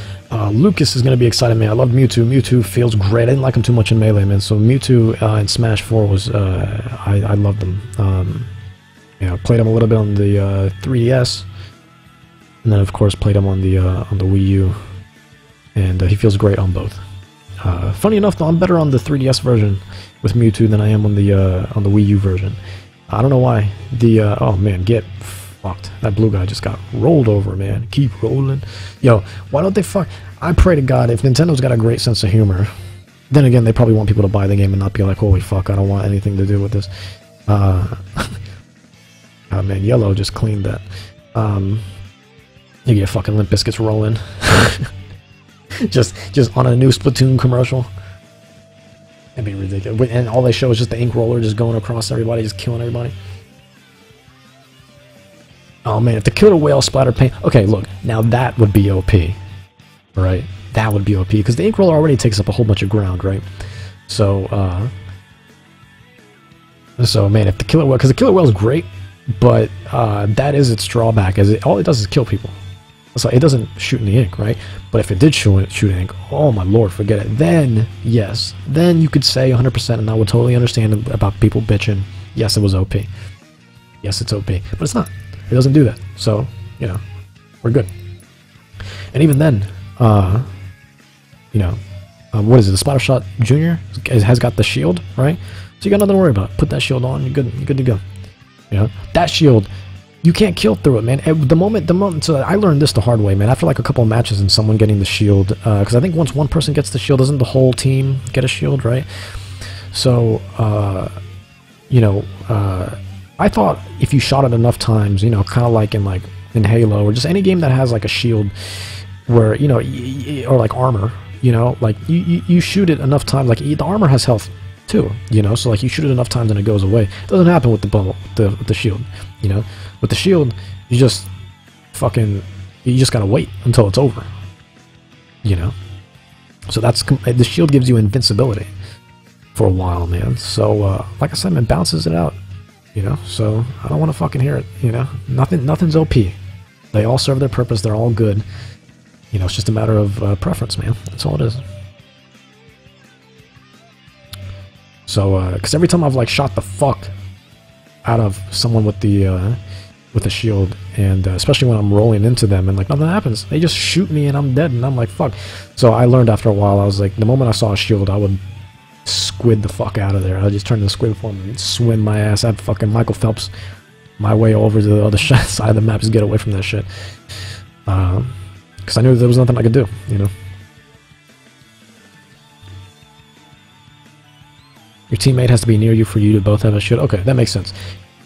Lucas is going to be excited, man. I love Mewtwo. Mewtwo feels great. I didn't like him too much in Melee, man. So Mewtwo in Smash 4 was, I loved him. You know, played him a little bit on the 3DS, and then of course played him on the Wii U, and he feels great on both. Funny enough, though, I'm better on the 3DS version with Mewtwo than I am on the Wii U version. I don't know why. Oh man, get fucked. That blue guy just got rolled over, man. Keep rolling. Yo, why don't they fuck? I pray to God, if Nintendo's got a great sense of humor, then again, they probably want people to buy the game and not be like, holy fuck, I don't want anything to do with this. Oh man, Yellow just cleaned that. You get fucking Limp Bizkit's rolling. just on a new Splatoon commercial. That'd be ridiculous. And all they show is just the ink roller just going across everybody, just killing everybody. Oh man, if the killer whale splattered paint... Okay, look, now that would be OP. Right? That would be OP, because the ink roller already takes up a whole bunch of ground, right? So, man, if the killer whale... Because the killer whale is great, but that is its drawback. All it does is kill people. So it doesn't shoot any ink, right? But if it did shoot ink, oh my lord, forget it. Then, yes, then you could say 100%, and I would totally understand about people bitching. Yes, it was OP. Yes, it's OP, but it's not. It doesn't do that. So, you know, we're good. And even then, you know, what is it? The Splatter Shot Junior has got the shield, right? So you got nothing to worry about. Put that shield on, you're good to go. You know, that shield, you can't kill through it, man. The moment, so I learned this the hard way, man. After like a couple of matches and someone getting the shield, because I think once one person gets the shield, doesn't the whole team get a shield, right? So, you know, I thought if you shot it enough times, you know, kind of like in Halo or just any game that has like a shield, where you know, or like armor, you know, like you shoot it enough times, like the armor has health too, you know, so like you shoot it enough times and it goes away. It doesn't happen with the bubble, with the shield, you know. With the shield, you just gotta wait until it's over, you know. So the shield gives you invincibility for a while, man. So like I said, man, bounces it out, you know. So I don't want to fucking hear it, you know. Nothing's OP. They all serve their purpose. They're all good. You know, it's just a matter of preference, man. That's all it is. So, because every time I've like shot the fuck out of someone with the shield, and especially when I'm rolling into them and like nothing happens, they just shoot me and I'm dead, and I'm like fuck. So I learned after a while, I was like, the moment I saw a shield, I would squid the fuck out of there. I'd just turn to the squid form and swim my ass. I'd fucking Michael Phelps my way over to the other side of the map, just get away from that shit. Because I knew there was nothing I could do, you know. Your teammate has to be near you for you to both have a shield. Okay, that makes sense.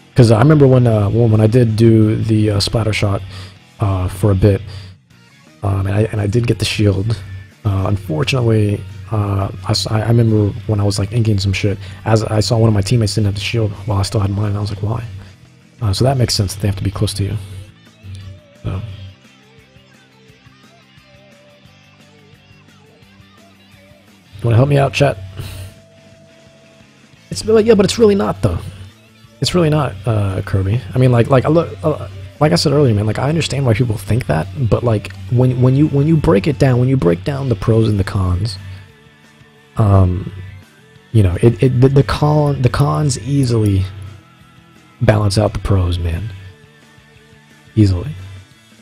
Because I remember when I did do the splatter shot for a bit, and I did get the shield. Unfortunately, I remember when I was like inking some shit, as I saw one of my teammates didn't have the shield while I still had mine, and I was like, why? So that makes sense that they have to be close to you. So. You want to help me out, chat? It's like, yeah, but it's really not though. It's really not, Kirby. I mean, like I said earlier, man. Like I understand why people think that, but like when you break it down, when you break down the pros and the cons, you know, the cons easily balance out the pros, man. Easily.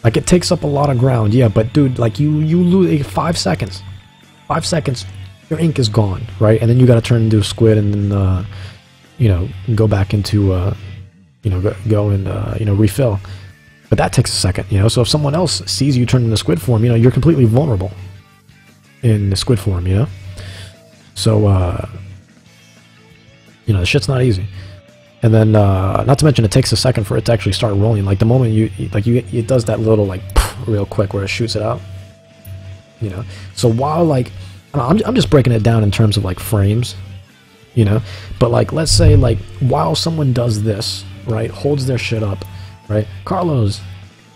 Like it takes up a lot of ground, yeah. But dude, like you lose like 5 seconds. 5 seconds. Your ink is gone, right? And then you got to turn into a squid, and then you know, go back into you know, go and you know, refill. But that takes a second, you know. So if someone else sees you turn into squid form, you know, you're completely vulnerable in the squid form, you know. So you know, the shit's not easy. And then not to mention, it takes a second for it to actually start rolling. Like the moment it does that little like real quick where it shoots it out, you know. So while like I'm just breaking it down in terms of like frames, you know, but like let's say like while someone does this, right, holds their shit up, right, Carlos,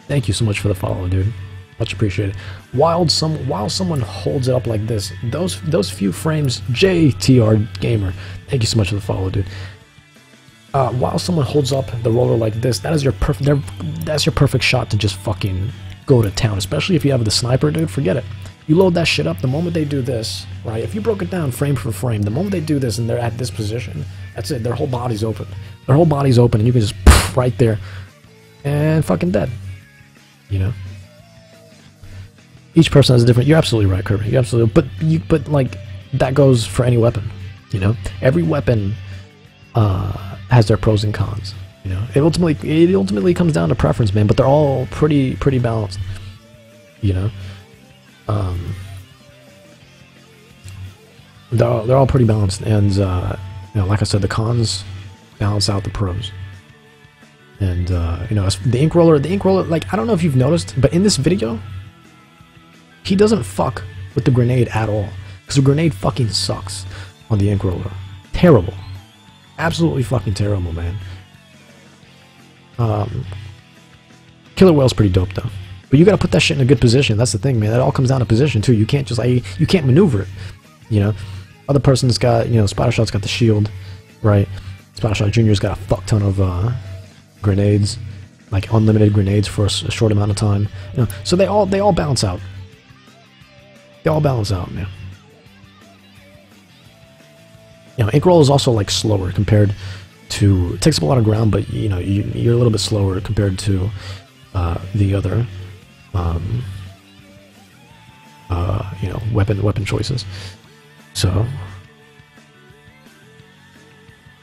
thank you so much for the follow, dude, much appreciated. While someone holds it up like this, those few frames, JTR Gamer, thank you so much for the follow, dude. While someone holds up the roller like this, that is your perfect shot to just fucking go to town, especially if you have the sniper, dude. Forget it. You load that shit up the moment they do this, right? If you broke it down frame for frame, the moment they do this and they're at this position, that's it. Their whole body's open. Their whole body's open, and you can just poof, right there and fucking dead. You know. Each person has a different. You're absolutely right, Kirby. You're absolutely. But like that goes for any weapon. You know, every weapon has their pros and cons. You know, it ultimately comes down to preference, man. But they're all pretty balanced. You know. They're all pretty balanced, and you know, like I said, the cons balance out the pros. And you know, the ink roller, like, I don't know if you've noticed, but in this video, he doesn't fuck with the grenade at all, because the grenade fucking sucks on the ink roller. Terrible, absolutely fucking terrible, man. Killer Whale's pretty dope though. But you gotta put that shit in a good position. That's the thing, man. That all comes down to position too. You can't just you can't maneuver it. You know, other person's got, you know, Splattershot's got the shield, right? Splattershot Jr.'s got a fuck ton of grenades, like unlimited grenades for a short amount of time. You know, so they all balance out. They all balance out, man. You know, ink roll is also like slower compared to. It takes up a lot of ground, but you know, you're a little bit slower compared to the other. You know, weapon choices. So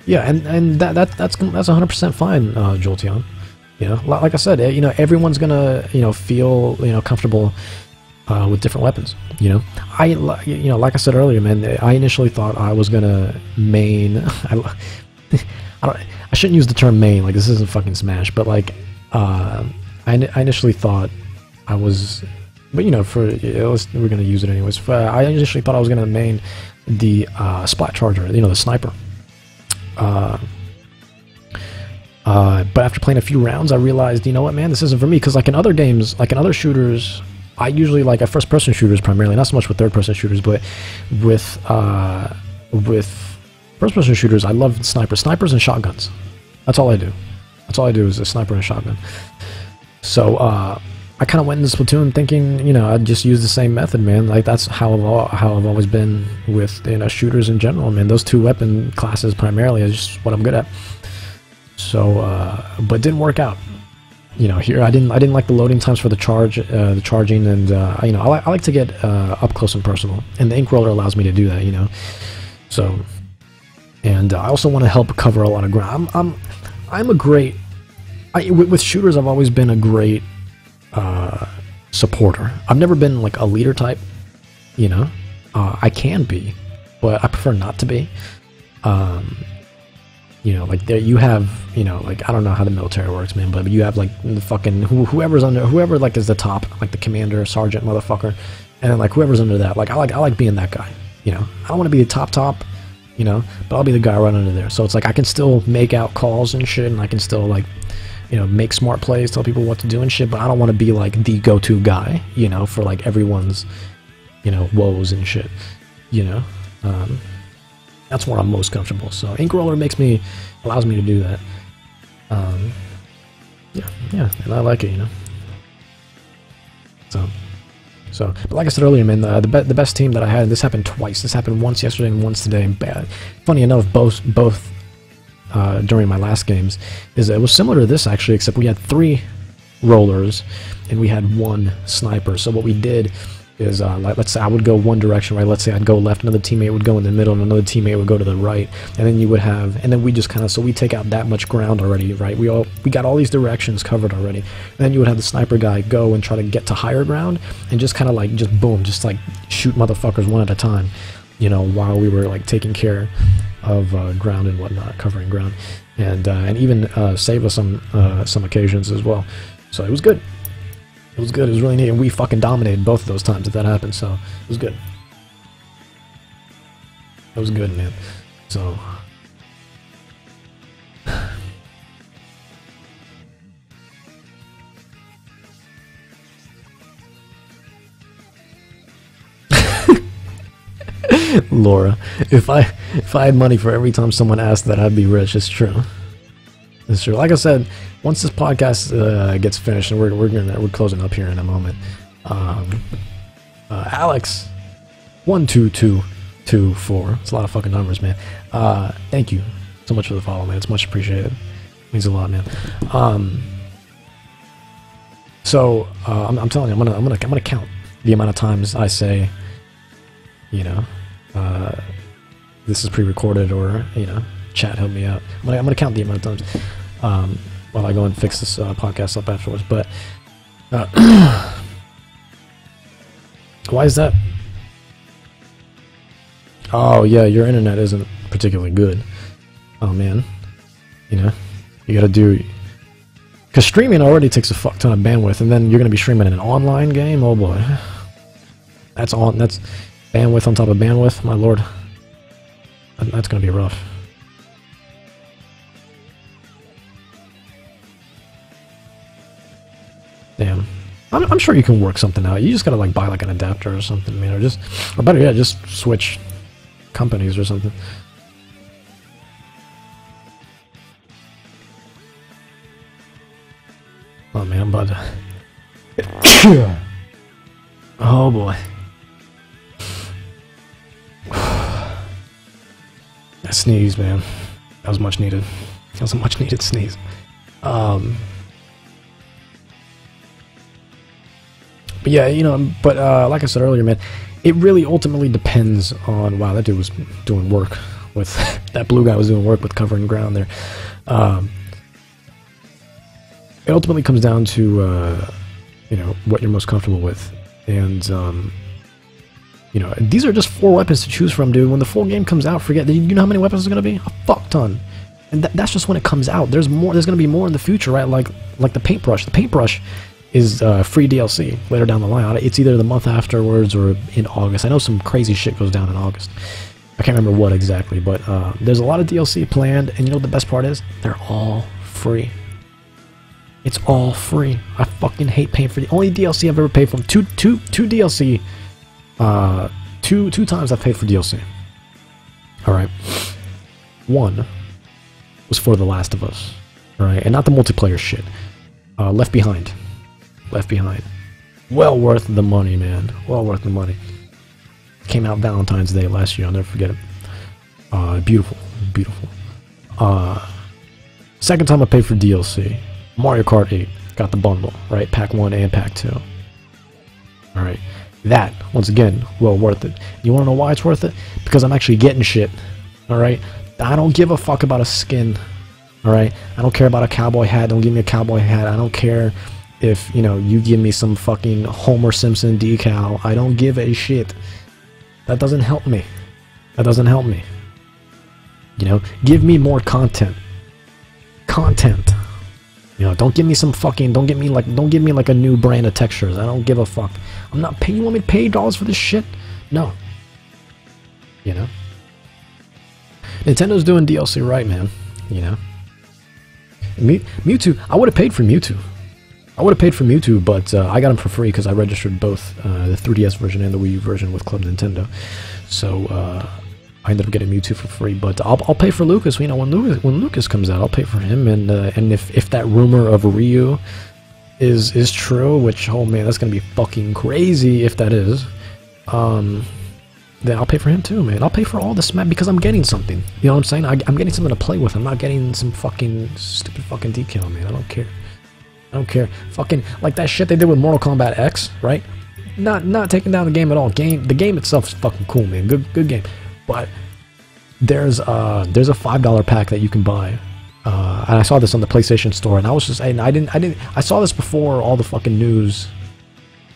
yeah, and that's 100% fine, Jolteon. You know, like I said, you know, everyone's gonna, you know, feel, you know, comfortable with different weapons. You know, you know, like I said earlier, man, I initially thought I was gonna main. I shouldn't use the term main, like this isn't fucking Smash, but like I initially thought I was. But you know, we're gonna use it anyways. I initially thought I was gonna main the Splat Charger, you know, the sniper. But after playing a few rounds, I realized, you know what, man, this isn't for me. Because like in other games, like in other shooters, I usually like at first-person shooters primarily, not so much with third-person shooters, but with first-person shooters, I love snipers and shotguns. That's all I do. That's all I do is a sniper and a shotgun. So I kind of went into Splatoon thinking, you know, I'd just use the same method, man. Like that's how I've always been with, you know, shooters in general, man. Those two weapon classes primarily is just what I'm good at. So, but it didn't work out. You know, here I didn't like the loading times for the charging, and you know, I like to get up close and personal, and the ink roller allows me to do that. You know, so, and I also want to help cover a lot of ground. I'm a great. With shooters, I've always been a great supporter. I've never been like a leader type, you know. I can be, but I prefer not to be. You know, like there you have, you know, like I don't know how the military works, man, but you have like the fucking whoever like is the top, like the commander, sergeant, motherfucker, and then like whoever's under that. Like I like being that guy. You know, I don't want to be the top, you know, but I'll be the guy right under there. So it's like I can still make out calls and shit, and I can still like, you know, make smart plays, tell people what to do and shit, but I don't want to be like the go-to guy, you know, for like everyone's, you know, woes and shit, you know. That's where I'm most comfortable. So ink roller allows me to do that. Yeah, and I like it, you know. So, but like I said earlier, man, the best team that I had. This happened twice. This happened once yesterday and once today. And funny enough, both during my last games, is it was similar to this actually, except we had 3 rollers and we had 1 sniper. So what we did is, like, let's say I would go one direction, right? Let's say I'd go left, another teammate would go in the middle, and another teammate would go to the right, and then you would have, and then we just kind of, so we take out that much ground already, right? We got all these directions covered already, and then you would have the sniper guy go and try to get to higher ground, and just kind of like, just boom, just like shoot motherfuckers one at a time, you know, while we were like taking care of ground and whatnot, covering ground, and even save us some occasions as well. So it was good. It was good. It was really neat, and we fucking dominated both of those times that happened. So it was good. It was good, man. So Laura, if I had money for every time someone asked that, I'd be rich. It's true. It's true. Like I said, once this podcast gets finished, and we're closing up here in a moment. Alex, 12224. It's a lot of fucking numbers, man. Thank you so much for the follow, man. It's much appreciated. It means a lot, man. So I'm telling you, I'm gonna count the amount of times I say, you know, this is pre-recorded, or you know, chat help me out. I'm gonna count the amount of times while I go and fix this podcast up afterwards. But why is that? Oh yeah, your internet isn't particularly good. Oh man, you know, you gotta do. Because streaming already takes a fuck ton of bandwidth, and then you're gonna be streaming in an online game. Oh boy, that's bandwidth on top of bandwidth. My lord, that's gonna be rough. Damn, I'm sure you can work something out. You just gotta like buy like an adapter or something, man, or better yet, just switch companies or something. Oh man, I'm about to... Oh boy. That sneeze, man. That was much needed. That was a much needed sneeze. But yeah, you know, like I said earlier, man, it really ultimately depends on... Wow, that dude was doing work with... that blue guy was doing work with covering ground there. It ultimately comes down to, you know, what you're most comfortable with. And, you know, these are just 4 weapons to choose from, dude. When the full game comes out, forget... You know how many weapons there's going to be? A fuck ton. And that's just when it comes out. There's more. There's going to be more in the future, right? Like the paintbrush. The paintbrush is free DLC later down the line. It's either the month afterwards or in August. I know some crazy shit goes down in August. I can't remember what exactly, but there's a lot of DLC planned, and you know what the best part is? They're all free. It's all free. I fucking hate paying for the only DLC I've ever paid for. Two DLC. Two times I've paid for DLC. All right. One was for The Last of Us. All right, and not the multiplayer shit. Left Behind. Left Behind. Well worth the money, man. Well worth the money. Came out Valentine's Day last year. I'll never forget it. Beautiful, beautiful. Second time I paid for DLC. Mario Kart 8, got the bundle, right? Pack 1 and Pack 2. Alright, that, once again, well worth it. You wanna know why it's worth it? Because I'm actually getting shit, alright? I don't give a fuck about a skin, alright? I don't care about a cowboy hat, don't give me a cowboy hat. I don't care if, you know, you give me some fucking Homer Simpson decal. I don't give a shit. That doesn't help me. That doesn't help me. You know, give me more content. Content. You know, don't give me some fucking, don't give me like a new brand of textures. I don't give a fuck. I'm not paying, you want me to pay dollars for this shit? No. You know? Nintendo's doing DLC right, man. You know? Mewtwo, I would have paid for Mewtwo. I would have paid for Mewtwo, but I got him for free because I registered both the 3DS version and the Wii U version with Club Nintendo. So, I ended up getting Mewtwo for free, but I'll pay for Lucas. You know, when Lucas comes out, I'll pay for him. And if that rumor of Ryu is true, which, oh man, that's gonna be fucking crazy if that is, then I'll pay for him too, man. I'll pay for all the Smash because I'm getting something. You know what I'm saying? I'm getting something to play with. I'm not getting some fucking stupid fucking decal, man. I don't care. I don't care. Fucking like that shit they did with Mortal Kombat X, right? Not taking down the game at all. The game itself is fucking cool, man. Good game. But there's a $5 pack that you can buy, and I saw this on the PlayStation Store, and I was just, and I saw this before all the fucking news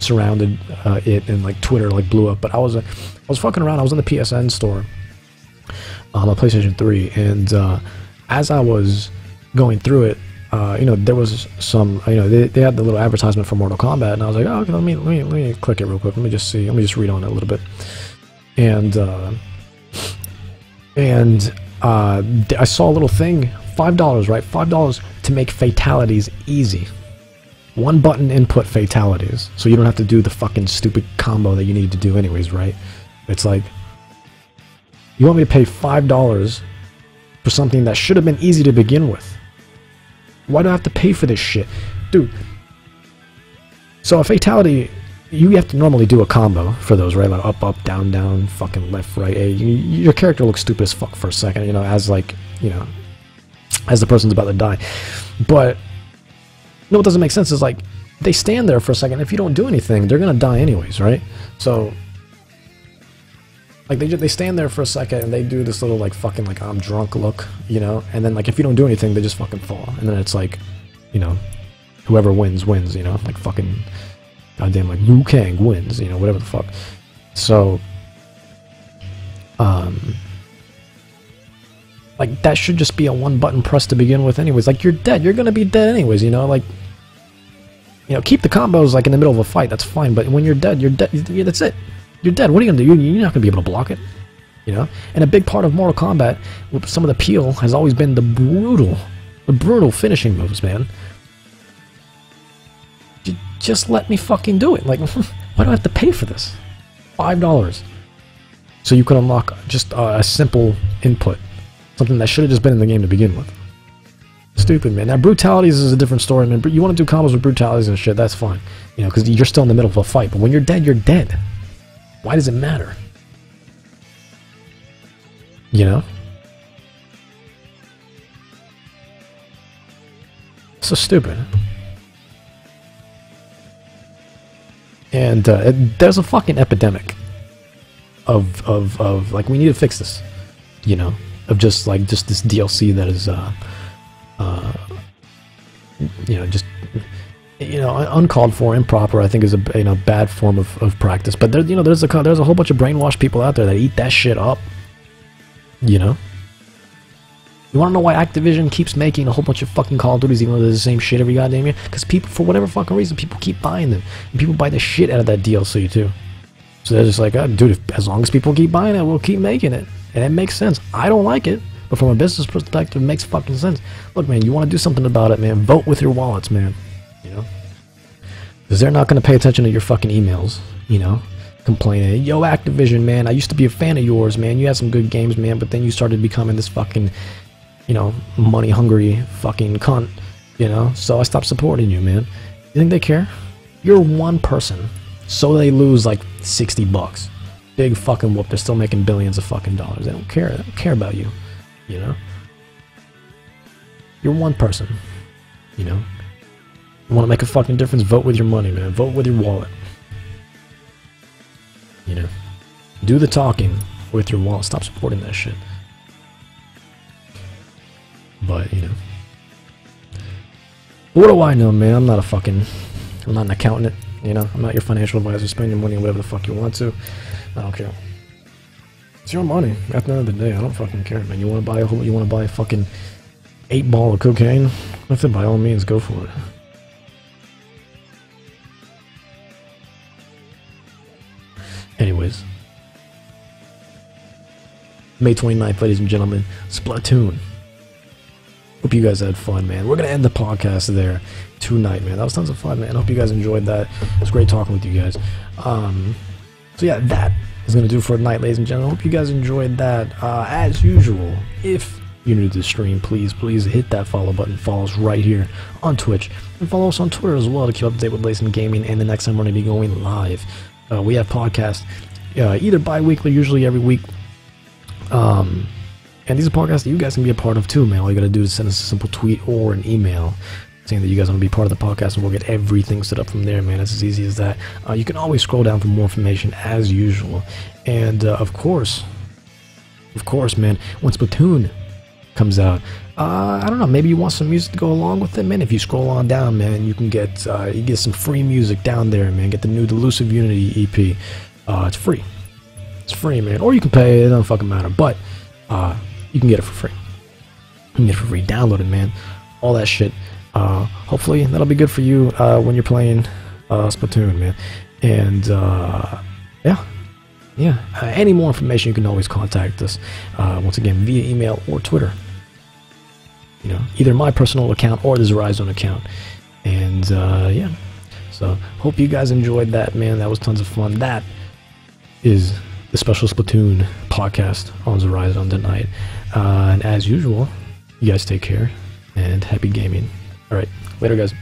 surrounded it, and like Twitter like blew up. But I was fucking around. I was in the PSN store on my PlayStation 3, and as I was going through it, you know, there was some, you know, they had the little advertisement for Mortal Kombat, and I was like, oh, okay, let me click it real quick. Let me just see. Let me just read on it a little bit, and I saw a little thing, $5, right? $5 to make fatalities easy. One button input fatalities, so you don't have to do the fucking stupid combo that you need to do anyways, right? It's like, you want me to pay $5 for something that should have been easy to begin with. Why do I have to pay for this shit? Dude. So a fatality, you have to normally do a combo for those, right? Like up, up, down, down, fucking left, right, A. Your character looks stupid as fuck for a second, you know, as like, you know, as the person's about to die. But, you know what doesn't make sense is like, they stand there for a second. If you don't do anything, they're gonna die anyways, right? So, like they stand there for a second and they do this little like fucking like I'm drunk look, you know, and then like if you don't do anything, they just fucking fall, and then it's like, you know, whoever wins, you know, like fucking goddamn like Liu Kang wins, you know, whatever the fuck. So, like that should just be a one button press to begin with, anyways. Like you're dead, you're gonna be dead anyways, you know, like. You know, keep the combos like in the middle of a fight, that's fine, but when you're dead, yeah, that's it. You're dead. What are you gonna do? You're not gonna be able to block it. You know? And a big part of Mortal Kombat, with some of the appeal, has always been the brutal finishing moves, man. Just let me fucking do it. Like, why do I have to pay for this? $5. So you can unlock just a simple input. Something that should have just been in the game to begin with. Stupid, man. Now, brutalities is a different story, man. You want to do combos with brutalities and shit, that's fine. You know, because you're still in the middle of a fight. But when you're dead, you're dead. Why does it matter? You know? So stupid. And there's a fucking epidemic of like, we need to fix this. You know? Of just this DLC that is, you know, just, you know, uncalled for, improper. I think is a, you know, bad form of practice. But there, you know, there's a whole bunch of brainwashed people out there that eat that shit up. You know, you want to know why Activision keeps making a whole bunch of fucking Call of Duties even though they're the same shit every goddamn year? Because people, for whatever fucking reason, people keep buying them, and people buy the shit out of that DLC too. So they're just like, oh, dude, as long as people keep buying it, we'll keep making it, and it makes sense. I don't like it. But from a business perspective, it makes fucking sense. Look, man, you want to do something about it, man. Vote with your wallets, man. You know? Because they're not going to pay attention to your fucking emails, you know? Complaining, yo, Activision, man, I used to be a fan of yours, man. You had some good games, man, but then you started becoming this fucking, you know, money-hungry fucking cunt, you know? So I stopped supporting you, man. You think they care? You're one person, so they lose, like, $60. Big fucking whoop. They're still making billions of fucking dollars. They don't care. They don't care about you. You know? You're one person. You know? You want to make a fucking difference? Vote with your money, man. Vote with your wallet. You know? Do the talking with your wallet. Stop supporting that shit. But, you know. What do I know, man? I'm not an accountant, you know? I'm not your financial advisor. Spend your money on whatever the fuck you want to. I don't care. It's your money. At the end of the day, I don't fucking care, man. You want to buy a fucking 8-ball of cocaine? If then by all means, go for it. Anyways, May 29th, ladies and gentlemen, Splatoon. Hope you guys had fun, man. We're gonna end the podcast there tonight, man. That was tons of fun, man. I hope you guys enjoyed that. It was great talking with you guys. So yeah, that is going to do for tonight, ladies and gentlemen. Hope you guys enjoyed that. As usual, if you're new to the stream, please hit that follow button. Follow us right here on Twitch. And follow us on Twitter as well to keep up to date with Blazing Gaming. And the next time we're going to be going live. We have podcasts either bi-weekly, usually every week. And these are podcasts that you guys can be a part of too, man. All you got to do is send us a simple tweet or an email saying that you guys want to be part of the podcast, and we'll get everything set up from there, man. It's as easy as that. You can always scroll down for more information as usual. And of course, man, when Splatoon comes out, I don't know, maybe you want some music to go along with it, man. If you scroll on down, man, you can get some free music down there, man. Get the new Delusive Unity EP. It's free. It's free, man. Or you can pay, it doesn't fucking matter. But you can get it for free. You can get it for free. Download it, man. All that shit. Hopefully that'll be good for you when you're playing Splatoon, man. And yeah. Any more information, you can always contact us once again via email or Twitter. You know, either my personal account or the ZoriaZone account. And yeah. So hope you guys enjoyed that, man. That was tons of fun. That is the special Splatoon podcast on ZoriaZone tonight. And as usual, you guys take care and happy gaming. All right, later, guys.